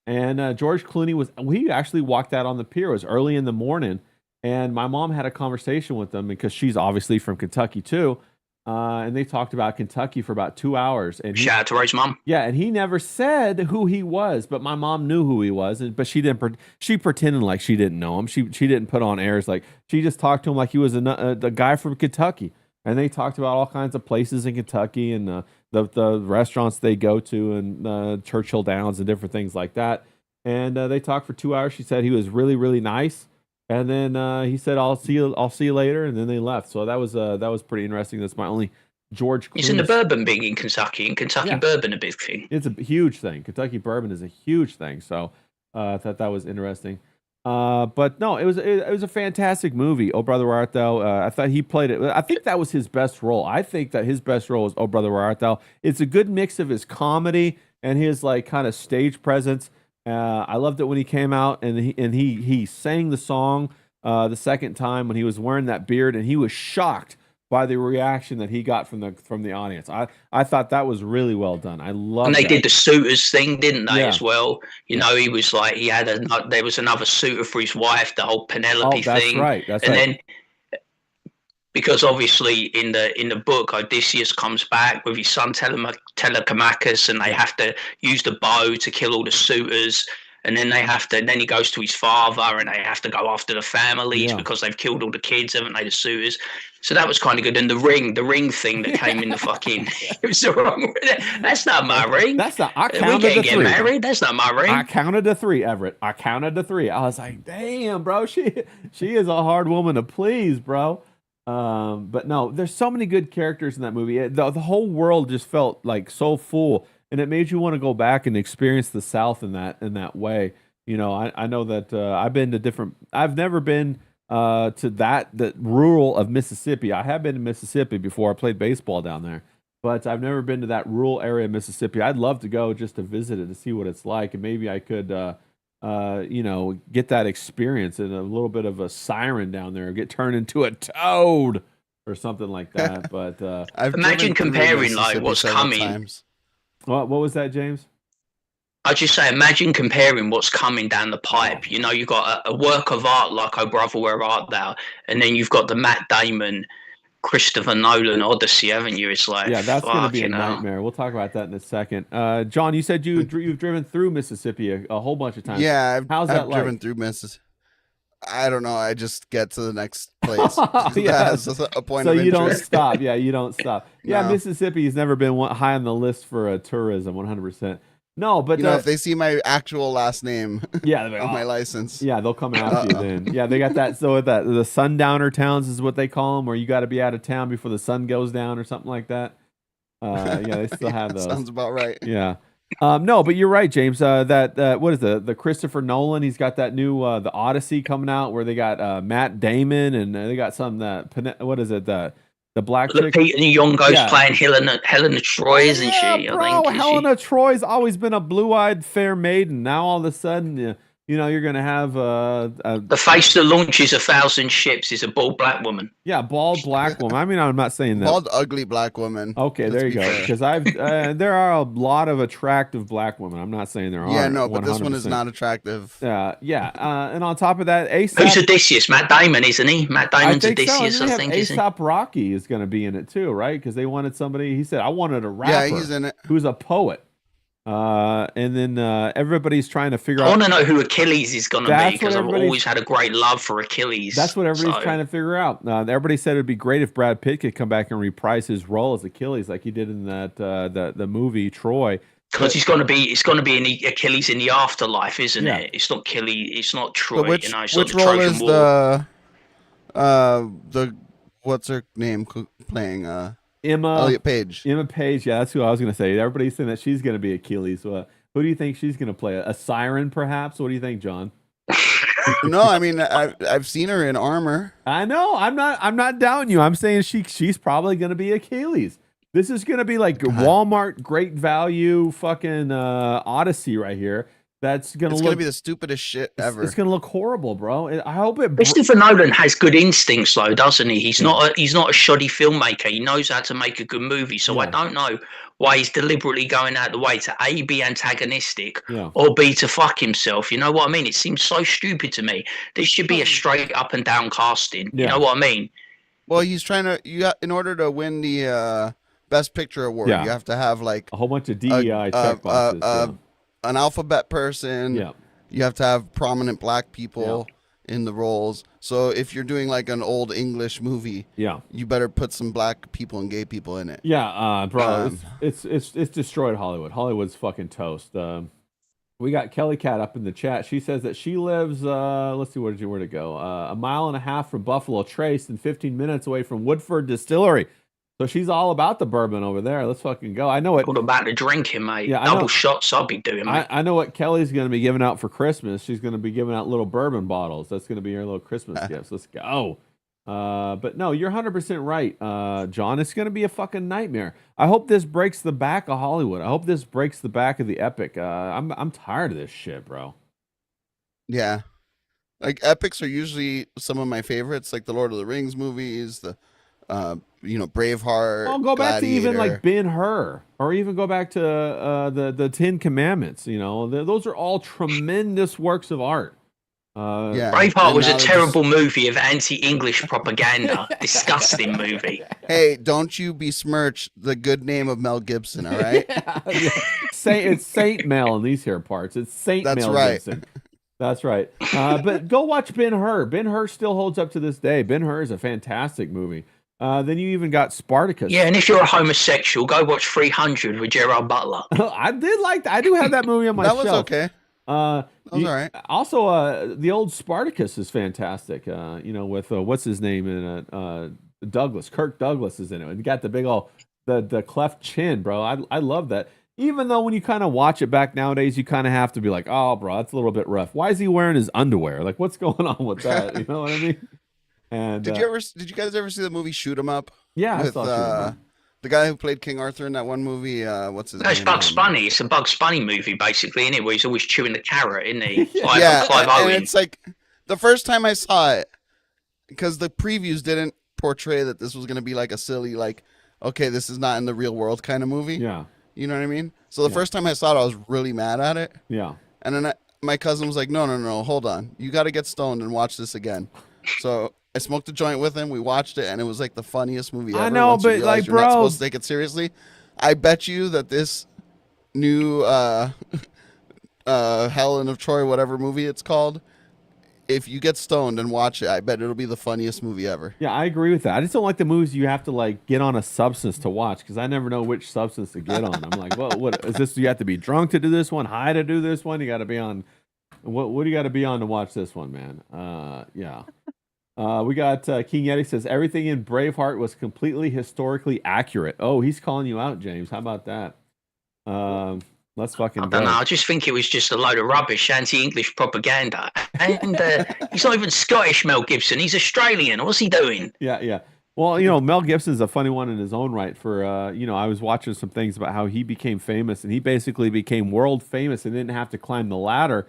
And George Clooney he actually walked out on the pier. It was early in the morning, and my mom had a conversation with him because she's obviously from Kentucky too. And they talked about Kentucky for about 2 hours. And shout out to Ray's mom. Yeah, and he never said who he was, but my mom knew who he was. But she didn't. She pretended like she didn't know him. She didn't put on airs. Like she just talked to him like he was the guy from Kentucky. And they talked about all kinds of places in Kentucky and the restaurants they go to and Churchill Downs and different things like that. And they talked for 2 hours. She said he was really, really nice. And then he said, "I'll see you later." And then they left. So that was pretty interesting. That's my only George Clooney. Isn't the bourbon big in Kentucky? In Kentucky, bourbon a big thing? It's a huge thing. Kentucky bourbon is a huge thing. So I thought that was interesting. But no, it was a fantastic movie. Oh Brother Where Art Thou? I thought he played it. I think that was his best role. I think that his best role was Oh Brother Where Art Thou? It's a good mix of his comedy and his like kind of stage presence. I loved it when he came out and he sang the song the second time when he was wearing that beard, and he was shocked by the reaction that he got from the audience. I thought that was really well done. I loved it. And they did the suitors thing, didn't they, as well? You know, he was like, there was another suitor for his wife, the whole Penelope thing. That's right. Then, because obviously in the book, Odysseus comes back with his son Telemachus, and they have to use the bow to kill all the suitors. And then then he goes to his father, and they have to go after the families because they've killed all the kids, haven't they, the suitors? So that was kind of good. And the ring thing that came in the fucking, it was the wrong. That's not my ring. That's not. I we counted can't to get 3. married. That's not my ring. I counted to 3, Everett. I counted to 3. I was like, damn, bro, she is a hard woman to please, bro. But no, there's so many good characters in that movie. The whole world just felt like so full. And it made you want to go back and experience the South in that way. You know, I know that I've never been to the rural of Mississippi. I have been to Mississippi before. I played baseball down there, but I've never been to that rural area of Mississippi. I'd love to go just to visit it, to see what it's like, and maybe I could, get that experience and a little bit of a siren down there, get turned into a toad or something like that. But imagine comparing like what's coming. Times. What was that, James? I just say, imagine comparing what's coming down the pipe. You know, you've got a work of art like Oh Brother Where Art Thou, and then you've got the Matt Damon Christopher Nolan Odyssey, haven't you? It's like, Yeah, that's going to be a fucking hell. nightmare. We'll talk about that in a second. John, you said you've driven through Mississippi a whole bunch of times. Yeah, How's I've that like? driven through Mississippi. I don't know. I just get to the next place. Yeah. That's a point So of you don't interest. stop. Yeah, you don't stop. Yeah, No. Mississippi has never been high on the list for tourism, 100%. No, but You know, if they see my actual last name yeah, they'll be like, on my "Oh." license. Yeah, they'll come after you then. Yeah, they got that. So the sundowner towns is what they call them, where you got to be out of town before the sun goes down or something like that. Yeah, they still have those. Sounds about right. Yeah. No, but you're right, James. That what is the Christopher Nolan? He's got that new the Odyssey coming out where they got Matt Damon and they got some what is it the black chick? Peter Nyong'o's Yeah. playing Helena Troy, isn't she? Bro, I think. Helena Troy's always been a blue-eyed fair maiden. Now all of a sudden, you're gonna have The face that launches 1,000 ships is a bald black woman. bald black woman. I mean, I'm not saying that. Bald, ugly black woman. Okay, Let's there you be go. fair. Because there are a lot of attractive black women. I'm not saying there aren't. Yeah, no, but this one is 100%. not attractive. Yeah. And on top of that, Who's ASAP. Odysseus? Matt Damon, isn't he? Matt Damon's I think Odysseus, so. I And think, they have isn't he? ASAP Rocky is going to be in it too, right? Because they wanted somebody. He said, "I wanted a rapper Yeah, he's in it. who's a poet." And then everybody's trying to figure I out. want to know who Achilles is going to That's be what because I've everybody's- always had a great love for Achilles. That's what everybody's So- trying to figure out. Everybody said it'd be great if Brad Pitt could come back and reprise his role as Achilles, like he did in that the movie Troy. Because it's going to be in the Achilles in the afterlife, isn't Yeah. it? It's not Achilles. It's not Troy. But which It's not the role Trojan is War. the what's her name playing? Emma Elliot Page. Emma Page, yeah, that's who I was going to say. Everybody's saying that she's going to be Achilles. Who do you think she's going to play? A siren, perhaps? What do you think, John? No, I mean I've seen her in armor. I know. I'm not doubting you. I'm saying she's probably going to be Achilles. This is going to be like Walmart great value fucking Odyssey right here. That's going to It's look. gonna be the stupidest shit ever. It's going to look horrible, bro. I hope it. Christopher Nolan has good instincts, though, doesn't he? He's not a shoddy filmmaker. He knows how to make a good movie. So I don't know why he's deliberately going out the way to A, be antagonistic, or B, to fuck himself. You know what I mean? It seems so stupid to me. This should be a straight up and down casting. You know what I mean? Well, he's trying to. In order to win the Best Picture award, you have to have like a whole bunch of DEI checkboxes. An alphabet person. Yeah. You have to have prominent black people in the roles. So if you're doing like an old English movie, you better put some black people and gay people in it. Yeah, bro, it's destroyed Hollywood. Hollywood's fucking toast. We got Kelly Cat up in the chat. She says that she lives. Let's see, where to go? A mile and a half from Buffalo Trace and 15 minutes away from Woodford Distillery. So she's all about the bourbon over there. Let's fucking go. I know it. All about the drinking, mate. Yeah, Double shots I'll be doing, mate. I know what Kelly's going to be giving out for Christmas. She's going to be giving out little bourbon bottles. That's going to be her little Christmas gifts. Let's go. But no, you're 100% right, John. It's going to be a fucking nightmare. I hope this breaks the back of Hollywood. I hope this breaks the back of the epic. I'm tired of this shit, bro. Yeah. Like epics are usually some of my favorites, like the Lord of the Rings movies, the Braveheart. I'll go back to even Gladiator. like Ben-Hur, or even go back to the Ten Commandments. Those are all tremendous works of art. Braveheart was a terrible movie of anti-English propaganda. Disgusting movie. Hey, don't you besmirch the good name of Mel Gibson, all right? It's Saint Mel in these here parts. It's Saint That's Mel right. Gibson. That's right. But go watch Ben-Hur. Ben-Hur still holds up to this day. Ben-Hur is a fantastic movie. Then you even got Spartacus. Yeah, and if you're a homosexual, go watch 300 with Gerard Butler. I do have that movie on my That shelf. was okay. That was all right. Also, the old Spartacus is fantastic. With what's his name in it? Douglas. Kirk Douglas is in it. And you got the big old the cleft chin, bro. I love that. Even though when you kind of watch it back nowadays, you kind of have to be like, oh, bro, that's a little bit rough. Why is he wearing his underwear? Like, what's going on with that? You know what I mean? And Did you guys ever see the movie Shoot 'Em Up? Yeah, with I saw Shoot 'Em Up. the guy who played King Arthur in that one movie. What's his name? That's Bugs Bunny. It's a Bugs Bunny movie, basically, isn't it? Where he's always chewing the carrot, isn't he? Yeah, Clive and Owen. it's like the first time I saw it, because the previews didn't portray that this was going to be like a silly, like, okay, this is not in the real world kind of movie. Yeah. You know what I mean? So the first time I saw it, I was really mad at it. Yeah. And then my cousin was like, no, hold on. You got to get stoned and watch this again. So I smoked a joint with him. We watched it, and it was like the funniest movie ever. I know, once you but realize like, you're not bro, supposed to take it seriously. I bet you that this new Helen of Troy, whatever movie it's called, if you get stoned and watch it, I bet it'll be the funniest movie ever. Yeah, I agree with that. I just don't like the movies you have to like get on a substance to watch because I never know which substance to get on. I'm like, well, what is this? You have to be drunk to do this one, high to do this one. You got to be on. What do you got to be on to watch this one, man? Yeah. We got King Yeti says everything in Braveheart was completely historically accurate. Oh, he's calling you out, James. How about that? Let's fucking I don't know. I just think it was just a load of rubbish, anti-English propaganda. And he's not even Scottish, Mel Gibson. He's Australian. What's he doing? Yeah. Well, you know, Mel Gibson's a funny one in his own right. For you know, I was watching some things about how he became famous, and he basically became world famous and didn't have to climb the ladder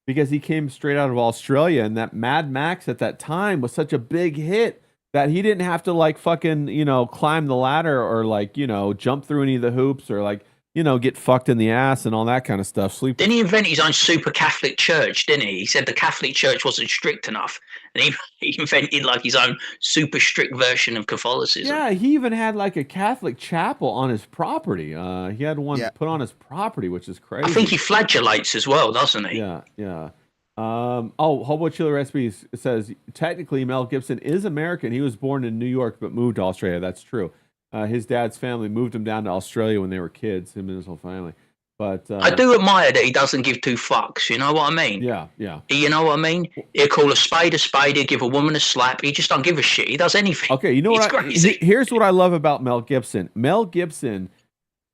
because he came straight out of Australia, and that Mad Max at that time was such a big hit that he didn't have to like fucking, you know, climb the ladder or like, you know, jump through any of the hoops or like, you know, get fucked in the ass and all that kind of stuff. Didn't he invent his own super Catholic church, didn't he? He said the Catholic Church wasn't strict enough. And he invented like his own super strict version of Catholicism. Yeah, he even had like a Catholic chapel on his property. He had one put on his property, which is crazy. I think he flagellates as well, doesn't he? Yeah. Hobo Chili Recipes says, technically Mel Gibson is American. He was born in New York but moved to Australia. That's true. His dad's family moved him down to Australia when they were kids, him and his whole family. But I do admire that he doesn't give two fucks. You know what I mean? Yeah. You know what I mean? He'll call a spade, he'll give a woman a slap. He just don't give a shit. He does anything. Okay, you know what? Here's what I love about Mel Gibson. Mel Gibson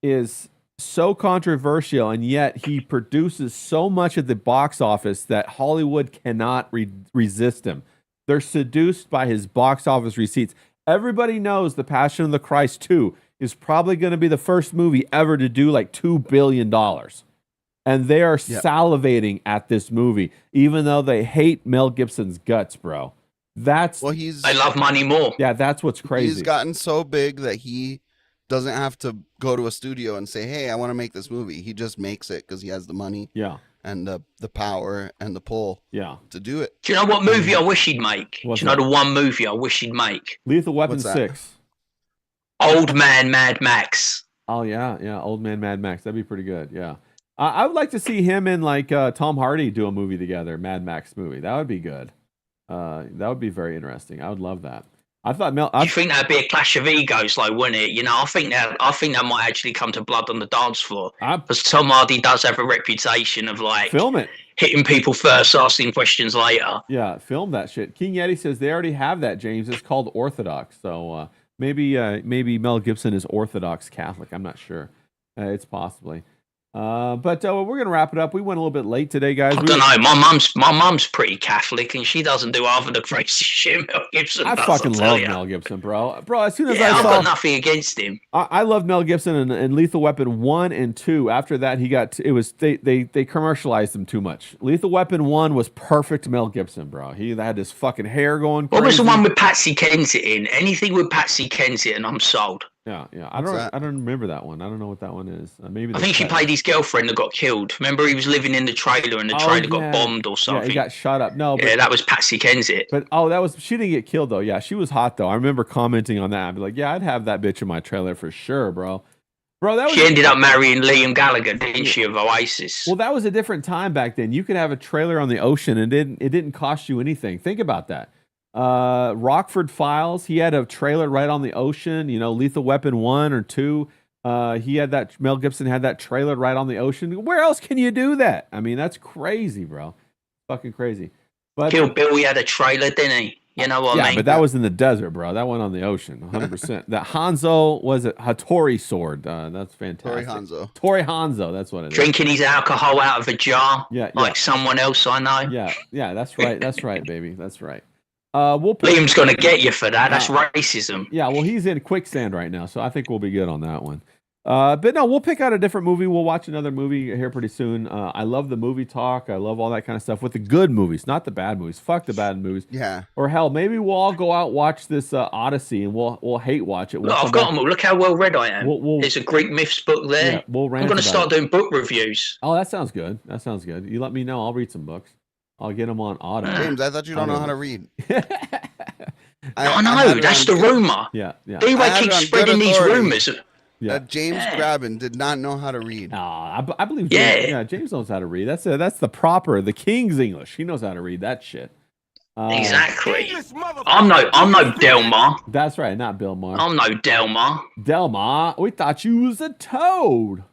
is so controversial, and yet he produces so much at the box office that Hollywood cannot resist him. They're seduced by his box office receipts. Everybody knows The Passion of the Christ 2 is probably going to be the first movie ever to do like $2 billion. And they are salivating at this movie, even though they hate Mel Gibson's guts, bro. I love money more. Yeah, that's what's crazy. He's gotten so big that he doesn't have to go to a studio and say, hey, I want to make this movie. He just makes it because he has the money. Yeah. And the power and the pull to do it. Do you know what movie I wish he'd make? Do you know the one movie I wish he'd make? Lethal Weapon 6. Old Man Mad Max. Oh, yeah. Old Man Mad Max. That'd be pretty good, yeah. I would like to see him and like Tom Hardy do a movie together, Mad Max movie. That would be good. That would be very interesting. I would love that. I thought you think that'd be a clash of egos, like, wouldn't it? You know, I think that might actually come to blood on the dance floor. Because Tom Hardy does have a reputation of like film it, hitting people first, asking questions later. Yeah, film that shit. King Yeti says they already have that, James. It's called Orthodox. So maybe Mel Gibson is Orthodox Catholic. I'm not sure. It's possibly. But we're gonna wrap it up. We went a little bit late today, guys. I don't know. My mum's pretty Catholic, and she doesn't do half of the crazy shit Mel Gibson does. I fucking love Mel Gibson, bro. As soon as I've got nothing against him. I love Mel Gibson and Lethal Weapon 1 and 2. After that, they commercialized him too much. Lethal Weapon 1 was perfect Mel Gibson, bro. He had his fucking hair going crazy. What was the one with Patsy Kensit? Anything with Patsy Kensit, and I'm sold. Yeah. I don't remember that one. I don't know what that one is. Maybe I think she played his girlfriend that got killed. Remember, he was living in the trailer, and the trailer got bombed or something. Yeah, he got shot up. No, but, that was Patsy Kensit. But she didn't get killed though. Yeah, she was hot though. I remember commenting on that. I'd be like, yeah, I'd have that bitch in my trailer for sure, bro. She ended up marrying Liam Gallagher, didn't she, of Oasis? Well, that was a different time back then. You could have a trailer on the ocean, and it didn't cost you anything. Think about that. Rockford Files, he had a trailer right on the ocean. You know, Lethal Weapon 1 or 2. Mel Gibson had that trailer right on the ocean. Where else can you do that? I mean, that's crazy, bro. Fucking crazy. But Kill Bill, he had a trailer, didn't he? You know what I mean? Yeah, but that was in the desert, bro. That went on the ocean, 100%. That Hanzo, was it Hattori sword? That's fantastic. Tory Hanzo, that's what it is. Drinking his alcohol out of a jar, like someone else I know. Yeah, that's right. That's right, baby. That's right. Liam's going to get you for that. That's racism. Yeah, well, he's in quicksand right now, so I think we'll be good on that one. But no, we'll pick out a different movie. We'll watch another movie here pretty soon. I love the movie talk. I love all that kind of stuff with the good movies, not the bad movies. Fuck the bad movies. Yeah. Or hell, maybe we'll all go out watch this Odyssey, and we'll hate watch it. Look, I've got them all. Look how well read I am. There's a Greek myths book there. Yeah, I'm going to start doing book reviews. Oh, that sounds good. You let me know. I'll read some books. I'll get them on Audible. James, I thought you don't know how to read. I know, that's the rumor. Yeah, yeah. D-Way keeps spreading these rumors. That James Graben did not know how to read. I believe James, James knows how to read. That's the King's English. He knows how to read that shit. Exactly. I'm no Delmar. That's right, not Bill Maher. I'm no Delmar. Delmar, we thought you was a toad.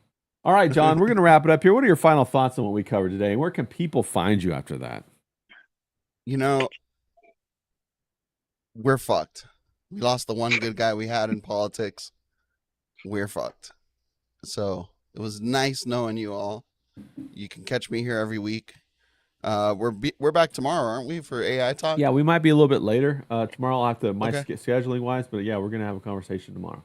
All right, John, we're going to wrap it up here. What are your final thoughts on what we covered today? And where can people find you after that? You know, we're fucked. We lost the one good guy we had in politics. We're fucked. So it was nice knowing you all. You can catch me here every week. We're back tomorrow, aren't we, for AI talk? Yeah, we might be a little bit later. Tomorrow I'll have to scheduling wise, but yeah, we're gonna have a conversation tomorrow.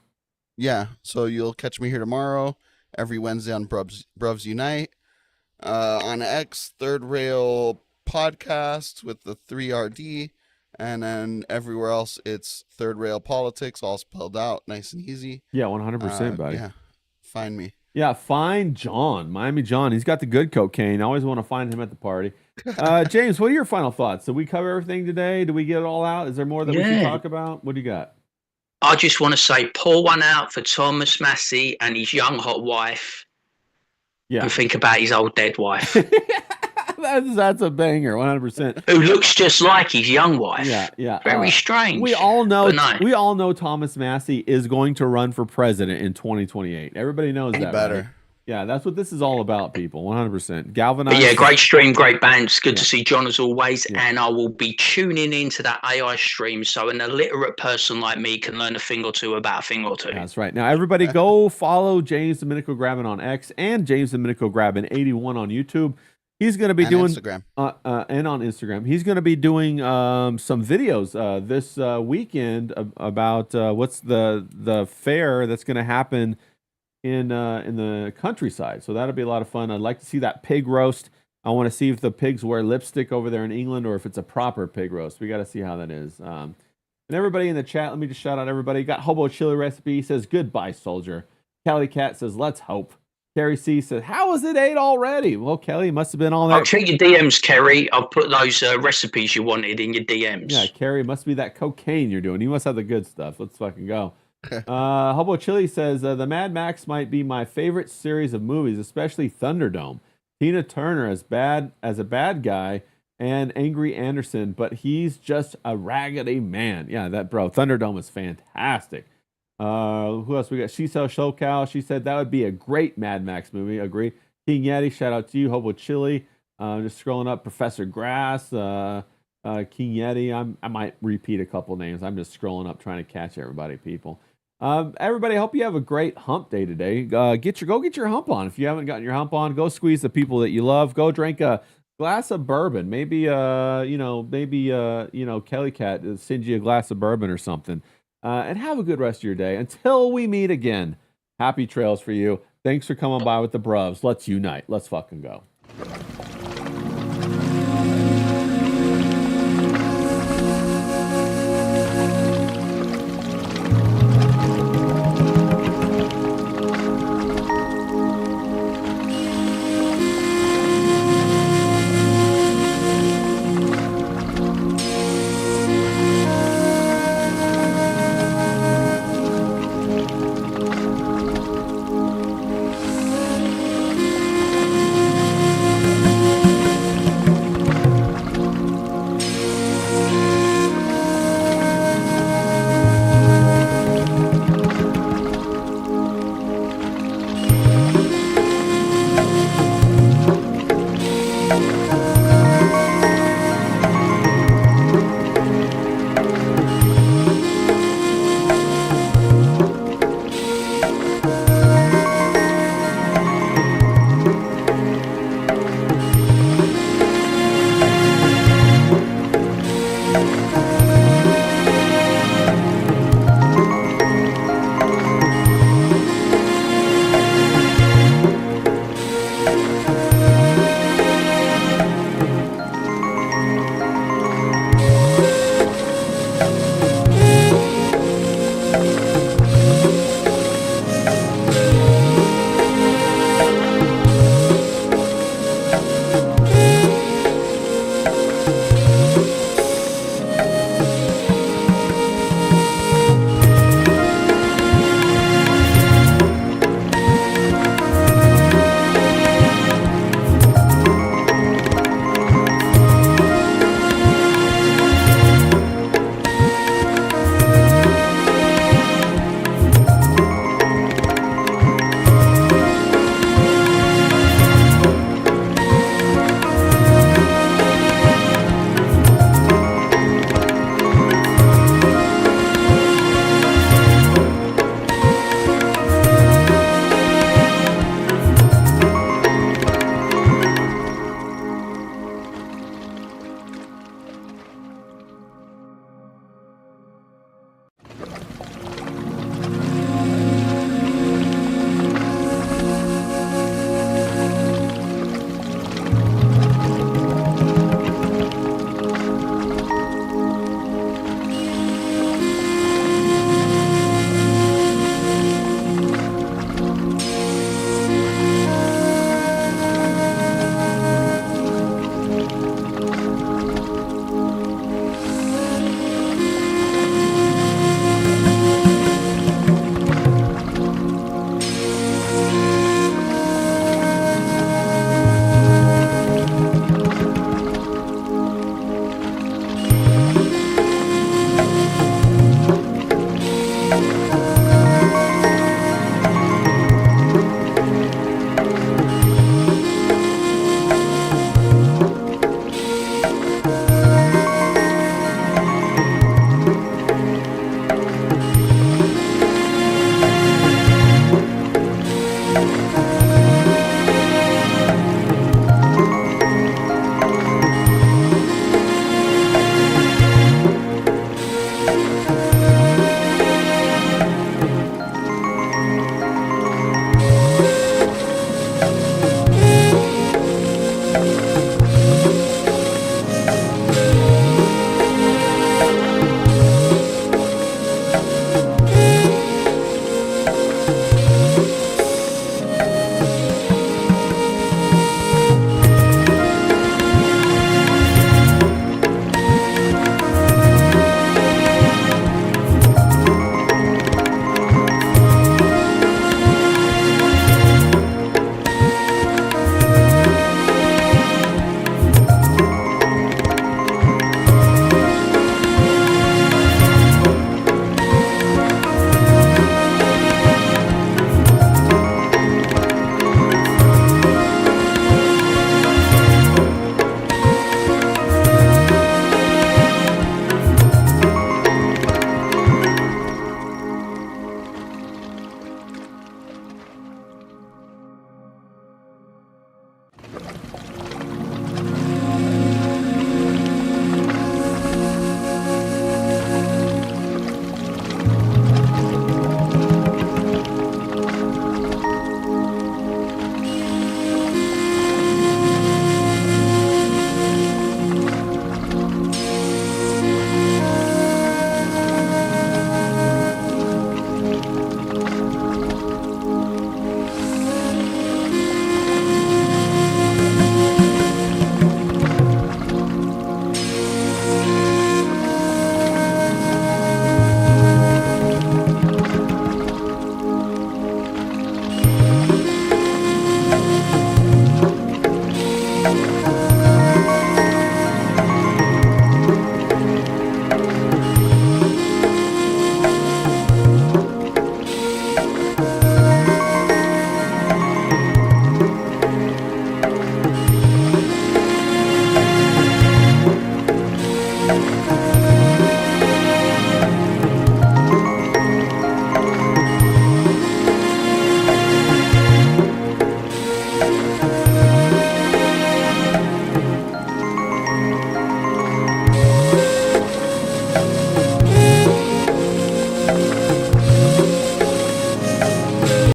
Yeah, so you'll catch me here tomorrow, every Wednesday on Bruvs Unite, on X, Third Rail Podcast with the 3RD, and then everywhere else it's Third Rail Politics, all spelled out, nice and easy. Yeah, 100%, buddy. Yeah, find me. Yeah, find John, Miami John. He's got the good cocaine. I always want to find him at the party. James, what are your final thoughts? Did we cover everything today? Did we get it all out? Is there more that we should talk about? What do you got? I just want to say, pour one out for Thomas Massey and his young hot wife. Yeah. And think about his old dead wife. That's a banger, 100%. Who looks just like his young wife. Yeah, yeah. Very strange. We all know Thomas Massey is going to run for president in 2028. Everybody knows that. Better. Right? Yeah, that's what this is all about, people. 100%. Galvanize. But yeah, great stream, great bands. Good to see John as always. Yeah. And I will be tuning into that AI stream so an illiterate person like me can learn a thing or two about a thing or two. That's right. Now, everybody go follow James Domenico Graben on X and James Domenico Graben 81 on YouTube. He's going to be doing Instagram. And on Instagram. He's going to be doing some videos this weekend about what's the fair that's going to happen in the countryside. So that'll be a lot of fun. I'd like to see that pig roast. I want to see if the pigs wear lipstick over there in England or if it's a proper pig roast. We got to see how that is. And everybody in the chat, let me just shout out everybody. Got Hobo Chili Recipe. He says, goodbye, soldier. Kelly Cat says, let's hope. Kerry C says, how is it 8 already? Well, Kelly, must have been all that. I'll check your DMs, Kerry. I'll put those recipes you wanted in your DMs. Yeah, Kerry, must be that cocaine you're doing. You must have the good stuff. Let's fucking go. Hobo Chili says, the Mad Max might be my favorite series of movies, especially Thunderdome. Tina Turner as a bad guy and Angry Anderson, but he's just a raggedy man. Yeah, Thunderdome is fantastic. Who else we got? She Sells Show Cow. She said that would be a great Mad Max movie. Agree. King Yeti, shout out to you. Hobo Chili. Just scrolling up. Professor Grass. King Yeti. I might repeat a couple names. I'm just scrolling up trying to catch everybody, people. Everybody, I hope you have a great hump day today. Go get your hump on. If you haven't gotten your hump on, go squeeze the people that you love. Go drink a glass of bourbon. Maybe Kelly Cat sends you a glass of bourbon or something. And have a good rest of your day. Until we meet again, happy trails for you. Thanks for coming by with the Bruvs. Let's unite. Let's fucking go.